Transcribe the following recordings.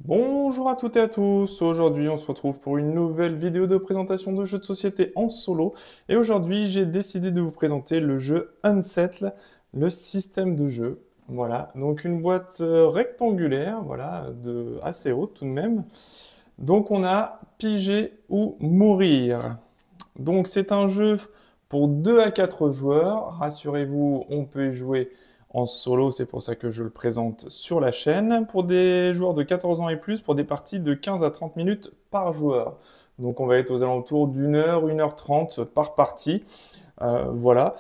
Bonjour à toutes et à tous, aujourd'hui on se retrouve pour une nouvelle vidéo de présentation de jeux de société en solo et aujourd'hui j'ai décidé de vous présenter le jeu Unsettle, le système de jeu. Voilà, donc une boîte rectangulaire, voilà, assez haute tout de même. Donc on a piger ou mourir. Donc c'est un jeu pour 2 à 4 joueurs. Rassurez-vous, on peut y jouer en solo, c'est pour ça que je le présente sur la chaîne. Pour des joueurs de 14 ans et plus, pour des parties de 15 à 30 minutes par joueur. Donc on va être aux alentours d'une heure, 1h30 par partie. Voilà.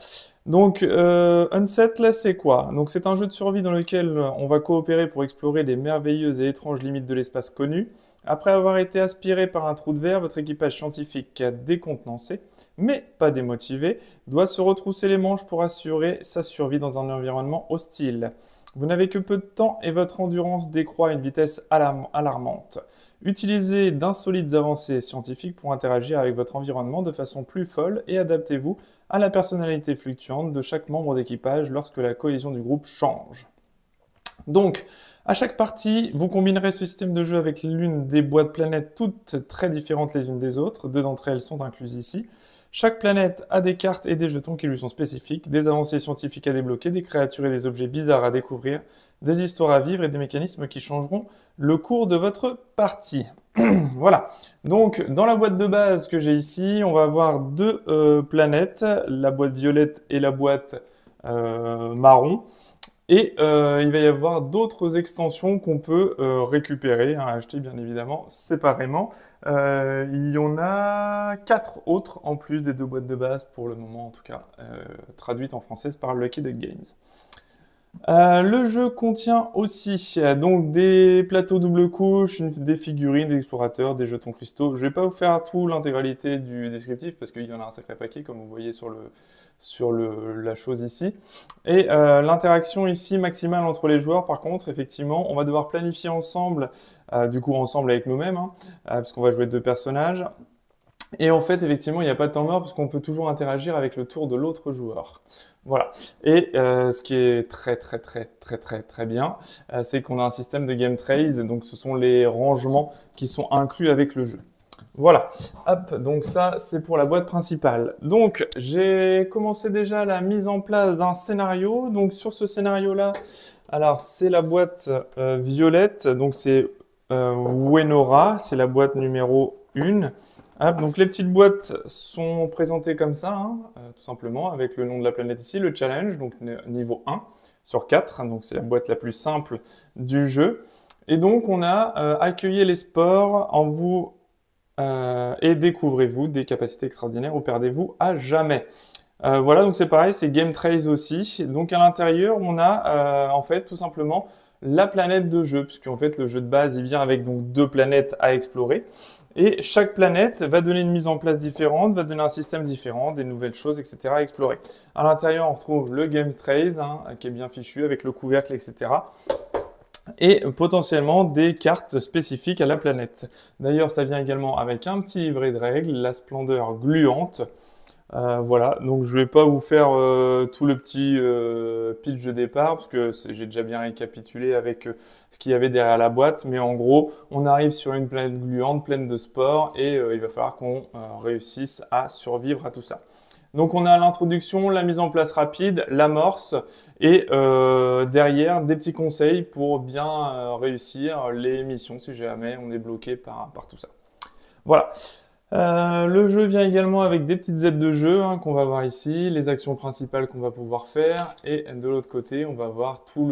Donc, Unsettled, c'est quoi? Donc, c'est un jeu de survie dans lequel on va coopérer pour explorer les merveilleuses et étranges limites de l'espace connu. Après avoir été aspiré par un trou de verre, votre équipage scientifique décontenancé, mais pas démotivé, doit se retrousser les manches pour assurer sa survie dans un environnement hostile. Vous n'avez que peu de temps et votre endurance décroît à une vitesse alarmante. Utilisez d'insolites avancées scientifiques pour interagir avec votre environnement de façon plus folle et adaptez-vous à la personnalité fluctuante de chaque membre d'équipage lorsque la cohésion du groupe change. Donc, à chaque partie, vous combinerez ce système de jeu avec l'une des boîtes planètes toutes très différentes les unes des autres. Deux d'entre elles sont incluses ici. Chaque planète a des cartes et des jetons qui lui sont spécifiques, des avancées scientifiques à débloquer, des créatures et des objets bizarres à découvrir, des histoires à vivre et des mécanismes qui changeront le cours de votre partie. Voilà. Donc, dans la boîte de base que j'ai ici, on va avoir deux planètes, la boîte violette et la boîte marron. Et il va y avoir d'autres extensions qu'on peut récupérer, hein, acheter bien évidemment séparément. Il y en a 4 autres en plus des deux boîtes de base pour le moment en tout cas, traduites en français par Lucky Duck Games. Le jeu contient aussi donc des plateaux double couche, des figurines, des explorateurs, des jetons cristaux. Je vais pas vous faire tout l'intégralité du descriptif parce qu'il y en a un sacré paquet comme vous voyez la chose ici. Et l'interaction ici maximale entre les joueurs, par contre, effectivement, on va devoir planifier ensemble, du coup ensemble avec nous-mêmes, hein, parce qu'on va jouer deux personnages. Et en fait, effectivement, il n'y a pas de temps mort parce qu'on peut toujours interagir avec le tour de l'autre joueur. Voilà. Et ce qui est très bien, c'est qu'on a un système de game trays, donc ce sont les rangements qui sont inclus avec le jeu. Voilà. Hop, donc ça, c'est pour la boîte principale. Donc, j'ai commencé déjà la mise en place d'un scénario. Donc, sur ce scénario-là, alors, c'est la boîte violette. Donc, c'est Wenora. C'est la boîte numéro 1. Hop, donc les petites boîtes sont présentées comme ça, hein, tout simplement, avec le nom de la planète ici, le challenge, donc niveau 1 sur 4, donc c'est la boîte la plus simple du jeu. Et donc on a accueilli les sports en vous et découvrez-vous des capacités extraordinaires ou perdez-vous à jamais. Voilà, donc c'est pareil, c'est Game Trace aussi. Donc à l'intérieur, on a en fait tout simplement la planète de jeu, puisqu'en fait le jeu de base il vient avec donc deux planètes à explorer. Et chaque planète va donner une mise en place différente, va donner un système différent, des nouvelles choses, etc. à explorer. À l'intérieur, on retrouve le Game Trace, hein, qui est bien fichu avec le couvercle, etc. Et potentiellement des cartes spécifiques à la planète. D'ailleurs, ça vient également avec un petit livret de règles, la splendeur gluante. Voilà, donc je vais pas vous faire tout le petit pitch de départ parce que j'ai déjà bien récapitulé avec ce qu'il y avait derrière la boîte, mais en gros, on arrive sur une planète gluante pleine de spores et il va falloir qu'on réussisse à survivre à tout ça. Donc on a l'introduction, la mise en place rapide, l'amorce et derrière des petits conseils pour bien réussir les missions si jamais on est bloqué par tout ça. Voilà. Le jeu vient également avec des petites aides de jeu hein, qu'on va voir ici, les actions principales qu'on va pouvoir faire, et de l'autre côté, on va voir tout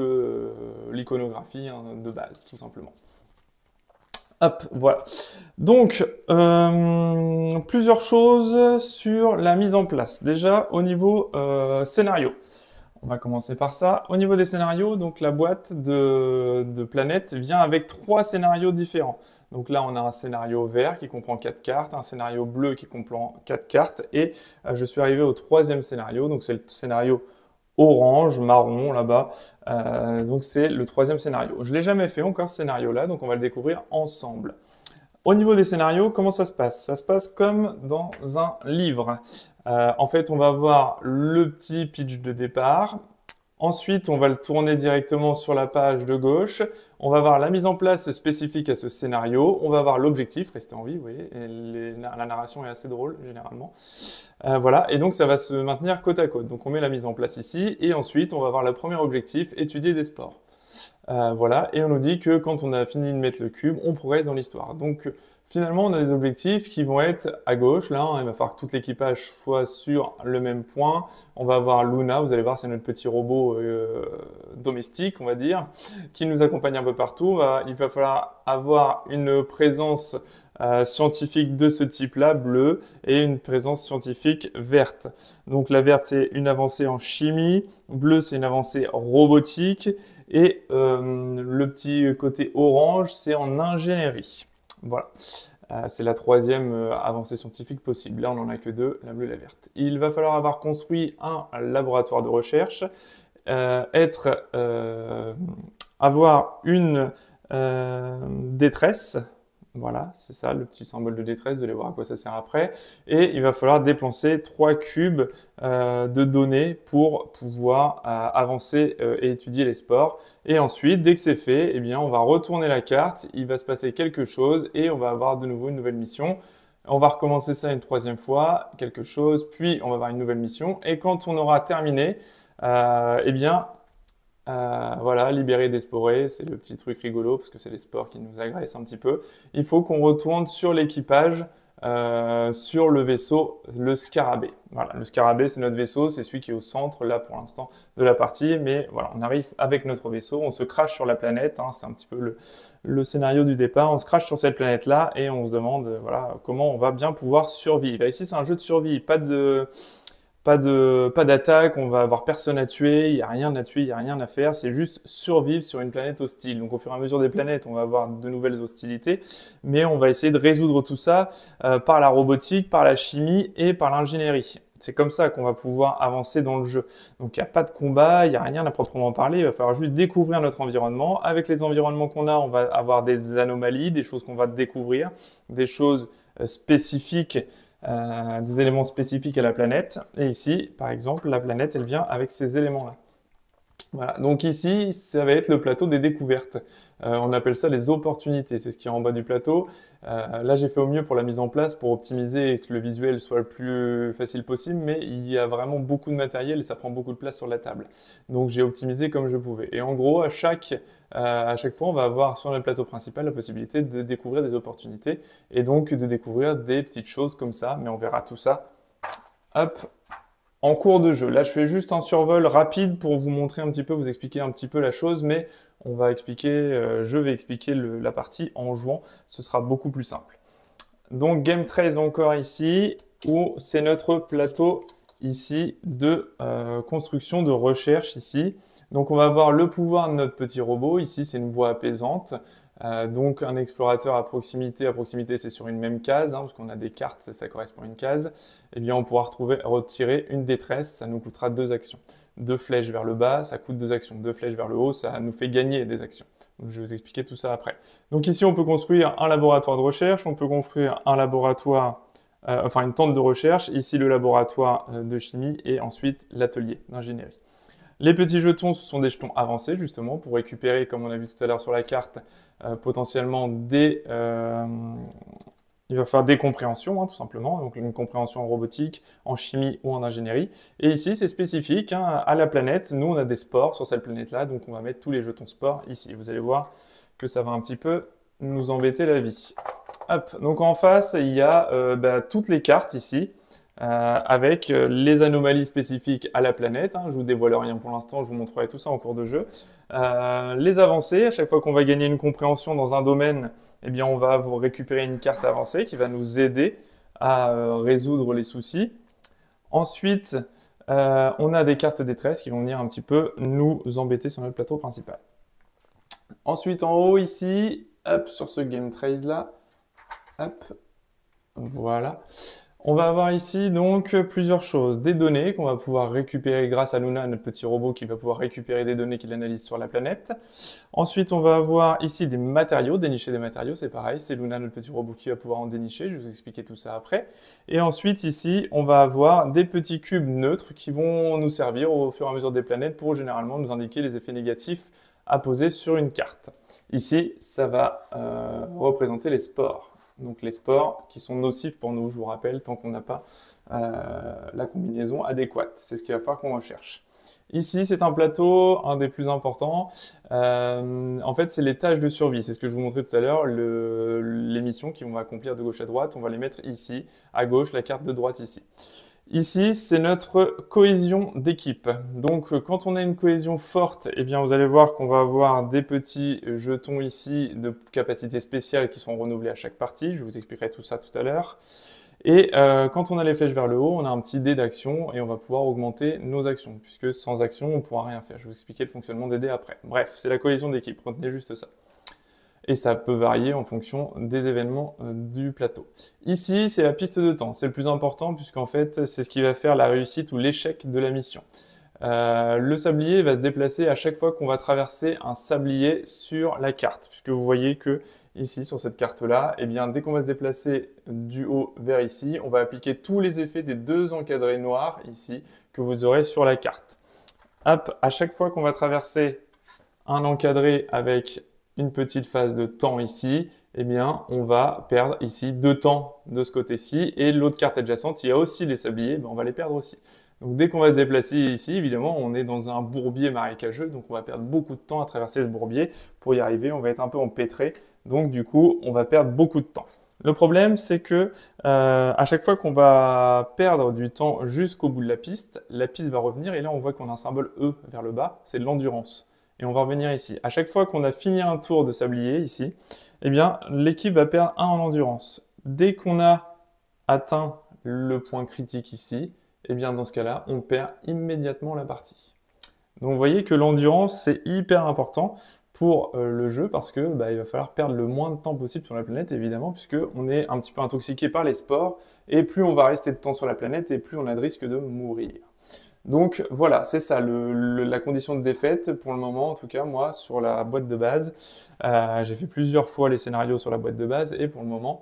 l'iconographie hein, de base, tout simplement. Hop, voilà. Donc, plusieurs choses sur la mise en place. Déjà, au niveau scénario. On va commencer par ça. Au niveau des scénarios, donc la boîte de Planète vient avec 3 scénarios différents. Donc là, on a un scénario vert qui comprend 4 cartes, un scénario bleu qui comprend 4 cartes, et je suis arrivé au 3e scénario, donc c'est le scénario orange, marron là-bas. Donc c'est le 3e scénario. Je ne l'ai jamais fait encore ce scénario-là, donc on va le découvrir ensemble. Au niveau des scénarios, comment ça se passe? Ça se passe comme dans un livre. En fait, on va avoir le petit pitch de départ. Ensuite, on va le tourner directement sur la page de gauche. On va avoir la mise en place spécifique à ce scénario. On va avoir l'objectif, rester en vie, vous voyez. Et la narration est assez drôle, généralement. Voilà, et donc ça va se maintenir côte à côte. Donc on met la mise en place ici, et ensuite on va avoir le premier objectif, étudier des sports. Voilà, et on nous dit que quand on a fini de mettre le cube, on progresse dans l'histoire. Donc finalement, on a des objectifs qui vont être à gauche, là, hein, il va falloir que tout l'équipage soit sur le même point. On va avoir Luna, vous allez voir, c'est notre petit robot domestique, on va dire, qui nous accompagne un peu partout. Il va falloir avoir une présence scientifique de ce type-là, bleu, et une présence scientifique verte. Donc la verte, c'est une avancée en chimie, bleu, c'est une avancée robotique, et le petit côté orange, c'est en ingénierie. Voilà. C'est la troisième avancée scientifique possible. Là, on n'en a que deux, la bleue et la verte. Il va falloir avoir construit un laboratoire de recherche, avoir une détresse. Voilà, c'est ça, le petit symbole de détresse, vous allez voir à quoi ça sert après. Et il va falloir déplacer 3 cubes de données pour pouvoir avancer et étudier les sports. Et ensuite, dès que c'est fait, eh bien, on va retourner la carte, il va se passer quelque chose et on va avoir de nouveau une nouvelle mission. On va recommencer ça une troisième fois, quelque chose, puis on va avoir une nouvelle mission. Et quand on aura terminé, eh bien, voilà, libérer des sporés, c'est le petit truc rigolo parce que c'est les spores qui nous agressent un petit peu. Il faut qu'on retourne sur l'équipage, sur le vaisseau, le Scarabée. Voilà, le Scarabée, c'est notre vaisseau, c'est celui qui est au centre, là, pour l'instant, de la partie. Mais voilà, on arrive avec notre vaisseau, on se crache sur la planète, hein, c'est un petit peu le scénario du départ. On se crache sur cette planète-là et on se demande, voilà, comment on va bien pouvoir survivre. Et ici, c'est un jeu de survie, pas d'attaque, on va avoir personne à tuer, il n'y a rien à tuer, il n'y a rien à faire, c'est juste survivre sur une planète hostile. Donc au fur et à mesure des planètes, on va avoir de nouvelles hostilités, mais on va essayer de résoudre tout ça par la robotique, par la chimie et par l'ingénierie. C'est comme ça qu'on va pouvoir avancer dans le jeu. Donc il n'y a pas de combat, il n'y a rien à proprement parler, il va falloir juste découvrir notre environnement. Avec les environnements qu'on a, on va avoir des anomalies, des choses qu'on va découvrir, des choses spécifiques, des éléments spécifiques à la planète. Et ici, par exemple, la planète, elle vient avec ces éléments-là. Voilà. Donc ici, ça va être le plateau des découvertes. On appelle ça les opportunités, c'est ce qui est en bas du plateau. Là, j'ai fait au mieux pour la mise en place, pour optimiser et que le visuel soit le plus facile possible, mais il y a vraiment beaucoup de matériel et ça prend beaucoup de place sur la table. Donc j'ai optimisé comme je pouvais. Et en gros, à chaque fois, on va avoir sur le plateau principal la possibilité de découvrir des opportunités et donc de découvrir des petites choses comme ça, mais on verra tout ça. Hop, en cours de jeu. Là, je fais juste un survol rapide pour vous montrer un petit peu, vous expliquer un petit peu la chose, mais on va expliquer, je vais expliquer la partie en jouant, ce sera beaucoup plus simple. Donc Game 13 encore ici, où c'est notre plateau ici de construction de recherche ici. Donc on va avoir le pouvoir de notre petit robot, ici c'est une voie apaisante. Donc un explorateur à proximité c'est sur une même case, hein, parce qu'on a des cartes, ça correspond à une case. Eh bien on pourra retirer une détresse, ça nous coûtera 2 actions. 2 flèches vers le bas, ça coûte 2 actions. 2 flèches vers le haut, ça nous fait gagner des actions. Donc, je vais vous expliquer tout ça après. Donc ici on peut construire un laboratoire de recherche, on peut construire un laboratoire, enfin une tente de recherche, ici le laboratoire de chimie et ensuite l'atelier d'ingénierie. Les petits jetons, ce sont des jetons avancés justement pour récupérer, comme on a vu tout à l'heure sur la carte, potentiellement il va falloir des compréhensions, hein, tout simplement, donc une compréhension en robotique, en chimie ou en ingénierie. Et ici, c'est spécifique hein, à la planète. Nous, on a des sports sur cette planète-là, donc on va mettre tous les jetons sport ici. Vous allez voir que ça va un petit peu nous embêter la vie. Hop, donc en face, il y a toutes les cartes ici. Avec les anomalies spécifiques à la planète. Hein, je vous dévoile rien pour l'instant, je vous montrerai tout ça en cours de jeu. Les avancées, à chaque fois qu'on va gagner une compréhension dans un domaine, eh bien, on va vous récupérer une carte avancée qui va nous aider à résoudre les soucis. Ensuite, on a des cartes détresse qui vont venir un petit peu nous embêter sur notre plateau principal. Ensuite, en haut ici, hop, sur ce Game Trace là, hop, voilà. On va avoir ici donc plusieurs choses. Des données qu'on va pouvoir récupérer grâce à Luna, notre petit robot qui va pouvoir récupérer des données qu'il analyse sur la planète. Ensuite, on va avoir ici des matériaux, dénicher des matériaux, c'est pareil, c'est Luna, notre petit robot qui va pouvoir en dénicher, je vais vous expliquer tout ça après. Et ensuite, ici, on va avoir des petits cubes neutres qui vont nous servir au fur et à mesure des planètes pour généralement nous indiquer les effets négatifs à poser sur une carte. Ici, ça va représenter les spores. Donc les spores qui sont nocifs pour nous, je vous rappelle, tant qu'on n'a pas la combinaison adéquate. C'est ce qu'il va falloir qu'on recherche. Ici, c'est un plateau, un des plus importants. En fait, c'est les tâches de survie. C'est ce que je vous montrais tout à l'heure, les missions qu'on va accomplir de gauche à droite. On va les mettre ici, à gauche, la carte de droite ici. Ici, c'est notre cohésion d'équipe. Donc, quand on a une cohésion forte, eh bien, vous allez voir qu'on va avoir des petits jetons ici de capacité spéciale qui sont renouvelés à chaque partie. Je vous expliquerai tout ça tout à l'heure. Et quand on a les flèches vers le haut, on a un petit dé d'action et on va pouvoir augmenter nos actions, puisque sans action, on ne pourra rien faire. Je vais vous expliquer le fonctionnement des dés après. Bref, c'est la cohésion d'équipe, retenez juste ça. Et ça peut varier en fonction des événements du plateau. Ici, c'est la piste de temps. C'est le plus important, puisqu'en fait, c'est ce qui va faire la réussite ou l'échec de la mission. Le sablier va se déplacer à chaque fois qu'on va traverser un sablier sur la carte, puisque vous voyez que ici, sur cette carte-là, eh bien, dès qu'on va se déplacer du haut vers ici, on va appliquer tous les effets des deux encadrés noirs ici que vous aurez sur la carte. Hop, à chaque fois qu'on va traverser un encadré avec une petite phase de temps ici, eh bien, on va perdre ici 2 temps de ce côté-ci, et l'autre carte adjacente, il y a aussi des sabliers, ben on va les perdre aussi. Donc dès qu'on va se déplacer ici, évidemment, on est dans un bourbier marécageux, donc on va perdre beaucoup de temps à traverser ce bourbier. Pour y arriver, on va être un peu empêtré, donc du coup, on va perdre beaucoup de temps. Le problème, c'est que à chaque fois qu'on va perdre du temps jusqu'au bout de la piste va revenir, et là, on voit qu'on a un symbole E vers le bas, c'est de l'endurance. Et on va revenir ici. À chaque fois qu'on a fini un tour de sablier ici, eh bien, l'équipe va perdre 1 en endurance. Dès qu'on a atteint le point critique ici, eh bien, dans ce cas-là, on perd immédiatement la partie. Donc, vous voyez que l'endurance, c'est hyper important pour le jeu parce que il va falloir perdre le moins de temps possible sur la planète, évidemment, puisqu'on est un petit peu intoxiqué par les spores, et plus on va rester de temps sur la planète, et plus on a de risque de mourir. Donc voilà, c'est ça la condition de défaite pour le moment, en tout cas moi sur la boîte de base. J'ai fait plusieurs fois les scénarios sur la boîte de base et pour le moment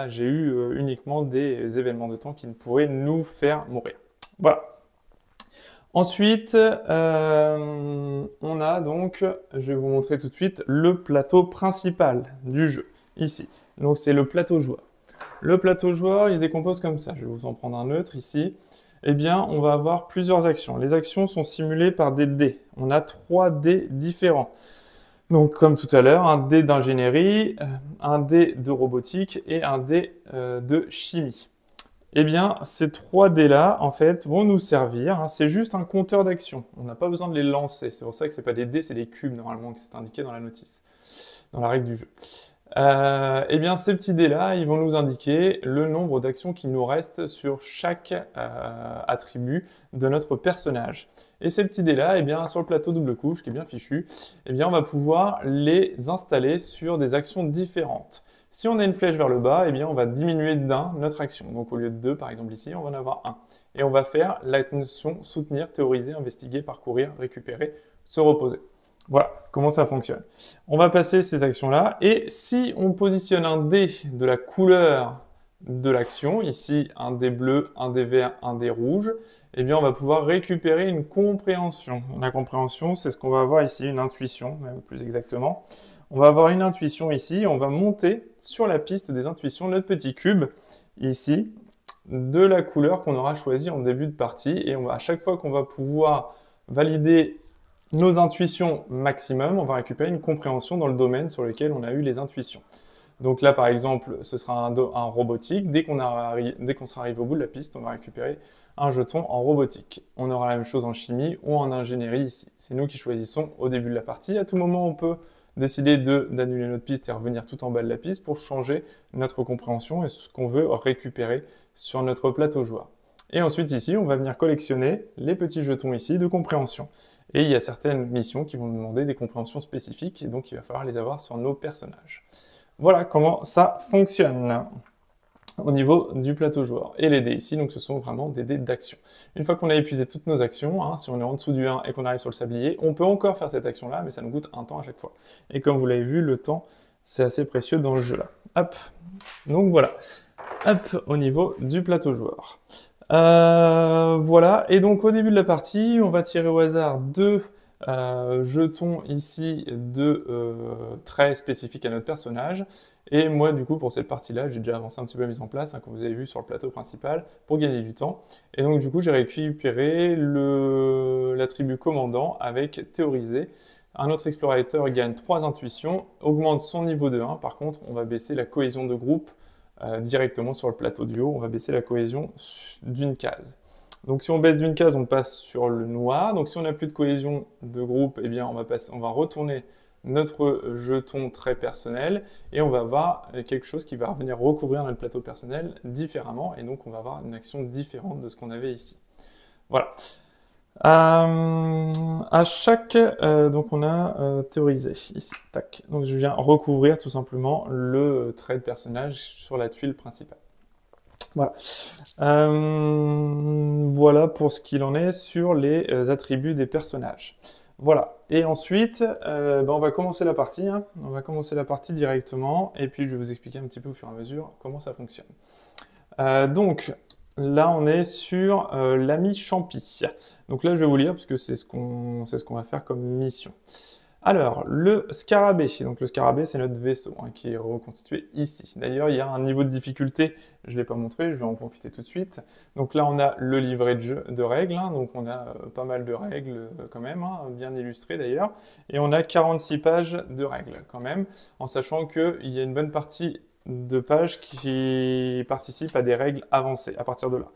j'ai eu uniquement des événements de temps qui ne pourraient nous faire mourir. Voilà. Ensuite, on a donc, je vais vous montrer tout de suite, le plateau principal du jeu, ici. Donc c'est le plateau joueur. Le plateau joueur, il se décompose comme ça. Je vais vous en prendre un neutre ici. Eh bien, on va avoir plusieurs actions. Les actions sont simulées par des dés. On a 3 dés différents. Donc, comme tout à l'heure, un dé d'ingénierie, un dé de robotique et un dé de chimie. Eh bien, ces 3 dés-là, en fait, vont nous servir. Hein, c'est juste un compteur d'actions. On n'a pas besoin de les lancer. C'est pour ça que ce n'est pas des dés, c'est des cubes, normalement, que c'est indiqué dans la notice, dans la règle du jeu. Eh bien, ces petits dés-là, ils vont nous indiquer le nombre d'actions qui nous restent sur chaque attribut de notre personnage. Et ces petits dés-là, eh bien, sur le plateau double couche, qui est bien fichu, eh bien, on va pouvoir les installer sur des actions différentes. Si on a une flèche vers le bas, eh bien, on va diminuer d'1 notre action. Donc, au lieu de 2, par exemple, ici, on va en avoir 1. Et on va faire l'action soutenir, théoriser, investiguer, parcourir, récupérer, se reposer. Voilà comment ça fonctionne. On va passer ces actions-là, et si on positionne un dé de la couleur de l'action, ici un dé bleu, un dé vert, un dé rouge, eh bien on va pouvoir récupérer une compréhension. La compréhension, c'est ce qu'on va avoir ici, une intuition, même plus exactement. On va avoir une intuition ici, on va monter sur la piste des intuitions notre petit cube, ici, de la couleur qu'on aura choisie en début de partie, et à chaque fois qu'on va pouvoir valider nos intuitions maximum, on va récupérer une compréhension dans le domaine sur lequel on a eu les intuitions. Donc là, par exemple, ce sera un robotique. Dès qu'on sera arrivé au bout de la piste, on va récupérer un jeton en robotique. On aura la même chose en chimie ou en ingénierie ici. C'est nous qui choisissons au début de la partie. À tout moment, on peut décider d'annuler notre piste et revenir tout en bas de la piste pour changer notre compréhension et ce qu'on veut récupérer sur notre plateau joueur. Et ensuite, ici, on va venir collectionner les petits jetons ici de compréhension. Et il y a certaines missions qui vont nous demander des compréhensions spécifiques, et donc il va falloir les avoir sur nos personnages. Voilà comment ça fonctionne au niveau du plateau joueur. Et les dés ici, donc ce sont vraiment des dés d'action. Une fois qu'on a épuisé toutes nos actions, hein, si on est en dessous du 1 et qu'on arrive sur le sablier, on peut encore faire cette action-là, mais ça nous coûte un temps à chaque fois. Et comme vous l'avez vu, le temps, c'est assez précieux dans le jeu-là. Hop, donc voilà. Hop, au niveau du plateau joueur. Voilà, et donc au début de la partie, on va tirer au hasard 2 jetons ici de traits spécifiques à notre personnage. Et moi, du coup, pour cette partie-là, j'ai déjà avancé un petit peu la mise en place, hein, comme vous avez vu sur le plateau principal, pour gagner du temps. Et donc, du coup, j'ai récupéré l'attribut commandant avec théoriser. Un autre explorateur gagne 3 intuitions, augmente son niveau de 1. Par contre, on va baisser la cohésion de groupe directement sur le plateau du haut. On va baisser la cohésion d'une case. Donc si on baisse d'une case, on passe sur le noir. Donc si on n'a plus de cohésion de groupe, eh bien on va retourner notre jeton très personnel et on va avoir quelque chose qui va venir recouvrir notre plateau personnel différemment et donc on va avoir une action différente de ce qu'on avait ici. Voilà. À chaque, donc on a théorisé ici, tac. Donc je viens recouvrir tout simplement le trait de personnage sur la tuile principale. Voilà. Voilà pour ce qu'il en est sur les attributs des personnages. Voilà. Et ensuite, on va commencer la partie. Hein. On va commencer la partie directement, et puis je vais vous expliquer un petit peu au fur et à mesure comment ça fonctionne. Donc, là, on est sur l'ami Champi. Donc là, je vais vous lire, parce que c'est ce qu'on va faire comme mission. Alors, le scarabée. Donc le scarabée, c'est notre vaisseau hein, qui est reconstitué ici. D'ailleurs, il y a un niveau de difficulté, je ne l'ai pas montré, je vais en profiter tout de suite. Donc là, on a le livret de jeu de règles, hein, donc on a pas mal de règles quand même, hein, bien illustrées d'ailleurs. Et on a 46 pages de règles quand même, en sachant qu'il y a une bonne partie de pages qui participent à des règles avancées à partir de là.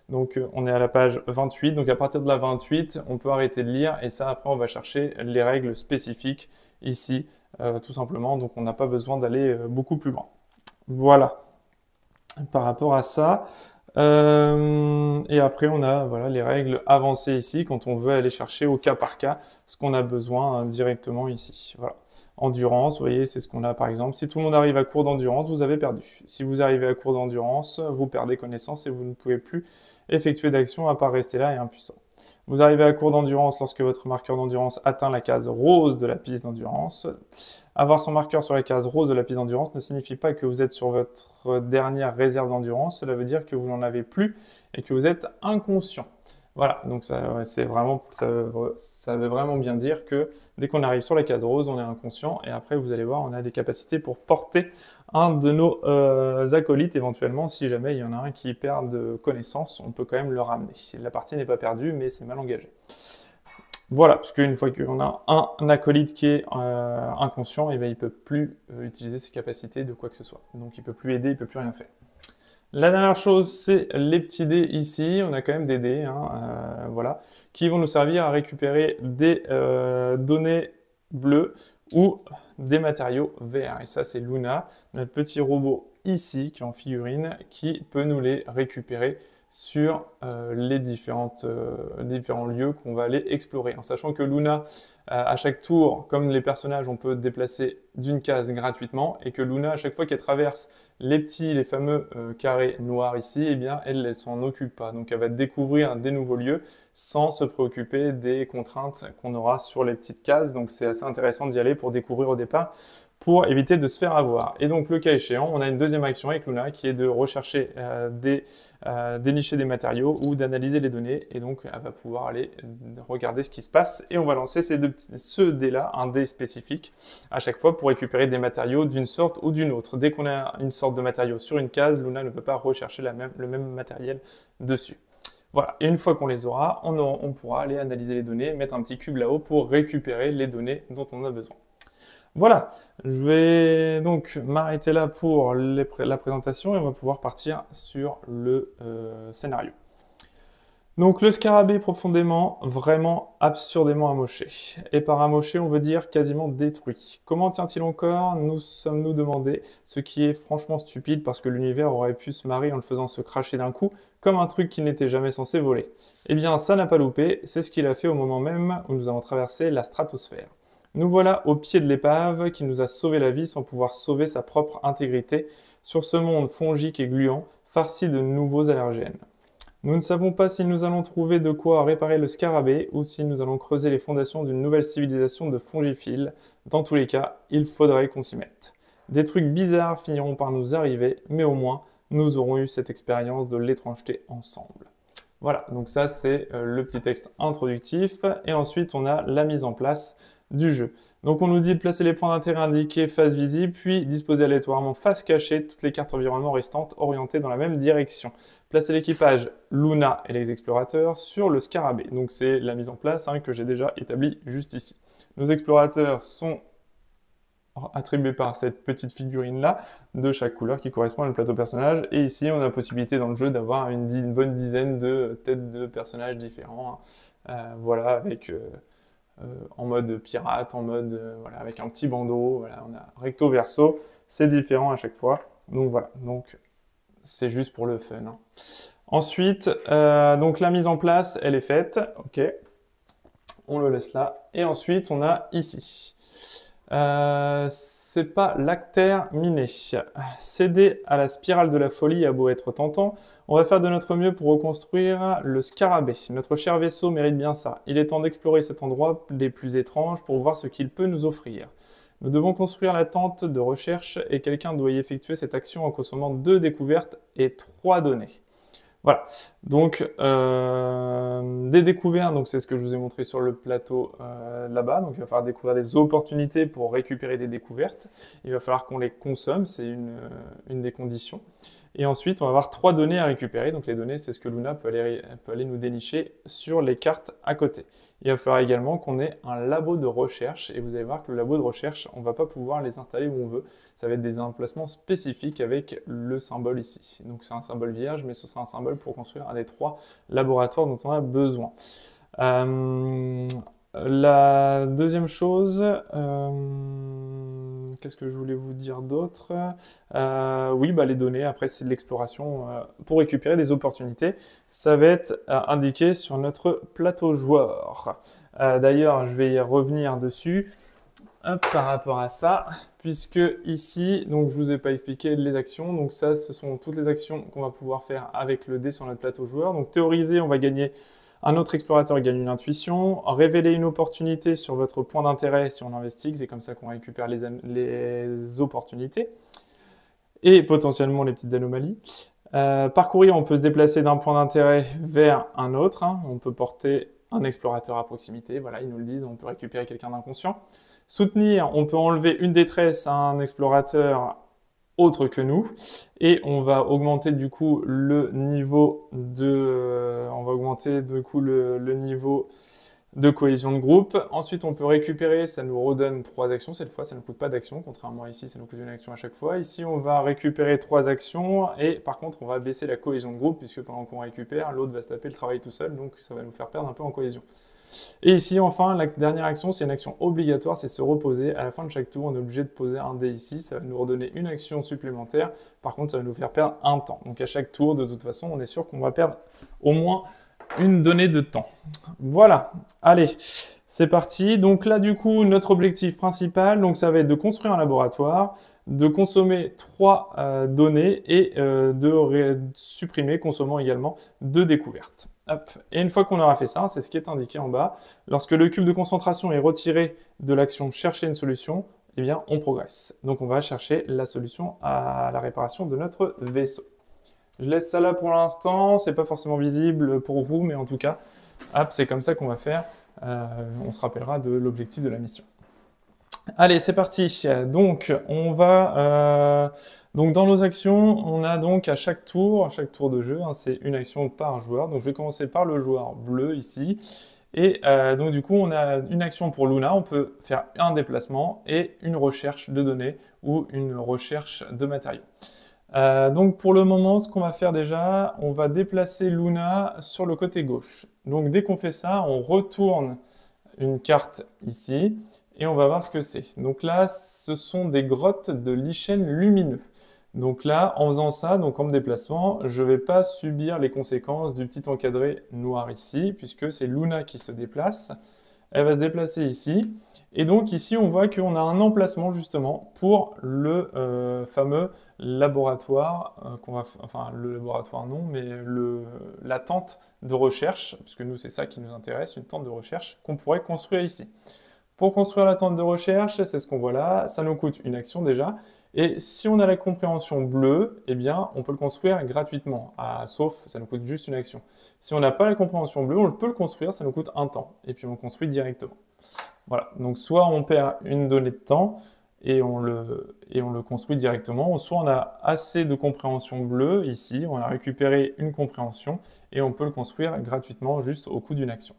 Donc on est à la page 28, donc à partir de la 28, on peut arrêter de lire et ça après on va chercher les règles spécifiques ici, tout simplement, donc on n'a pas besoin d'aller beaucoup plus loin. Voilà, par rapport à ça. Et après on a voilà, les règles avancées ici, quand on veut aller chercher au cas par cas ce qu'on a besoin directement ici. Voilà. Endurance, vous voyez, c'est ce qu'on a par exemple. Si tout le monde arrive à court d'endurance, vous avez perdu. Si vous arrivez à court d'endurance, vous perdez connaissance et vous ne pouvez plus effectuer d'action à part rester là et impuissant. Vous arrivez à court d'endurance lorsque votre marqueur d'endurance atteint la case rose de la piste d'endurance. Avoir son marqueur sur la case rose de la piste d'endurance ne signifie pas que vous êtes sur votre dernière réserve d'endurance. Cela veut dire que vous n'en avez plus et que vous êtes inconscient. Voilà, donc ça veut vraiment bien dire que dès qu'on arrive sur la case rose, on est inconscient, et après, vous allez voir, on a des capacités pour porter un de nos acolytes, éventuellement, si jamais il y en a un qui perd de connaissance, on peut quand même le ramener. La partie n'est pas perdue, mais c'est mal engagé. Voilà, parce qu'une fois qu'on a un acolyte qui est inconscient, et bien, il ne peut plus utiliser ses capacités de quoi que ce soit. Donc il ne peut plus aider, il ne peut plus rien faire. La dernière chose, c'est les petits dés ici. On a quand même des dés, hein, voilà, qui vont nous servir à récupérer des données bleues ou des matériaux verts. Et ça, c'est Luna, notre petit robot ici, qui est en figurine, qui peut nous les récupérer sur les différents lieux qu'on va aller explorer. En sachant que Luna, à chaque tour, comme les personnages, on peut déplacer d'une case gratuitement, et que Luna, à chaque fois qu'elle traverse les fameux carrés noirs ici, eh bien, elle ne s'en occupe pas. Donc elle va découvrir des nouveaux lieux sans se préoccuper des contraintes qu'on aura sur les petites cases. Donc c'est assez intéressant d'y aller pour découvrir au départ, pour éviter de se faire avoir. Et donc le cas échéant, on a une deuxième action avec Luna qui est de rechercher dénicher des matériaux ou d'analyser les données, et donc elle va pouvoir aller regarder ce qui se passe, et on va lancer ce dé-là, un dé spécifique, à chaque fois pour récupérer des matériaux d'une sorte ou d'une autre. Dès qu'on a une sorte de matériau sur une case, Luna ne peut pas rechercher le même matériel dessus. Voilà, et une fois qu'on les aura, on pourra aller analyser les données, mettre un petit cube là-haut pour récupérer les données dont on a besoin. Voilà, je vais donc m'arrêter là pour la présentation et on va pouvoir partir sur le scénario. Donc le scarabée profondément, vraiment absurdément amoché. Et par amoché, on veut dire quasiment détruit. Comment tient-il encore? Nous sommes-nous demandé, ce qui est franchement stupide parce que l'univers aurait pu se marrer en le faisant se cracher d'un coup, comme un truc qui n'était jamais censé voler. Eh bien, ça n'a pas loupé, c'est ce qu'il a fait au moment même où nous avons traversé la stratosphère. Nous voilà au pied de l'épave qui nous a sauvé la vie sans pouvoir sauver sa propre intégrité sur ce monde fongique et gluant, farci de nouveaux allergènes. Nous ne savons pas si nous allons trouver de quoi réparer le scarabée ou si nous allons creuser les fondations d'une nouvelle civilisation de fongiphiles. Dans tous les cas, il faudrait qu'on s'y mette. Des trucs bizarres finiront par nous arriver, mais au moins, nous aurons eu cette expérience de l'étrangeté ensemble. Voilà, donc ça c'est le petit texte introductif. Et ensuite, on a la mise en place du jeu. Donc on nous dit de placer les points d'intérêt indiqués face visible, puis disposer aléatoirement face cachée toutes les cartes environnement restantes orientées dans la même direction. Placer l'équipage Luna et les explorateurs sur le scarabée. Donc c'est la mise en place que j'ai déjà établie juste ici. Nos explorateurs sont attribués par cette petite figurine-là de chaque couleur qui correspond à le plateau personnage. Et ici, on a la possibilité dans le jeu d'avoir une bonne dizaine de têtes de personnages différents. Voilà, avec en mode pirate, en mode voilà, avec un petit bandeau. Voilà, on a recto verso, c'est différent à chaque fois. Donc voilà, donc c'est juste pour le fun. Ensuite, donc la mise en place, elle est faite. Ok, on le laisse là. Et ensuite, on a ici. C'est pas l'actaire miné. Céder à la spirale de la folie a beau être tentant, on va faire de notre mieux pour reconstruire le scarabée. Notre cher vaisseau mérite bien ça. Il est temps d'explorer cet endroit des plus étranges pour voir ce qu'il peut nous offrir. Nous devons construire la tente de recherche et quelqu'un doit y effectuer cette action en consommant 2 découvertes et 3 données. Voilà, donc des découvertes, donc c'est ce que je vous ai montré sur le plateau là-bas, donc il va falloir découvrir des opportunités pour récupérer des découvertes, il va falloir qu'on les consomme, c'est une des conditions. Et ensuite, on va avoir 3 données à récupérer, donc les données, c'est ce que Luna peut aller nous dénicher sur les cartes à côté. Il va falloir également qu'on ait un labo de recherche, et vous allez voir que le labo de recherche, on ne va pas pouvoir les installer où on veut, ça va être des emplacements spécifiques avec le symbole ici. Donc c'est un symbole vierge, mais ce sera un symbole pour construire un des 3 laboratoires dont on a besoin. La deuxième chose, qu'est-ce que je voulais vous dire d'autre? Oui, les données, après c'est de l'exploration pour récupérer des opportunités. Ça va être indiqué sur notre plateau joueur. D'ailleurs, je vais y revenir dessus par rapport à ça, puisque ici, donc je vous ai pas expliqué les actions. Donc ça, ce sont toutes les actions qu'on va pouvoir faire avec le dé sur notre plateau joueur. Donc théoriser, on va gagner. Un autre explorateur gagne une intuition, révéler une opportunité sur votre point d'intérêt si on investigue, c'est comme ça qu'on récupère les opportunités, et potentiellement les petites anomalies. Parcourir, on peut se déplacer d'un point d'intérêt vers un autre, on peut porter un explorateur à proximité, voilà, ils nous le disent, on peut récupérer quelqu'un d'inconscient. Soutenir, on peut enlever une détresse à un explorateur autre que nous, et on va augmenter du coup le niveau de, le niveau de cohésion de groupe. Ensuite, on peut récupérer, ça nous redonne 3 actions cette fois, ça ne coûte pas d'action, contrairement à ici, ça nous coûte une action à chaque fois. Ici, on va récupérer 3 actions, et par contre, on va baisser la cohésion de groupe, puisque pendant qu'on récupère, l'autre va se taper le travail tout seul, donc ça va nous faire perdre un peu en cohésion. Et ici, enfin, la dernière action, c'est une action obligatoire, c'est se reposer. À la fin de chaque tour, on est obligé de poser un dé ici, ça va nous redonner une action supplémentaire. Par contre, ça va nous faire perdre un temps. Donc à chaque tour, de toute façon, on est sûr qu'on va perdre au moins une donnée de temps. Voilà, allez, c'est parti. Donc là, du coup, notre objectif principal, donc ça va être de construire un laboratoire, de consommer 3 données et de supprimer, consommant également 2 découvertes. Hop. Et une fois qu'on aura fait ça, c'est ce qui est indiqué en bas, lorsque le cube de concentration est retiré de l'action chercher une solution, eh bien on progresse. Donc on va chercher la solution à la réparation de notre vaisseau. Je laisse ça là pour l'instant, c'est pas forcément visible pour vous, mais en tout cas, hop, c'est comme ça qu'on va faire. On se rappellera de l'objectif de la mission. Allez, c'est parti. Donc, on va... donc, dans nos actions, on a donc à chaque tour de jeu, c'est une action par joueur. Donc, je vais commencer par le joueur bleu ici. Et donc, du coup, on a une action pour Luna. On peut faire un déplacement et une recherche de données ou une recherche de matériaux. Donc, pour le moment, ce qu'on va faire déjà, on va déplacer Luna sur le côté gauche. Donc, dès qu'on fait ça, on retourne une carte ici. Et on va voir ce que c'est. Donc là, ce sont des grottes de lichen lumineux. Donc là, en faisant ça, donc en me déplaçant, je ne vais pas subir les conséquences du petit encadré noir ici, puisque c'est Luna qui se déplace. Elle va se déplacer ici. Et donc ici, on voit qu'on a un emplacement justement pour le fameux laboratoire, enfin le laboratoire non, mais la tente de recherche, puisque nous c'est ça qui nous intéresse, une tente de recherche qu'on pourrait construire ici. Pour construire la tente de recherche, c'est ce qu'on voit là, ça nous coûte une action déjà. Et si on a la compréhension bleue, eh bien, on peut le construire gratuitement, sauf ça nous coûte juste une action. Si on n'a pas la compréhension bleue, on peut le construire, ça nous coûte un temps, et puis on le construit directement. Voilà, donc soit on perd une donnée de temps, et on le construit directement, soit on a assez de compréhension bleue, ici, on a récupéré une compréhension, et on peut le construire gratuitement, juste au coût d'une action.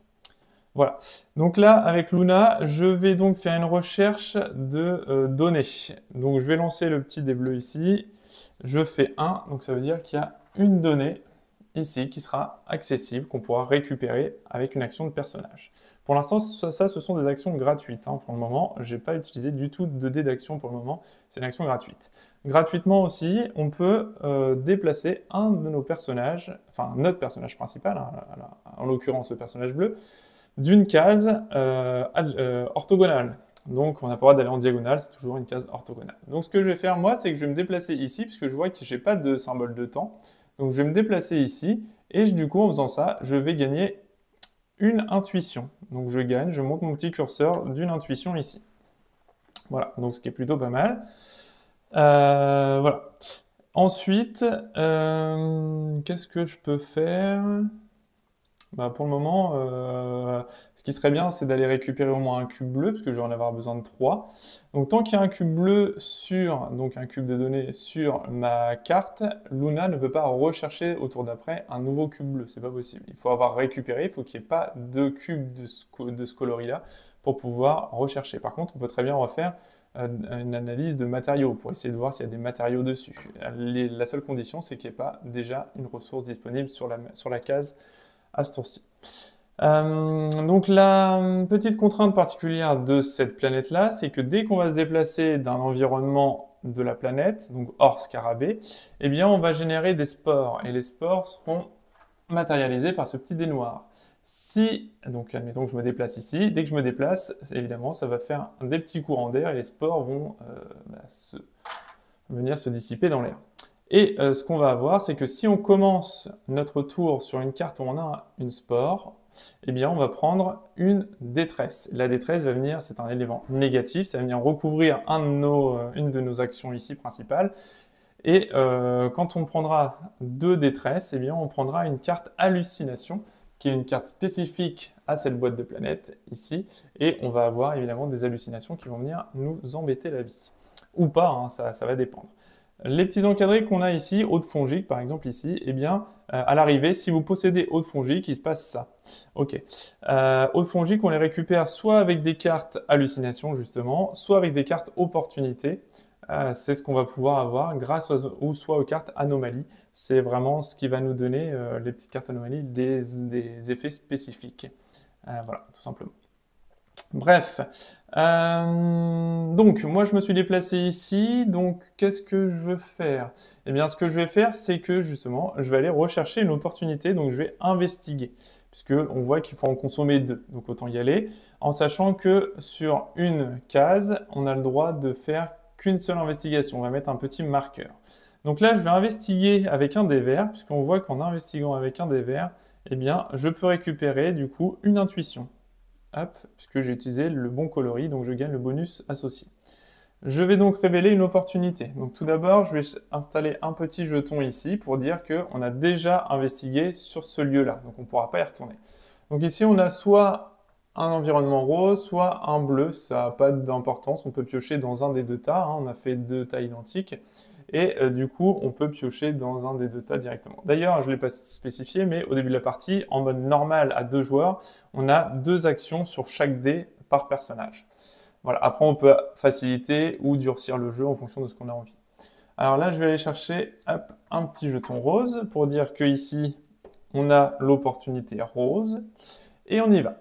Voilà. Donc là, avec Luna, je vais donc faire une recherche de données. Donc je vais lancer le petit dé bleu ici. Je fais 1, donc ça veut dire qu'il y a une donnée ici qui sera accessible, qu'on pourra récupérer avec une action de personnage. Pour l'instant, ça, ce sont des actions gratuites. Hein. Pour le moment, je n'ai pas utilisé du tout de dé d'action pour le moment. C'est une action gratuite. Gratuitement aussi, on peut déplacer un de nos personnages, enfin notre personnage principal, hein, en l'occurrence le personnage bleu, d'une case orthogonale. Donc on n'a pas le droit d'aller en diagonale, c'est toujours une case orthogonale. Donc ce que je vais faire moi, c'est que je vais me déplacer ici, puisque je vois que je n'ai pas de symbole de temps. Donc je vais me déplacer ici, et du coup en faisant ça, je vais gagner une intuition. Donc je monte mon petit curseur d'une intuition ici. Voilà, donc ce qui est plutôt pas mal. Voilà. Ensuite, qu'est-ce que je peux faire ? Bah pour le moment, ce qui serait bien, c'est d'aller récupérer au moins un cube bleu, parce que je vais en avoir besoin de 3. Donc tant qu'il y a un cube bleu donc un cube de données sur ma carte, Luna ne peut pas rechercher au tour d'après un nouveau cube bleu, c'est pas possible. Il faut avoir récupéré, il faut qu'il n'y ait pas de cube de ce coloris-là pour pouvoir rechercher. Par contre, on peut très bien refaire une analyse de matériaux pour essayer de voir s'il y a des matériaux dessus. La seule condition, c'est qu'il n'y ait pas déjà une ressource disponible sur la case à ce tour-ci. Donc la petite contrainte particulière de cette planète-là, c'est que dès qu'on va se déplacer d'un environnement de la planète, donc hors scarabée, eh bien on va générer des spores, et les spores seront matérialisés par ce petit dé noir. Donc admettons que je me déplace ici, dès que je me déplace, évidemment ça va faire des petits courants d'air, et les spores vont venir se dissiper dans l'air. Et ce qu'on va avoir, c'est que si on commence notre tour sur une carte où on a une spore, eh bien on va prendre une détresse. La détresse va venir, c'est un élément négatif, ça va venir recouvrir une de nos actions ici principales. Et quand on prendra 2 détresses, eh bien on prendra une carte hallucination, qui est une carte spécifique à cette boîte de planète ici, et on va avoir évidemment des hallucinations qui vont venir nous embêter la vie. Ou pas, hein, ça va dépendre. Les petits encadrés qu'on a ici, ode fongique par exemple ici, eh bien, à l'arrivée, si vous possédez ode fongique, il se passe ça. Ok. Ode fongique, on les récupère soit avec des cartes hallucination justement, soit avec des cartes opportunité. C'est ce qu'on va pouvoir avoir grâce soit aux cartes anomalies. C'est vraiment ce qui va nous donner, les petites cartes anomalies, des effets spécifiques. Voilà, tout simplement. Bref, donc moi je me suis déplacé ici, donc qu'est-ce que je veux faire? Eh bien ce que je vais faire, c'est que justement, je vais aller rechercher une opportunité, donc je vais investiguer, puisque on voit qu'il faut en consommer 2, donc autant y aller, en sachant que sur une case, on a le droit de faire qu'une seule investigation, on va mettre un petit marqueur. Donc là, je vais investiguer avec un dé vert, puisqu'on voit qu'en investiguant avec un dé vert, eh bien, je peux récupérer du coup une intuition. Hop, puisque j'ai utilisé le bon coloris, donc je gagne le bonus associé. Je vais donc révéler une opportunité. Donc tout d'abord, je vais installer un petit jeton ici pour dire qu'on a déjà investigué sur ce lieu-là, donc on ne pourra pas y retourner. Donc ici, on a soit un environnement rose, soit un bleu, ça n'a pas d'importance, on peut piocher dans un des 2 tas, hein, on a fait 2 tas identiques, et du coup, on peut piocher dans un des 2 tas directement. D'ailleurs, je ne l'ai pas spécifié, mais au début de la partie, en mode normal à 2 joueurs, on a 2 actions sur chaque dé par personnage. Voilà. Après, on peut faciliter ou durcir le jeu en fonction de ce qu'on a envie. Alors là, je vais aller chercher un petit jeton rose pour dire que ici, on a l'opportunité rose, et on y va.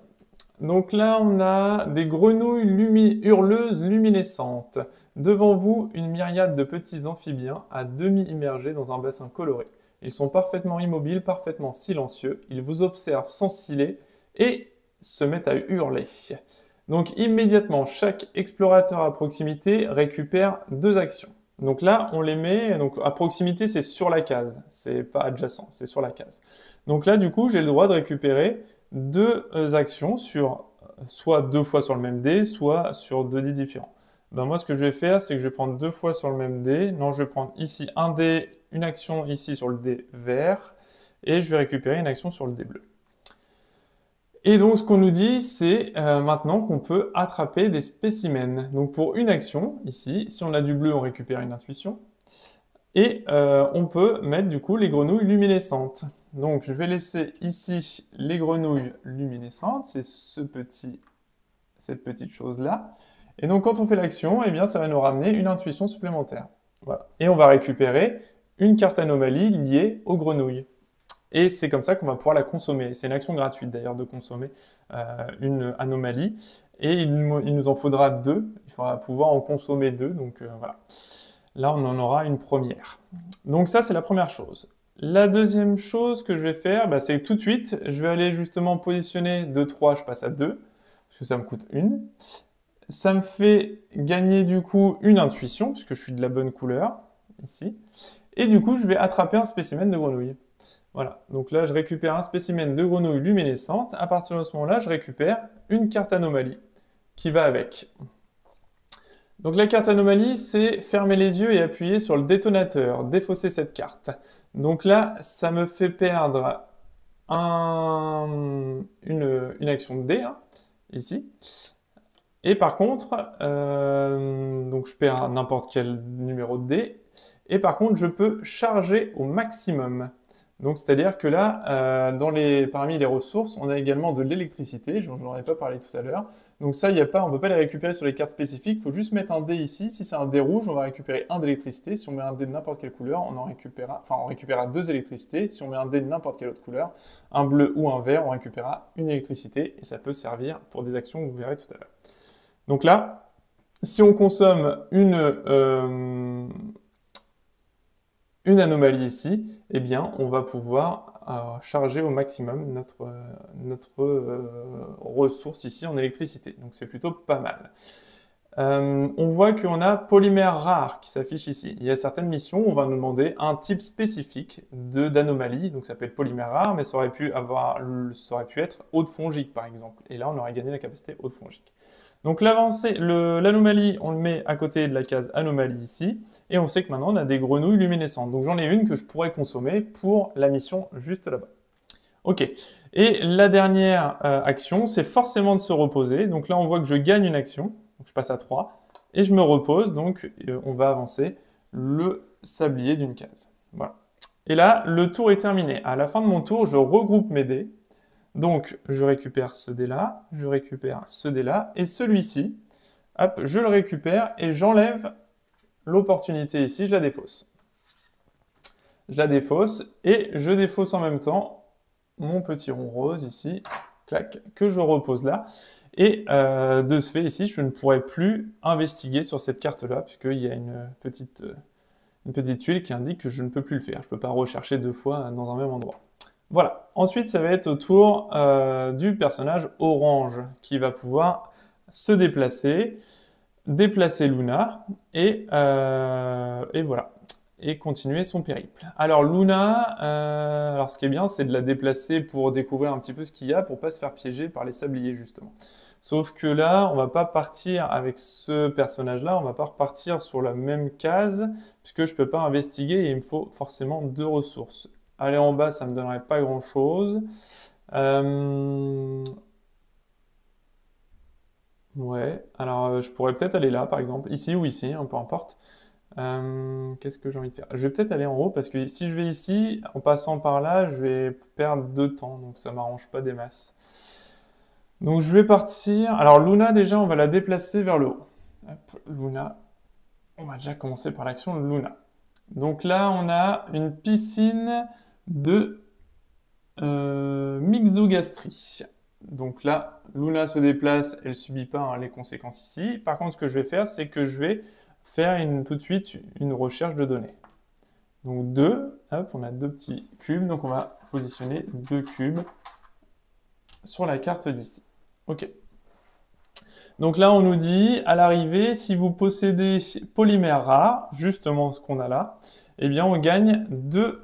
Donc là, on a des grenouilles hurleuses luminescentes. Devant vous, une myriade de petits amphibiens à demi immergés dans un bassin coloré. Ils sont parfaitement immobiles, parfaitement silencieux. Ils vous observent sans ciller et se mettent à hurler. Donc immédiatement, chaque explorateur à proximité récupère 2 actions. Donc là, on les met, donc à proximité, c'est sur la case, c'est pas adjacent, c'est sur la case. Donc là, du coup, j'ai le droit de récupérer 2 actions sur soit 2 fois sur le même dé, soit sur 2 dés différents. Ben moi, ce que je vais faire, c'est que je vais prendre 2 fois sur le même dé. Non, je vais prendre ici un dé, une action ici sur le dé vert, et je vais récupérer une action sur le dé bleu. Et donc, ce qu'on nous dit, c'est maintenant qu'on peut attraper des spécimens. Donc, pour une action, ici, si on a du bleu, on récupère une intuition. Et on peut mettre, du coup, les grenouilles luminescentes. Donc, je vais laisser ici les grenouilles luminescentes. C'est cette petite chose-là. Et donc, quand on fait l'action, eh bien, ça va nous ramener une intuition supplémentaire. Voilà. Et on va récupérer une carte anomalie liée aux grenouilles. Et c'est comme ça qu'on va pouvoir la consommer. C'est une action gratuite d'ailleurs de consommer une anomalie. Et il nous en faudra 2. Il faudra pouvoir en consommer 2. Donc voilà. Là, on en aura une première. Donc ça, c'est la première chose. La deuxième chose que je vais faire, bah, c'est que tout de suite, je vais aller justement positionner de 3, je passe à 2, parce que ça me coûte 1. Ça me fait gagner du coup une intuition, puisque je suis de la bonne couleur, ici. Et du coup, je vais attraper un spécimen de grenouille. Voilà, donc là, je récupère un spécimen de grenouille luminescente. À partir de ce moment-là, je récupère une carte anomalie qui va avec. Donc la carte anomalie, c'est fermer les yeux et appuyer sur le détonateur, défausser cette carte. Donc là, ça me fait perdre une action de dé, hein, ici. Et par contre, donc je perds n'importe quel numéro de dé. Et par contre, je peux charger au maximum. Donc c'est-à-dire que là, parmi les ressources, on a également de l'électricité, je n'en ai pas parlé tout à l'heure. Donc ça, on ne peut pas les récupérer sur les cartes spécifiques, il faut juste mettre un dé ici. Si c'est un dé rouge, on va récupérer un d'électricité. Si on met un dé de n'importe quelle couleur, on récupérera 2 électricités. Si on met un dé de n'importe quelle autre couleur, un bleu ou un vert, on récupérera une électricité. Et ça peut servir pour des actions que vous verrez tout à l'heure. Donc là, si on consomme une anomalie ici, eh bien, on va pouvoir charger au maximum notre ressource ici en électricité. Donc, c'est plutôt pas mal. On voit qu'on a polymère rare qui s'affiche ici. Il y a certaines missions où on va nous demander un type spécifique d'anomalie, donc ça s'appelle polymère rare, mais ça aurait pu être ode fongique par exemple. Et là, on aurait gagné la capacité ode fongique. Donc l'anomalie, on le met à côté de la case anomalie ici, et on sait que maintenant on a des grenouilles luminescentes. Donc j'en ai une que je pourrais consommer pour la mission juste là-bas. Ok, et la dernière action, c'est forcément de se reposer. Donc là on voit que je gagne une action, donc je passe à 3, et je me repose, donc on va avancer le sablier d'une case. Voilà. Et là, le tour est terminé. À la fin de mon tour, je regroupe mes dés. Donc, je récupère ce dé-là, je récupère ce dé-là, et celui-ci, hop, je le récupère et j'enlève l'opportunité ici, je la défausse. Je la défausse et je défausse en même temps mon petit rond rose ici, clac, que je repose là. Et de ce fait ici, je ne pourrai plus investiguer sur cette carte-là, puisqu'il y a une petite tuile qui indique que je ne peux plus le faire. Je ne peux pas rechercher 2 fois dans un même endroit. Voilà. Ensuite, ça va être au tour du personnage orange qui va pouvoir se déplacer, déplacer Luna et voilà. Et continuer son périple. Alors Luna, ce qui est bien, c'est de la déplacer pour découvrir un petit peu ce qu'il y a, pour pas se faire piéger par les sabliers justement. Sauf que là, on va pas partir avec ce personnage-là, on va pas repartir sur la même case, puisque je peux pas investiguer et il me faut forcément 2 ressources. Aller en bas, ça me donnerait pas grand-chose. Ouais, alors je pourrais peut-être aller là, par exemple, ici ou ici, hein, peu importe. Qu'est-ce que j'ai envie de faire? Je vais peut-être aller en haut, parce que si je vais ici, en passant par là, je vais perdre 2 temps, donc ça m'arrange pas des masses. Donc je vais partir. Alors Luna, déjà, on va la déplacer vers le haut. Hop, Luna. On va déjà commencer par l'action de Luna. Donc là, on a une piscine de myxogastrie. Donc là, Luna se déplace, elle subit pas hein, les conséquences ici. Par contre, ce que je vais faire, c'est que je vais faire tout de suite une recherche de données. Donc 2, hop, on a 2 petits cubes, donc on va positionner 2 cubes sur la carte d'ici. Ok. Donc là, on nous dit, à l'arrivée, si vous possédez polymère rare, justement ce qu'on a là, eh bien on gagne 2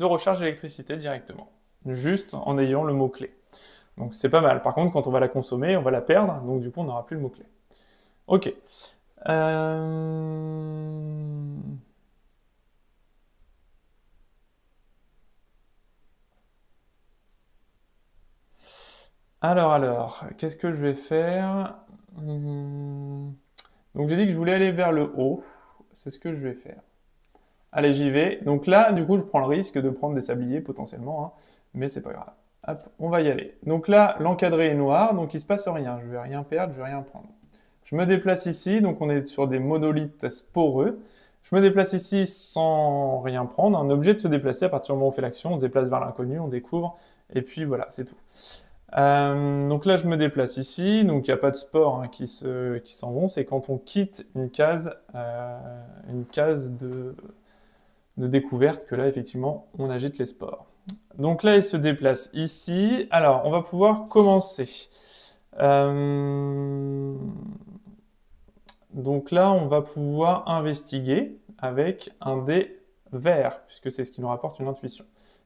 recharges d'électricité directement, juste en ayant le mot-clé. Donc c'est pas mal. Par contre, quand on va la consommer, on va la perdre, donc du coup, on n'aura plus le mot-clé. Ok. Alors, qu'est-ce que je vais faire? Donc j'ai dit que je voulais aller vers le haut. C'est ce que je vais faire. Allez, j'y vais. Donc là, du coup, je prends le risque de prendre des sabliers potentiellement, hein, mais c'est pas grave. Hop, on va y aller. Donc là, l'encadré est noir, donc il se passe rien. Je vais rien perdre, je vais rien prendre. Je me déplace ici, donc on est sur des monolithes sporeux. Je me déplace ici sans rien prendre. On est obligé de se déplacer à partir du moment où on fait l'action. On se déplace vers l'inconnu, on découvre, et puis voilà, c'est tout. Donc là, je me déplace ici, donc il n'y a pas de spores hein, qui s'en vont. C'est quand on quitte une case de découverte que là, effectivement, on agite les spores. Donc là, il se déplace ici. Alors, on va pouvoir commencer. Donc là, on va pouvoir investiguer avec un dé vert, puisque c'est ce qui nous rapporte une intuition.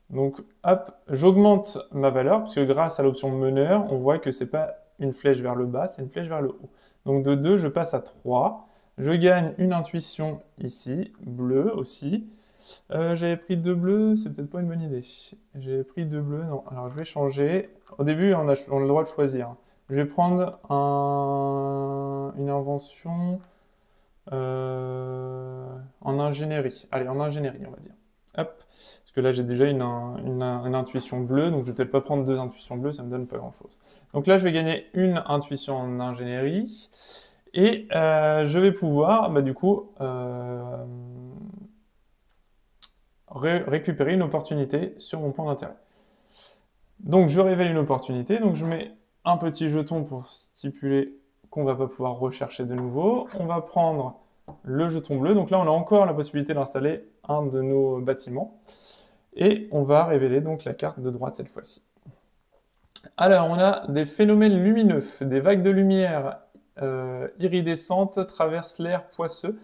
Donc, hop, j'augmente ma valeur, puisque grâce à l'option meneur, on voit que c'est pas une flèche vers le bas, c'est une flèche vers le haut. Donc de 2, je passe à 3. Je gagne une intuition ici, bleu aussi. J'avais pris 2 bleus, c'est peut-être pas une bonne idée. J'avais pris 2 bleus, non. Alors je vais changer. Au début, on a le droit de choisir. Je vais prendre une invention en ingénierie. Allez, en ingénierie, on va dire. Hop. Parce que là, j'ai déjà une intuition bleue, donc je vais peut-être pas prendre 2 intuitions bleues, ça me donne pas grand-chose. Donc là, je vais gagner une intuition en ingénierie. Et je vais pouvoir, bah, du coup, récupérer une opportunité sur mon point d'intérêt. Donc je révèle une opportunité, donc je mets un petit jeton pour stipuler qu'on va pas pouvoir rechercher de nouveau. On va prendre le jeton bleu, donc là on a encore la possibilité d'installer un de nos bâtiments. Et on va révéler donc la carte de droite cette fois-ci. Alors on a des phénomènes lumineux, des vagues de lumière iridescentes traversent l'air poisseux,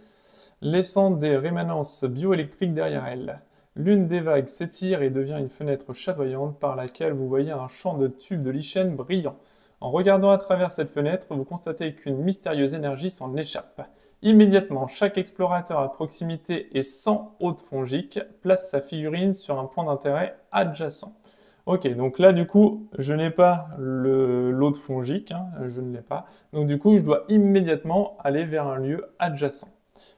laissant des rémanences bioélectriques derrière elles. L'une des vagues s'étire et devient une fenêtre chatoyante par laquelle vous voyez un champ de tubes de lichen brillant. En regardant à travers cette fenêtre, vous constatez qu'une mystérieuse énergie s'en échappe. Immédiatement, chaque explorateur à proximité et sans hôte fongique place sa figurine sur un point d'intérêt adjacent. Ok, donc là du coup, je n'ai pas l'hôte fongique, hein, je ne l'ai pas. Donc du coup, je dois immédiatement aller vers un lieu adjacent.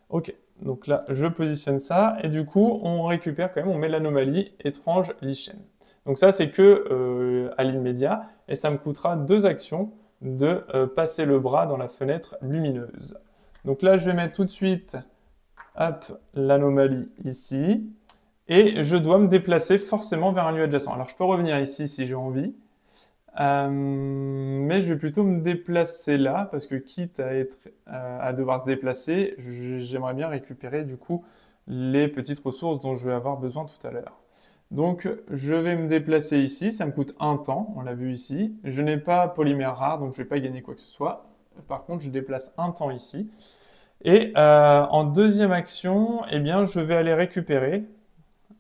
Ok, donc là, je positionne ça, et du coup, on récupère quand même, on met l'anomalie étrange lichen. Donc ça, c'est que à l'immédiat, et ça me coûtera 2 actions de passer le bras dans la fenêtre lumineuse. Donc là, je vais mettre tout de suite, hop, l'anomalie ici, et je dois me déplacer forcément vers un lieu adjacent. Alors je peux revenir ici si j'ai envie, mais je vais plutôt me déplacer là, parce que quitte à devoir se déplacer, j'aimerais bien récupérer du coup les petites ressources dont je vais avoir besoin tout à l'heure. Donc je vais me déplacer ici, ça me coûte 1 temps, on l'a vu ici. Je n'ai pas polymère rare, donc je ne vais pas gagner quoi que ce soit. Par contre, je déplace 1 temps ici. Et en deuxième action, eh bien, je vais aller récupérer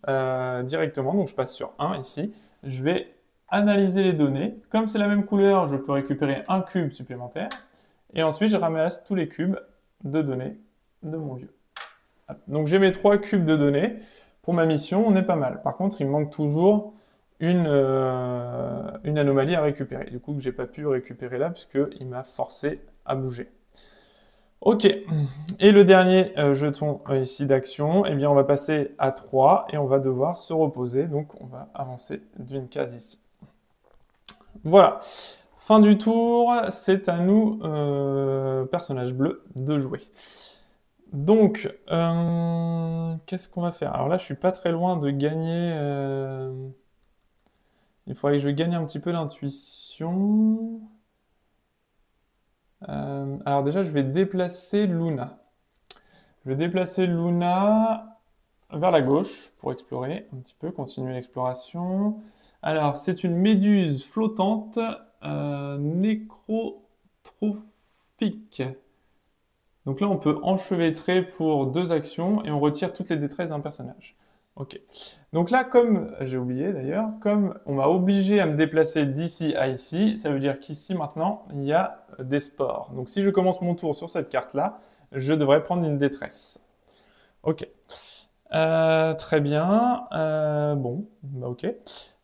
directement, donc je passe sur 1 ici. Je vais analyser les données. Comme c'est la même couleur, je peux récupérer un cube supplémentaire. Et ensuite, je ramasse tous les cubes de données de mon vieux. Donc j'ai mes 3 cubes de données. Pour ma mission, on est pas mal. Par contre, il me manque toujours une anomalie à récupérer. Du coup, que j'ai pas pu récupérer là, puisqu'il m'a forcé à bouger. Ok, et le dernier jeton ici d'action, eh bien on va passer à 3 et on va devoir se reposer, donc on va avancer d'une case ici. Voilà, fin du tour, c'est à nous, personnage bleu, de jouer. Donc, qu'est-ce qu'on va faire? Alors là, je suis pas très loin de gagner... Il faudrait que je gagne un petit peu l'intuition. Alors déjà, je vais déplacer Luna. Je vais déplacer Luna vers la gauche pour explorer un petit peu, continuer l'exploration. Alors, c'est une méduse flottante nécrotrophique. Donc là, on peut enchevêtrer pour 2 actions et on retire toutes les détresses d'un personnage. Ok. Donc là, comme j'ai oublié d'ailleurs, comme on m'a obligé à me déplacer d'ici à ici, ça veut dire qu'ici maintenant, il y a des spores. Donc si je commence mon tour sur cette carte-là, je devrais prendre une détresse. Ok. Très bien. Bon, bah ok.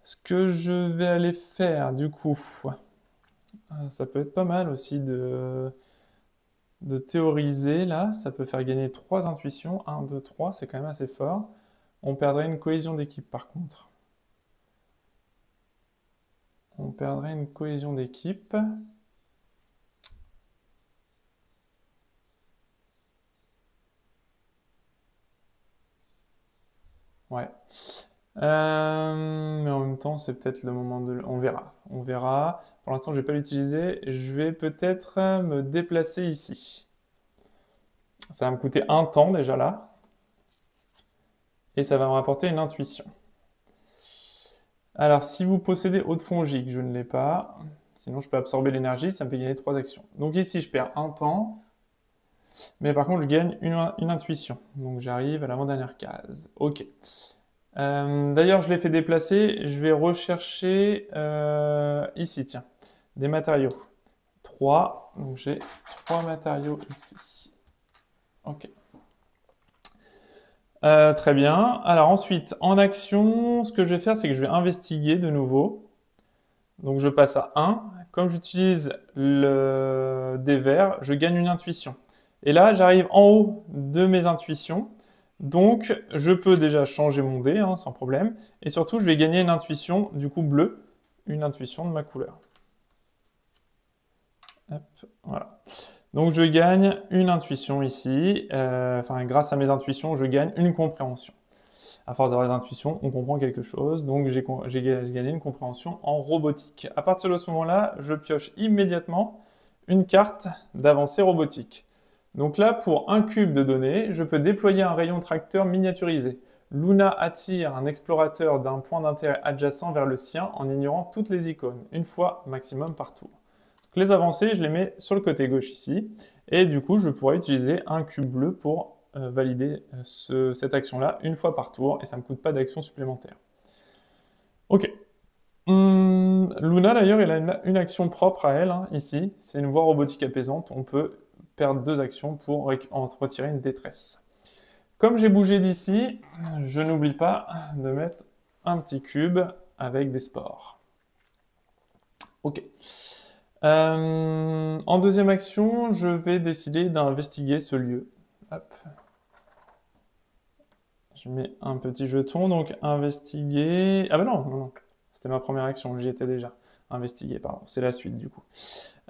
Ce que je vais aller faire, du coup, ça peut être pas mal aussi de théoriser là. Ça peut faire gagner 3 intuitions. 1, 2, 3, c'est quand même assez fort. On perdrait une cohésion d'équipe par contre. On perdrait une cohésion d'équipe. Ouais. Mais en même temps, c'est peut-être le moment de... On verra. On verra. Pour l'instant, je vais pas l'utiliser. Je vais peut-être me déplacer ici. Ça va me coûter un temps déjà là. Et ça va me rapporter une intuition. Alors, si vous possédez eau de fongique, je ne l'ai pas. Sinon, je peux absorber l'énergie, ça me fait gagner 3 actions. Donc ici, je perds un temps. Mais par contre, je gagne une intuition. Donc j'arrive à l'avant-dernière case. Ok. D'ailleurs, je l'ai fait déplacer. Je vais rechercher ici, tiens, des matériaux. 3. Donc j'ai 3 matériaux ici. Ok. Très bien. Alors ensuite, en action, ce que je vais faire, c'est que je vais investiguer de nouveau. Donc je passe à 1. Comme j'utilise le dé vert, je gagne une intuition. Et là, j'arrive en haut de mes intuitions. Donc, je peux déjà changer mon dé, hein, sans problème. Et surtout, je vais gagner une intuition, du coup bleue, une intuition de ma couleur. Hop, voilà. Donc, je gagne une intuition ici. Enfin, grâce à mes intuitions, je gagne une compréhension. À force d'avoir des intuitions, on comprend quelque chose. Donc, j'ai gagné une compréhension en robotique. À partir de ce moment-là, je pioche immédiatement une carte d'avancée robotique. Donc là, pour un cube de données, je peux déployer un rayon tracteur miniaturisé. Luna attire un explorateur d'un point d'intérêt adjacent vers le sien en ignorant toutes les icônes, une fois maximum par tour. Donc les avancées, je les mets sur le côté gauche ici, et du coup, je pourrais utiliser un cube bleu pour valider cette action-là une fois par tour, et ça ne me coûte pas d'action supplémentaire. Ok. Luna, d'ailleurs, elle a une action propre à elle, hein, ici. C'est une voie robotique apaisante. On peut perdre 2 actions pour en retirer une détresse. Comme j'ai bougé d'ici, je n'oublie pas de mettre un petit cube avec des spores. Ok. En deuxième action, je vais décider d'investiguer ce lieu. Hop. Je mets un petit jeton, donc investiguer... Ah bah non, non, non. C'était ma première action, j'y étais déjà. Investiguer, pardon. C'est la suite, du coup.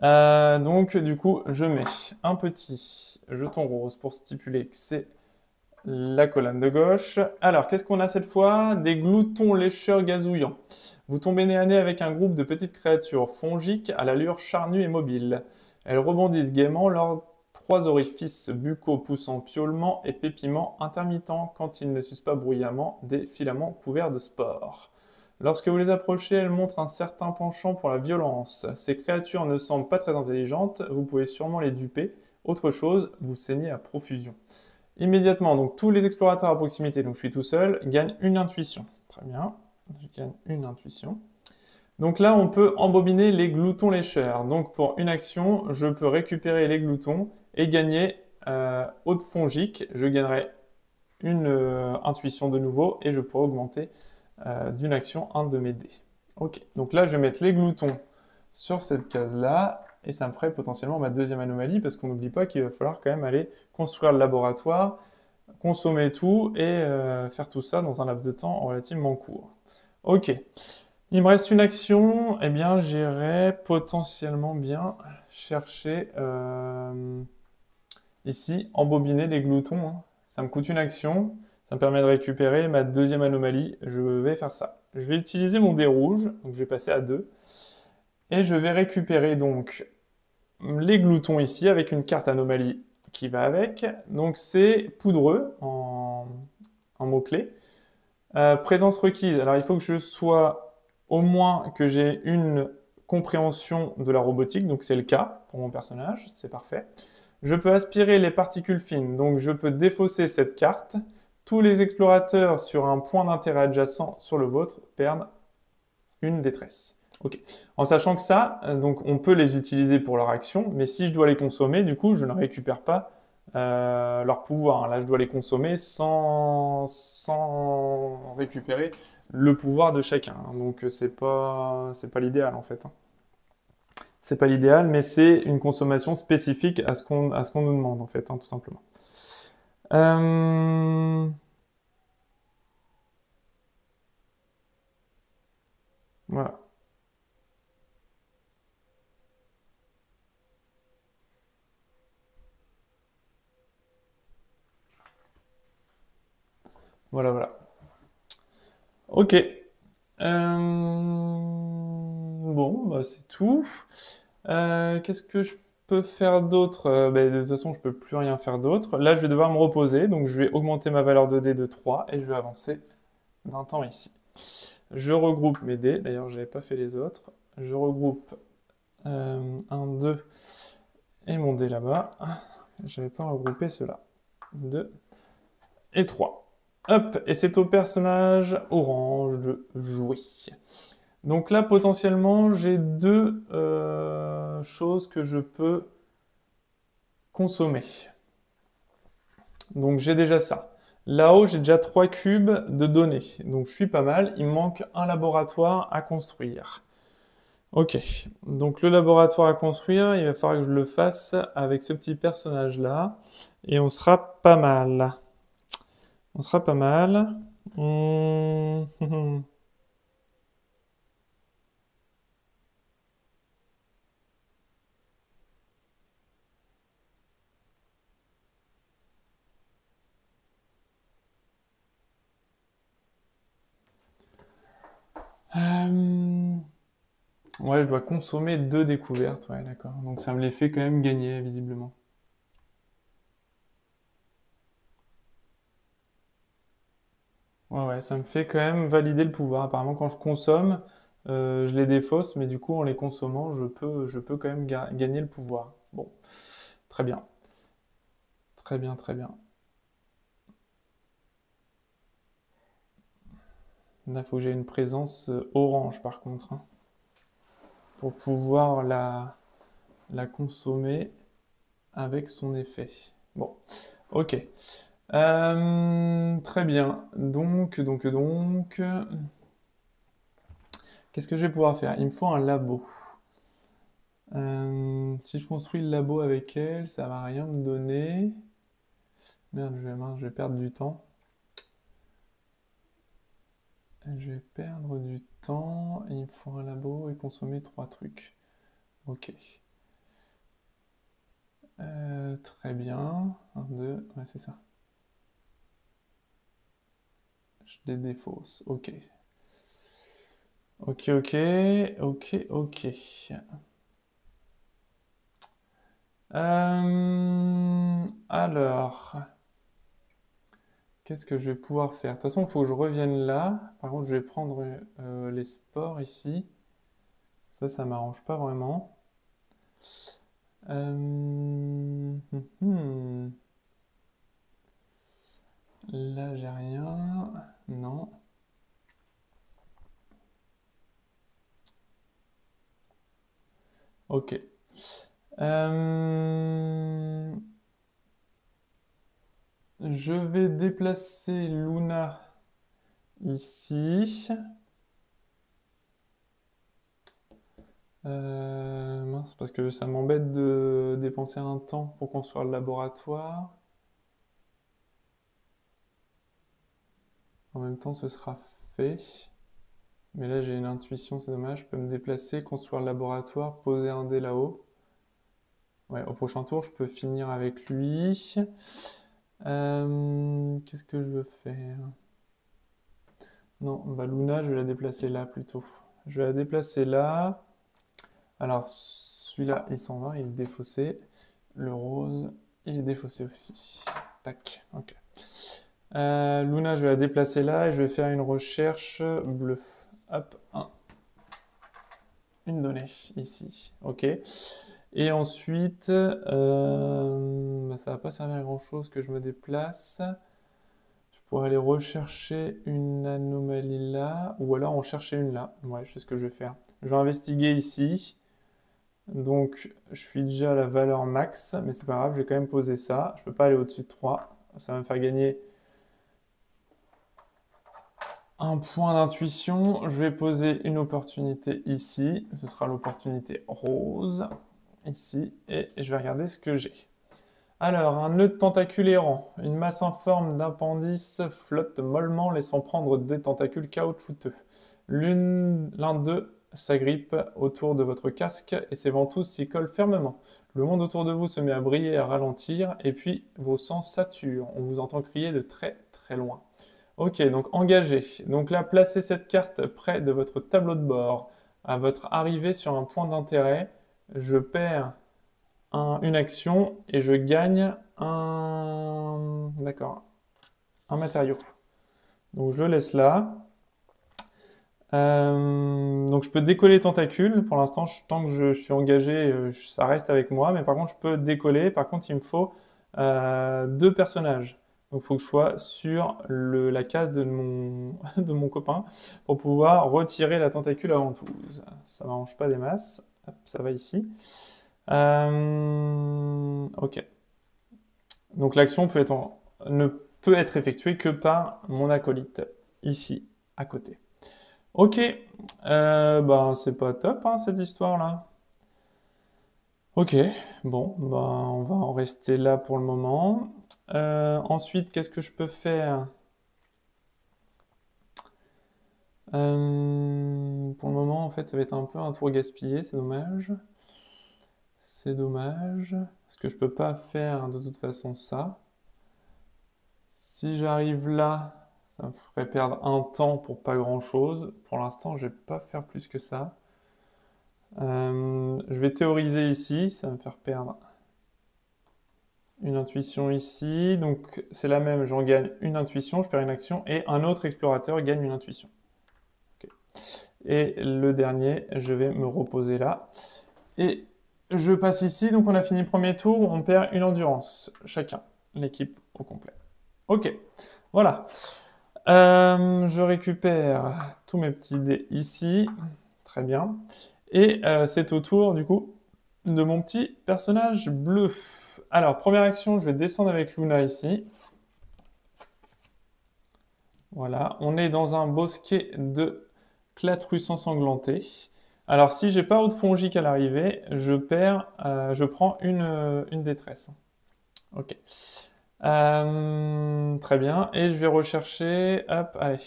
Donc, du coup, je mets un petit jeton rose pour stipuler que c'est la colonne de gauche. Alors, qu'est-ce qu'on a cette fois? Des gloutons lécheurs gazouillants. Vous tombez nez à nez avec un groupe de petites créatures fongiques à l'allure charnue et mobile. Elles rebondissent gaiement leurs 3 orifices buccaux poussant piaulement et pépiments intermittents quand ils ne sucent pas bruyamment des filaments couverts de spores. Lorsque vous les approchez, elles montrent un certain penchant pour la violence. Ces créatures ne semblent pas très intelligentes, vous pouvez sûrement les duper. Autre chose, vous saignez à profusion. Immédiatement, donc tous les explorateurs à proximité, donc je suis tout seul, gagnent une intuition. Très bien, je gagne une intuition. Donc là, on peut embobiner les gloutons lécheurs. Donc pour une action, je peux récupérer les gloutons et gagner hôte fongique. Je gagnerai une intuition de nouveau et je pourrai augmenter d'une action un de mes dés. Ok, donc là, je vais mettre les gloutons sur cette case-là. Et ça me ferait potentiellement ma deuxième anomalie, parce qu'on n'oublie pas qu'il va falloir quand même aller construire le laboratoire, consommer tout, et faire tout ça dans un laps de temps relativement court. Ok. Il me reste une action, eh bien j'irai potentiellement bien chercher ici, embobiner les gloutons. Hein. Ça me coûte une action, ça me permet de récupérer ma deuxième anomalie, je vais faire ça. Je vais utiliser mon dé rouge, donc je vais passer à 2, et je vais récupérer donc les gloutons ici avec une carte anomalie qui va avec. Donc c'est poudreux en mots-clés. Présence requise. Alors il faut que je sois au moins que j'ai une compréhension de la robotique, donc c'est le cas pour mon personnage, c'est parfait. Je peux aspirer les particules fines, donc je peux défausser cette carte tous les explorateurs sur un point d'intérêt adjacent sur le vôtre perdent une détresse. Ok. En sachant que ça, donc on peut les utiliser pour leur action, mais si je dois les consommer, du coup, je ne récupère pas leur pouvoir. Là, je dois les consommer sans récupérer le pouvoir de chacun. Donc, c'est pas l'idéal en fait. C'est pas l'idéal, mais c'est une consommation spécifique à ce qu'on nous demande en fait, tout simplement. Euh, Voilà. Voilà, voilà. Ok. Bon, bah, c'est tout. Qu'est-ce que je peux faire d'autre? Ben, de toute façon, je peux plus rien faire d'autre. Là, je vais devoir me reposer, donc je vais augmenter ma valeur de dés de 3 et je vais avancer d'un temps ici. Je regroupe mes dés, d'ailleurs, j'avais pas fait les autres. Je regroupe 1, 2 et mon dé là-bas. J'avais pas regroupé ceux-là. 2 et 3. Hop, et c'est au personnage orange de jouer. Donc là, potentiellement, j'ai deux choses que je peux consommer. Donc j'ai déjà ça. Là-haut, j'ai déjà 3 cubes de données. Donc je suis pas mal. Il me manque un laboratoire à construire. Ok. Donc le laboratoire à construire, il va falloir que je le fasse avec ce petit personnage-là. Et on sera pas mal. On sera pas mal. Euh, Ouais, je dois consommer 2 découvertes. Ouais, d'accord. Donc ça me les fait quand même gagner, visiblement. Ouais, ouais, ça me fait quand même valider le pouvoir. Apparemment, quand je consomme, je les défausse, mais du coup, en les consommant, je peux quand même gagner le pouvoir. Bon, très bien. Très bien, très bien. Là, il faut que j'ai une présence orange, par contre, pour pouvoir la consommer avec son effet. Bon, ok. Très bien. Donc, qu'est-ce que je vais pouvoir faire? Il me faut un labo. Si je construis le labo avec elle, ça va rien me donner. Merde, je vais perdre du temps. Je vais perdre du temps. Il me faut un labo et consommer 3 trucs. Ok. Très bien. 1, 2, ouais, c'est ça. Je les défausse. Ok. Ok, ok. Ok, ok. Alors, qu'est-ce que je vais pouvoir faire? De toute façon, il faut que je revienne là. Par contre, je vais prendre les sports ici. Ça m'arrange pas vraiment. Là, j'ai rien. Non. Ok. Je vais déplacer Luna ici. Mince, parce que ça m'embête de dépenser un temps pour construire le laboratoire. En même temps, ce sera fait. Mais là, j'ai une intuition, c'est dommage. Je peux me déplacer, construire le laboratoire, poser un dé là-haut. Ouais, au prochain tour, je peux finir avec lui. Qu'est-ce que je veux faire? Non, bah Luna, je vais la déplacer là plutôt. Je vais la déplacer là. Alors, celui-là, il s'en va, il est défaussé. Le rose, il est défaussé aussi. Tac, ok. Luna, je vais la déplacer là et je vais faire une recherche bleue. Hop, une donnée ici. Ok. Et ensuite, bah, ça va pas servir à grand chose que je me déplace. Je pourrais aller rechercher une anomalie là, ou alors en chercher une là. Ouais, je sais ce que je vais faire. Je vais investiguer ici. Donc, je suis déjà à la valeur max, mais c'est pas grave, je vais quand même poser ça. Je peux pas aller au-dessus de 3. Ça va me faire gagner un point d'intuition. Je vais poser une opportunité ici. Ce sera l'opportunité rose, ici. Et je vais regarder ce que j'ai. Alors, un nœud de tentacule errant. Une masse informe d'appendices flotte mollement, laissant prendre des tentacules caoutchouteux. L'un d'eux s'agrippe autour de votre casque et ses ventouses s'y collent fermement. Le monde autour de vous se met à briller et à ralentir, et puis vos sens saturent. On vous entend crier de très très loin. Ok, donc engagé. Donc là, placez cette carte près de votre tableau de bord. À votre arrivée sur un point d'intérêt, je perds une action et je gagne d'accord, un matériau. Donc je le laisse là. Donc je peux décoller tentacule. Pour l'instant, tant que je suis engagé, ça reste avec moi. Mais par contre, je peux décoller. Par contre, il me faut 2 personnages. Donc il faut que je sois sur la case de de mon copain pour pouvoir retirer la tentacule à ventouse. Ça m'arrange pas des masses. Hop, ça va ici. Ok. Donc l'action ne peut être effectuée que par mon acolyte, ici, à côté. Ok, ben c'est pas top hein, cette histoire-là. Ok, bon, ben on va en rester là pour le moment. Ensuite, qu'est-ce que je peux faire? Pour le moment, en fait, ça va être un peu un tour gaspillé, c'est dommage. C'est dommage, parce que je peux pas faire de toute façon ça. Si j'arrive là, ça me ferait perdre un temps pour pas grand-chose. Pour l'instant, je vais pas faire plus que ça. Je vais théoriser ici, ça va me faire perdre une intuition ici. Donc c'est la même, j'en gagne une intuition, je perds une action, et un autre explorateur gagne une intuition. Okay. Et le dernier, je vais me reposer là. Et je passe ici, donc on a fini le premier tour, on perd une endurance, chacun, l'équipe au complet. Ok, voilà. Je récupère tous mes petits dés ici. Très bien. Et c'est au tour, du coup, de mon petit personnage bleu. Alors, première action, je vais descendre avec Luna ici. Voilà, on est dans un bosquet de Clathrus ensanglanté. Alors, si j'ai pas autre fongique à l'arrivée, je prends une détresse. Ok. Très bien. Et je vais rechercher, hop, allez,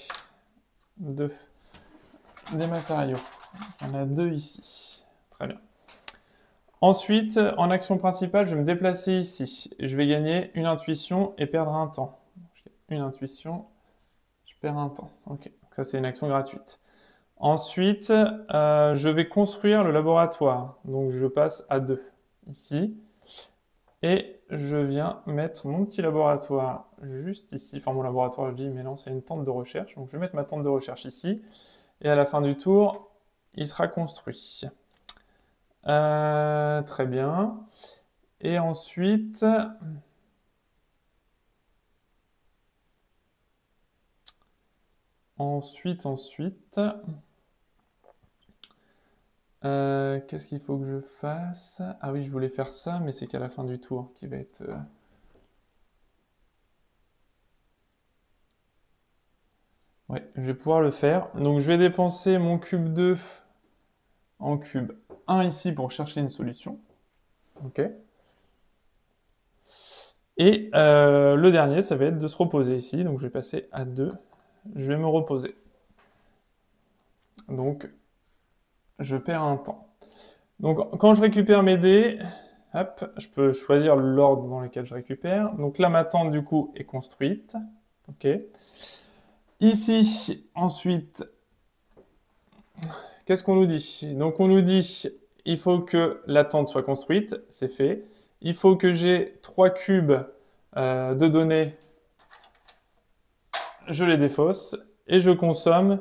des matériaux. On a 2 ici. Très bien. Ensuite, en action principale, je vais me déplacer ici. Je vais gagner une intuition et perdre un temps. Une intuition, je perds un temps. Ok, donc ça c'est une action gratuite. Ensuite, je vais construire le laboratoire. Donc je passe à 2 ici. Et je viens mettre mon petit laboratoire juste ici. Enfin mon laboratoire je dis, mais non c'est une tente de recherche. Donc je vais mettre ma tente de recherche ici. Et à la fin du tour, il sera construit. Très bien. Et ensuite... qu'est-ce qu'il faut que je fasse? Ah oui, je voulais faire ça, mais c'est qu'à la fin du tour qui va être... Ouais, je vais pouvoir le faire. Donc je vais dépenser mon cube 2 en cube 1 ici pour chercher une solution. Ok. Et le dernier, ça va être de se reposer ici. Donc je vais passer à 2. Je vais me reposer. Donc je perds un temps. Donc quand je récupère mes dés, hop, je peux choisir l'ordre dans lequel je récupère. Donc là, ma tente du coup est construite. Ok. Ici, ensuite, qu'est-ce qu'on nous dit? Donc on nous dit, il faut que la tente soit construite, c'est fait. Il faut que j'ai 3 cubes de données, je les défausse, et je consomme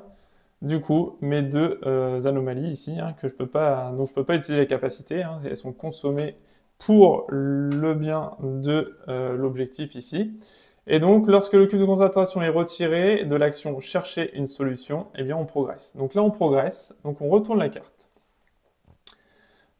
du coup mes 2 anomalies ici, hein, dont je peux pas utiliser les capacités, hein, elles sont consommées pour le bien de l'objectif ici. Et donc, lorsque le cube de concentration est retiré de l'action chercher une solution, eh bien on progresse. Donc là, on progresse, donc on retourne la carte.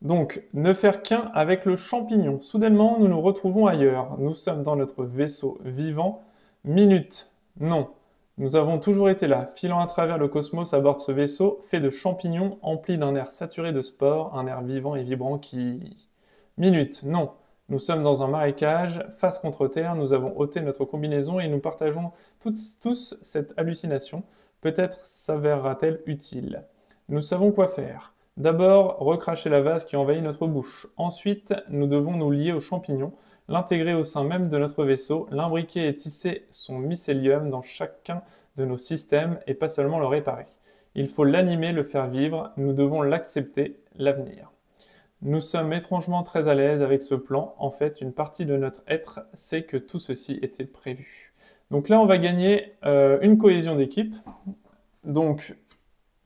Donc, ne faire qu'un avec le champignon. Soudainement, nous nous retrouvons ailleurs. Nous sommes dans notre vaisseau vivant. Minute. Non. Nous avons toujours été là, filant à travers le cosmos à bord de ce vaisseau, fait de champignons, empli d'un air saturé de spores, un air vivant et vibrant qui... Minute. Non. Nous sommes dans un marécage, face contre terre, nous avons ôté notre combinaison et nous partageons tous cette hallucination. Peut-être s'avérera-t-elle utile. Nous savons quoi faire. D'abord, recracher la vase qui envahit notre bouche. Ensuite, nous devons nous lier aux champignons, l'intégrer au sein même de notre vaisseau, l'imbriquer et tisser son mycélium dans chacun de nos systèmes et pas seulement le réparer. Il faut l'animer, le faire vivre, nous devons l'accepter, l'avenir. Nous sommes étrangement très à l'aise avec ce plan. En fait, une partie de notre être sait que tout ceci était prévu. Donc là, on va gagner une cohésion d'équipe. Donc,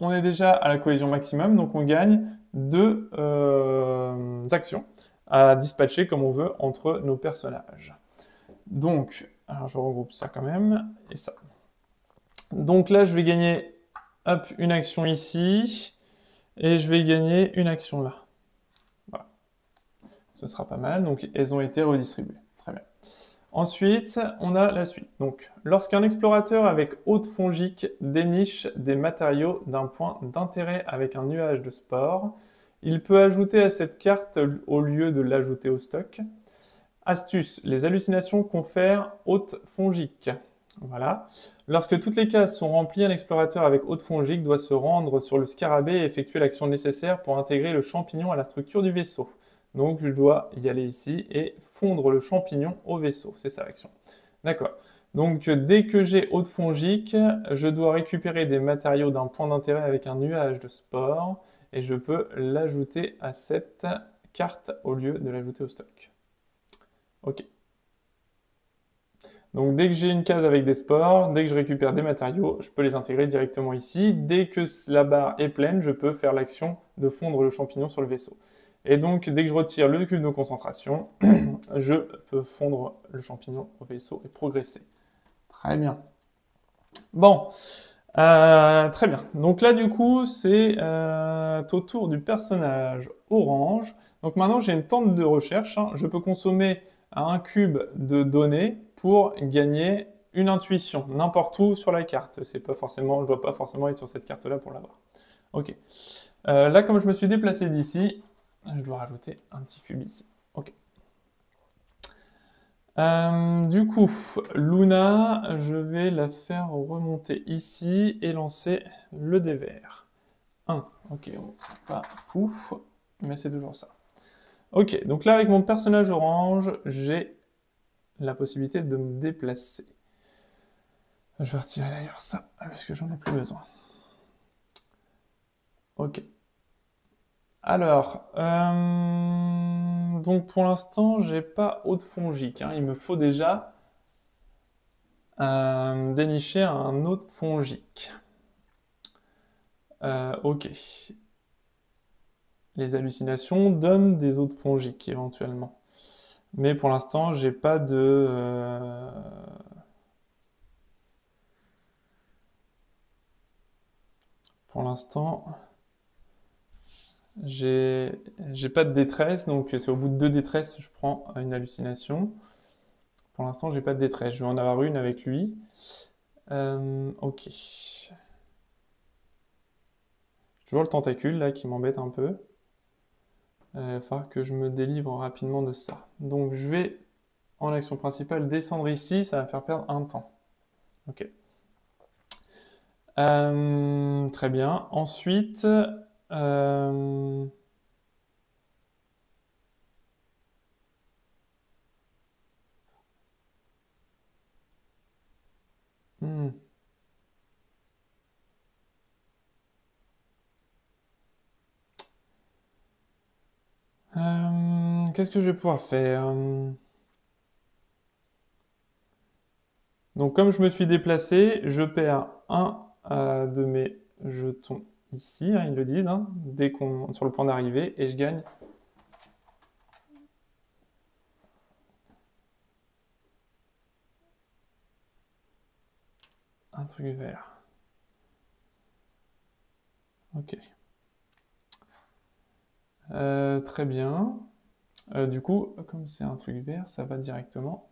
on est déjà à la cohésion maximum, donc on gagne 2 actions à dispatcher comme on veut entre nos personnages. Donc, alors je regroupe ça quand même, et ça. Donc là, je vais gagner hop, une action ici, et je vais gagner une action là. Voilà. Ce sera pas mal, donc elles ont été redistribuées. Très bien. Ensuite, on a la suite. Donc, lorsqu'un explorateur avec hôte fongique déniche des matériaux d'un point d'intérêt avec un nuage de spores, il peut ajouter à cette carte au lieu de l'ajouter au stock. Astuce, les hallucinations confèrent hôte fongique. Voilà. Lorsque toutes les cases sont remplies, un explorateur avec hôte fongique doit se rendre sur le scarabée et effectuer l'action nécessaire pour intégrer le champignon à la structure du vaisseau. Donc je dois y aller ici et fondre le champignon au vaisseau. C'est ça l'action. D'accord. Donc dès que j'ai hôte fongique, je dois récupérer des matériaux d'un point d'intérêt avec un nuage de spores et je peux l'ajouter à cette carte au lieu de l'ajouter au stock. Ok. Donc dès que j'ai une case avec des spores, dès que je récupère des matériaux, je peux les intégrer directement ici. Dès que la barre est pleine, je peux faire l'action de fondre le champignon sur le vaisseau. Et donc, dès que je retire le cube de concentration, je peux fondre le champignon au vaisseau et progresser. Très bien. Bon, très bien. Donc là, du coup, c'est au tour du personnage orange. Donc maintenant, j'ai une tente de recherche. Hein. Je peux consommer un cube de données pour gagner une intuition, n'importe où sur la carte. C'est pas forcément, je ne dois pas forcément être sur cette carte-là pour l'avoir. Ok. Là, comme je me suis déplacé d'ici, je dois rajouter un petit cube ici. Ok. Du coup, Luna, je vais la faire remonter ici et lancer le dé vert. 1. Ok, bon, c'est pas fou, mais c'est toujours ça. Ok, donc là, avec mon personnage orange, j'ai la possibilité de me déplacer. Je vais retirer d'ailleurs ça, parce que j'en ai plus besoin. Ok. Alors, donc pour l'instant, j'ai pas hôte fongique. Hein. Il me faut déjà dénicher un hôte fongique. Ok. Les hallucinations donnent des hôtes fongiques éventuellement. Mais pour l'instant, j'ai pas de... Pour l'instant... J'ai pas de détresse, donc c'est au bout de 2 détresses, je prends une hallucination. Pour l'instant, j'ai pas de détresse. Je vais en avoir une avec lui. Ok. Toujours le tentacule là qui m'embête un peu. Il va falloir que je me délivre rapidement de ça. Donc je vais, en action principale, descendre ici. Ça va faire perdre un temps. Ok. Très bien. Ensuite... Qu'est-ce que je vais pouvoir faire? Donc comme je me suis déplacé, je perds un de mes jetons ici, hein, ils le disent, hein, dès qu'on sur le point d'arrivée, et je gagne un truc vert. Ok. Très bien. Du coup, comme c'est un truc vert, ça va directement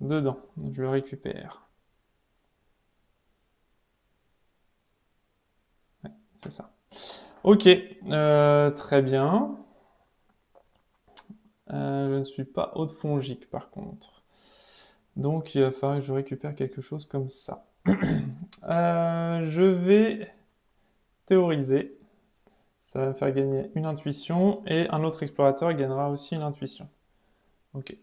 dedans. Je le récupère. Ouais, c'est ça. Ok, très bien. Je ne suis pas haute-fongique par contre. Donc il va falloir que je récupère quelque chose comme ça. Je vais théoriser. Ça va me faire gagner une intuition et un autre explorateur gagnera aussi une intuition. Ok.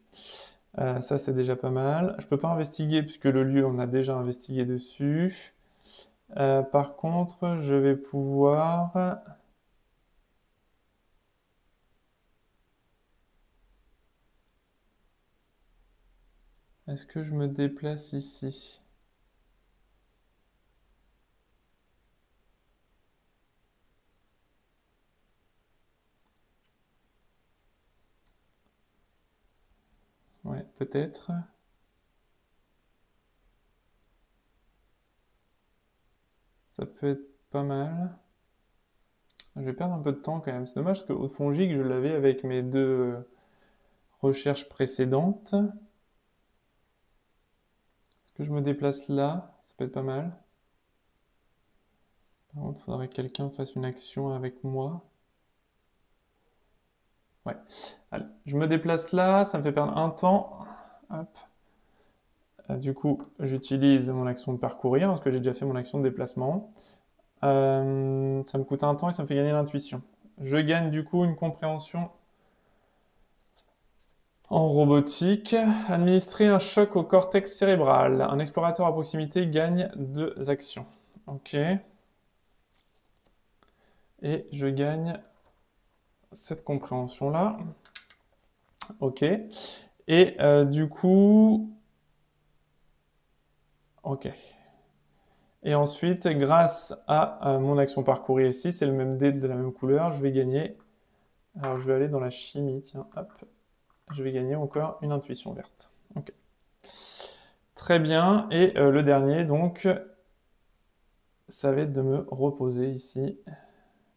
Ça c'est déjà pas mal. Je peux pas investiguer puisque le lieu on a déjà investigué dessus. Par contre, je vais pouvoir... Est-ce que je me déplace ici? Ouais, peut-être. Ça peut être pas mal. Je vais perdre un peu de temps quand même. C'est dommage parce que Haute-Fongique, je l'avais avec mes deux recherches précédentes. Est-ce que je me déplace là? Ça peut être pas mal. Par contre, il faudrait que quelqu'un fasse une action avec moi. Ouais. Allez, je me déplace là, ça me fait perdre un temps. Hop. Du coup, j'utilise mon action de parcourir parce que j'ai déjà fait mon action de déplacement. Ça me coûte un temps et ça me fait gagner l'intuition. Je gagne du coup une compréhension en robotique. Administrer un choc au cortex cérébral. Un explorateur à proximité gagne 2 actions. Ok. Et je gagne cette compréhension-là. Ok. Et du coup... Ok. Et ensuite, grâce à mon action parcourir ici, c'est le même dé de la même couleur, je vais gagner... Alors je vais aller dans la chimie, tiens, hop. Je vais gagner encore une intuition verte. Ok. Très bien. Et le dernier, donc, ça va être de me reposer ici.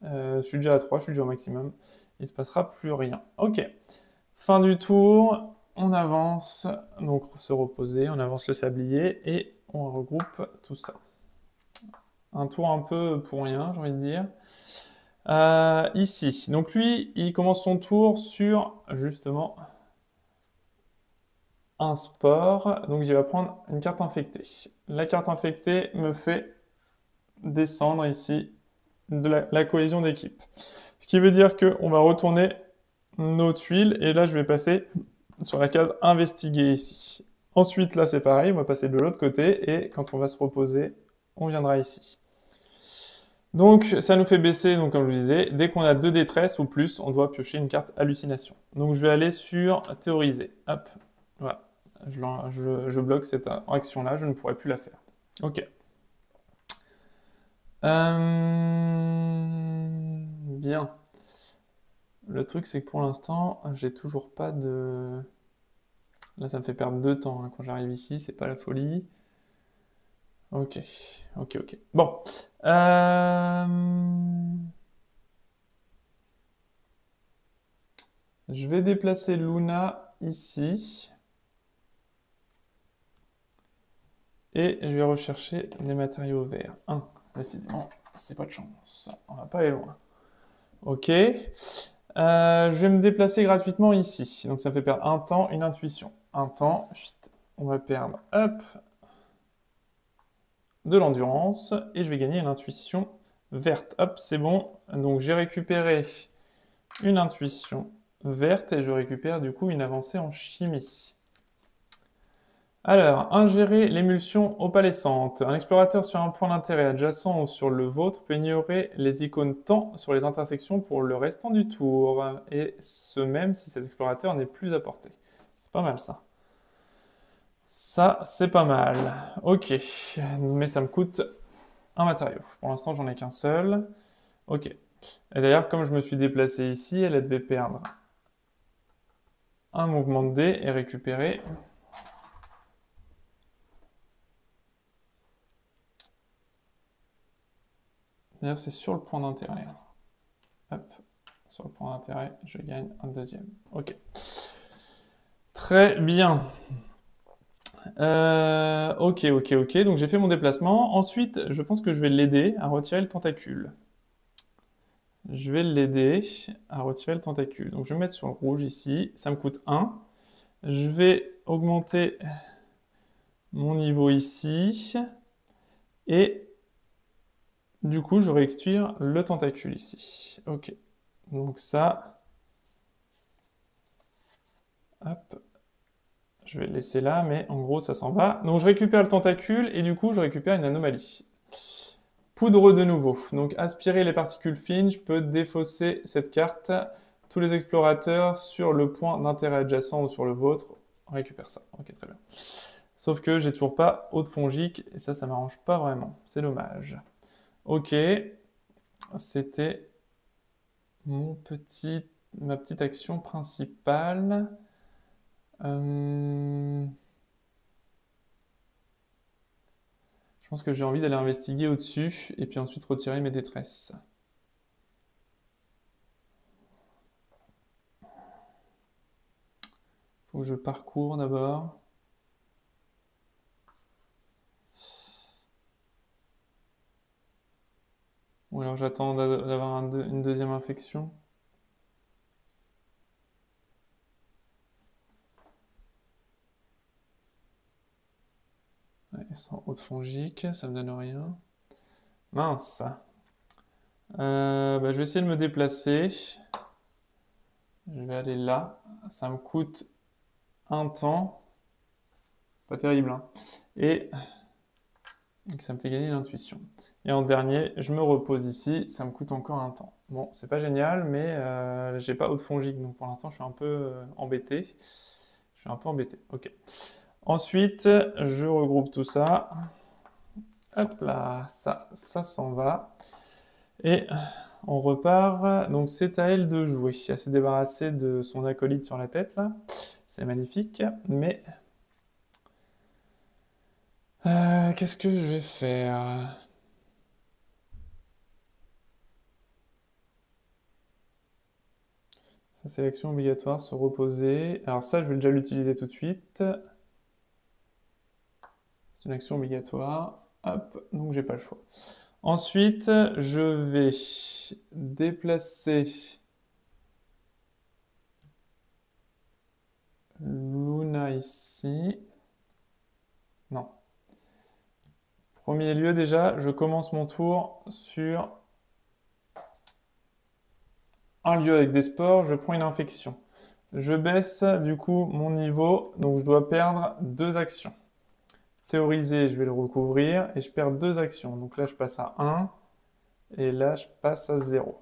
Je suis déjà à 3, je suis déjà au maximum. Il ne se passera plus rien. Ok. Fin du tour. On avance. Donc, se reposer. On avance le sablier. Et on regroupe tout ça. Un tour un peu pour rien, j'ai envie de dire. Ici. Donc, lui, il commence son tour sur, justement, un sport. Donc, il va prendre une carte infectée. La carte infectée me fait descendre ici de la cohésion d'équipe. Ce qui veut dire qu'on va retourner nos tuiles et là je vais passer sur la case investiguer ici. Ensuite là c'est pareil, on va passer de l'autre côté et quand on va se reposer, on viendra ici. Donc ça nous fait baisser, donc comme je vous disais, dès qu'on a 2 détresses ou plus, on doit piocher une carte hallucination. Donc je vais aller sur théoriser. Hop, voilà. Je bloque cette action-là, je ne pourrai plus la faire. Ok. Bien. Le truc, c'est que pour l'instant, j'ai toujours pas de... Là, ça me fait perdre 2 temps hein, quand j'arrive ici, c'est pas la folie. Ok, ok. Bon. Je vais déplacer Luna ici. Et je vais rechercher des matériaux verts. Décidément, c'est pas de chance. On va pas aller loin. Ok. Je vais me déplacer gratuitement ici. Donc ça me fait perdre un temps, une intuition. Un temps, on va perdre, hop, de l'endurance. Et je vais gagner une intuition verte. Hop, c'est bon. Donc j'ai récupéré une intuition verte et je récupère du coup une avancée en chimie. Alors, ingérer l'émulsion opalescente. Un explorateur sur un point d'intérêt adjacent ou sur le vôtre peut ignorer les icônes temps sur les intersections pour le restant du tour, et ce même si cet explorateur n'est plus à portée. C'est pas mal ça. Ça, c'est pas mal. Ok, mais ça me coûte un matériau. Pour l'instant, j'en ai qu'un seul. Ok. Et d'ailleurs, comme je me suis déplacé ici, elle devait perdre un mouvement de dé et récupérer C'est-à-dire c'est sur le point d'intérêt. Hop, sur le point d'intérêt, je gagne un deuxième. Ok. Très bien. Ok. Donc j'ai fait mon déplacement. Ensuite, je pense que je vais l'aider à retirer le tentacule. Je vais l'aider à retirer le tentacule. Donc je vais mettre sur le rouge ici. Ça me coûte 1. Je vais augmenter mon niveau ici. Et du coup, je retire le tentacule ici. Ok. Donc ça, hop, je vais le laisser là, mais en gros, ça s'en va. Donc je récupère le tentacule et du coup, je récupère une anomalie. Poudre de nouveau. Donc aspirer les particules fines, je peux défausser cette carte. Tous les explorateurs sur le point d'intérêt adjacent ou sur le vôtre récupèrent ça. Ok, très bien. Sauf que j'ai toujours pas eau de fongique et ça m'arrange pas vraiment. C'est dommage. Ok, c'était ma petite action principale. Je pense que j'ai envie d'aller investiguer au-dessus et puis ensuite retirer mes détresses. Faut que je parcours d'abord. Ou alors j'attends d'avoir une deuxième infection. Ouais, sans eau de fongique, ça me donne rien. Mince. Je vais essayer de me déplacer. Je vais aller là. Ça me coûte un temps. Pas terrible, hein. Et ça me fait gagner l'intuition. Et en dernier, je me repose ici. Ça me coûte encore un temps. Bon, c'est pas génial, mais j'ai pas eau de fongique. Donc pour l'instant, je suis un peu embêté. Je suis un peu embêté. Ok. Ensuite, je regroupe tout ça. Hop là, ça s'en va. Et on repart. Donc c'est à elle de jouer. Elle s'est débarrassée de son acolyte sur la tête là. C'est magnifique. Mais qu'est-ce que je vais faire? Sa sélection obligatoire, se reposer. Alors ça, je vais déjà l'utiliser tout de suite. C'est une action obligatoire. Hop, donc j'ai pas le choix. Ensuite, je vais déplacer Luna ici. Non. Premier lieu déjà, je commence mon tour sur un lieu avec des spores, je prends une infection. Je baisse du coup mon niveau, donc je dois perdre 2 actions. Théoriser, je vais le recouvrir et je perds 2 actions. Donc là, je passe à 1 et là, je passe à 0.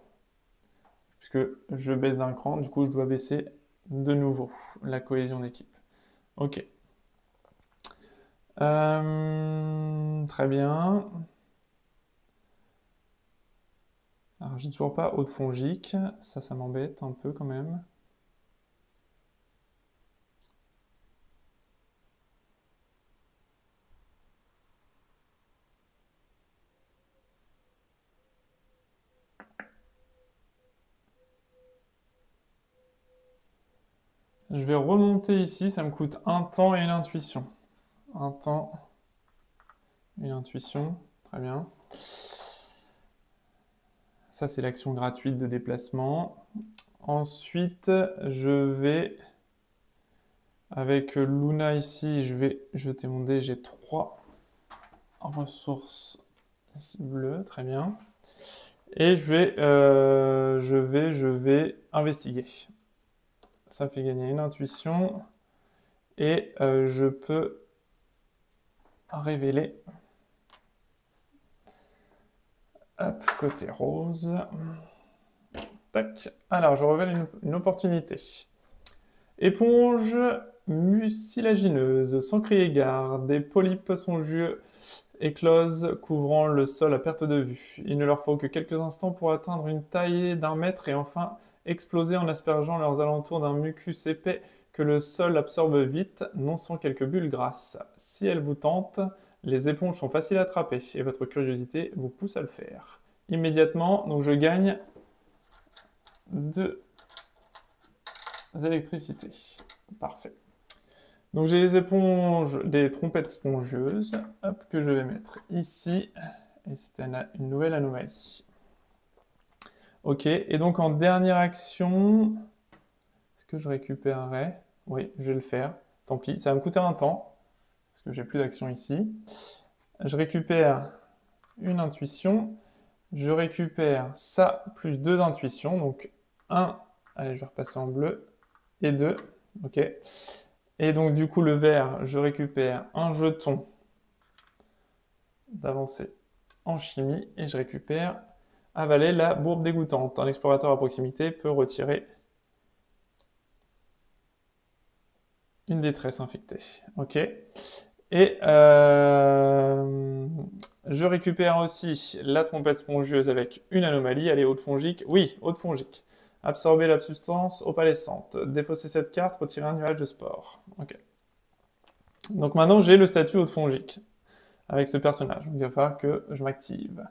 Puisque je baisse d'un cran, du coup, je dois baisser de nouveau la cohésion d'équipe. Ok. Très bien. Alors, j'ai toujours pas eau de fongique. Ça m'embête un peu quand même. Je vais remonter ici, ça me coûte un temps et une intuition. Un temps et une intuition, très bien. Ça, c'est l'action gratuite de déplacement. Ensuite, je vais, avec Luna ici, je vais jeter mon dé, j'ai 3 ressources bleues, très bien. Et je vais investiguer. Ça me fait gagner une intuition. Et je peux révéler. Hop, côté rose. Tac. Alors, je révèle une opportunité. Éponge mucilagineuse, sans crier gare. Des polypes songieux éclosent, couvrant le sol à perte de vue. Il ne leur faut que quelques instants pour atteindre une taille d'1 mètre et enfin exploser en aspergeant leurs alentours d'un mucus épais que le sol absorbe vite, non sans quelques bulles grasses. Si elles vous tentent, les éponges sont faciles à attraper et votre curiosité vous pousse à le faire. immédiatement. Donc je gagne 2 électricités. Parfait. Donc j'ai les éponges, des trompettes spongieuses, hop, que je vais mettre ici. Et c'était une nouvelle anomalie. Ok, et donc en dernière action, est-ce que je récupérerai? Oui, je vais le faire. Tant pis, ça va me coûter un temps, parce que j'ai plus d'action ici. Je récupère une intuition. Je récupère ça plus 2 intuitions. Donc 1, allez, je vais repasser en bleu, et 2, ok. Et donc du coup le vert, je récupère un jeton d'avancer en chimie, et je récupère avaler la bourbe dégoûtante. Un explorateur à proximité peut retirer une détresse infectée. Ok. Et je récupère aussi la trompette spongieuse avec une anomalie. Elle est haute fongique. Oui, haute fongique. Absorber la substance opalescente. Défausser cette carte, retirer un nuage de spore. Ok. Donc maintenant, j'ai le statut haute fongique avec ce personnage. Donc il va falloir que je m'active.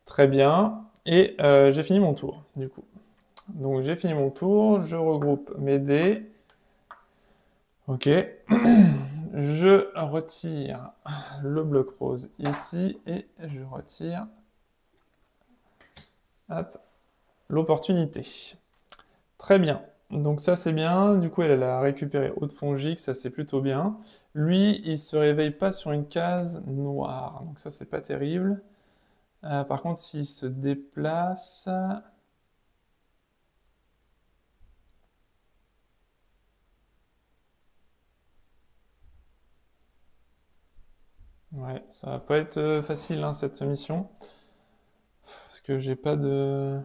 Très bien. Et j'ai fini mon tour, du coup. Donc j'ai fini mon tour. Je regroupe mes dés. Ok. Je retire le bloc rose ici et je retire l'opportunité. Très bien. Donc ça c'est bien. Du coup elle a récupéré haute fongique, ça c'est plutôt bien. Lui il se réveille pas sur une case noire, donc ça c'est pas terrible. Par contre s'il se déplace... Ouais, ça va pas être facile hein, cette mission. Parce que j'ai pas de...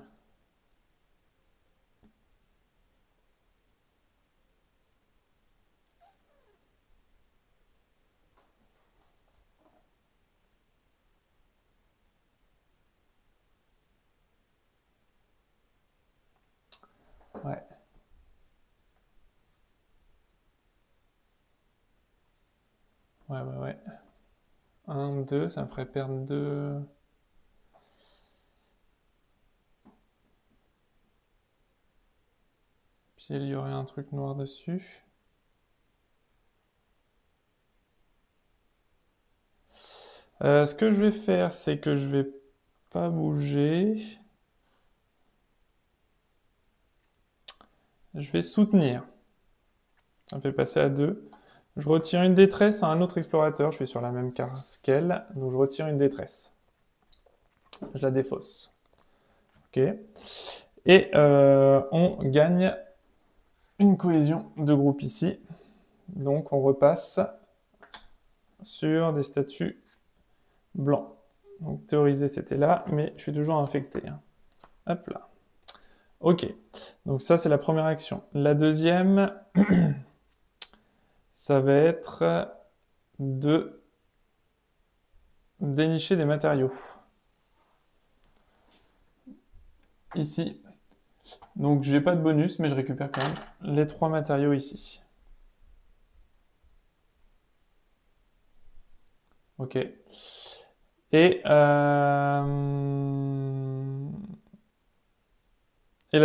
Ouais. Ouais. 1, 2, ça me ferait perdre 2... Puis il y aurait un truc noir dessus. Ce que je vais faire, c'est que je vais pas bouger. Je vais soutenir. Ça me fait passer à 2. Je retire une détresse à un autre explorateur. Je suis sur la même carte qu'elle. Donc je retire une détresse. Je la défausse. Ok. Et on gagne une cohésion de groupe ici. Donc on repasse sur des statuts blancs. Donc théoriser c'était là, mais je suis toujours infecté. Hop là. Ok. Donc ça c'est la première action. La deuxième, ça va être de dénicher des matériaux. Ici. Donc j'ai pas de bonus, mais je récupère quand même les 3 matériaux ici. Ok. Et la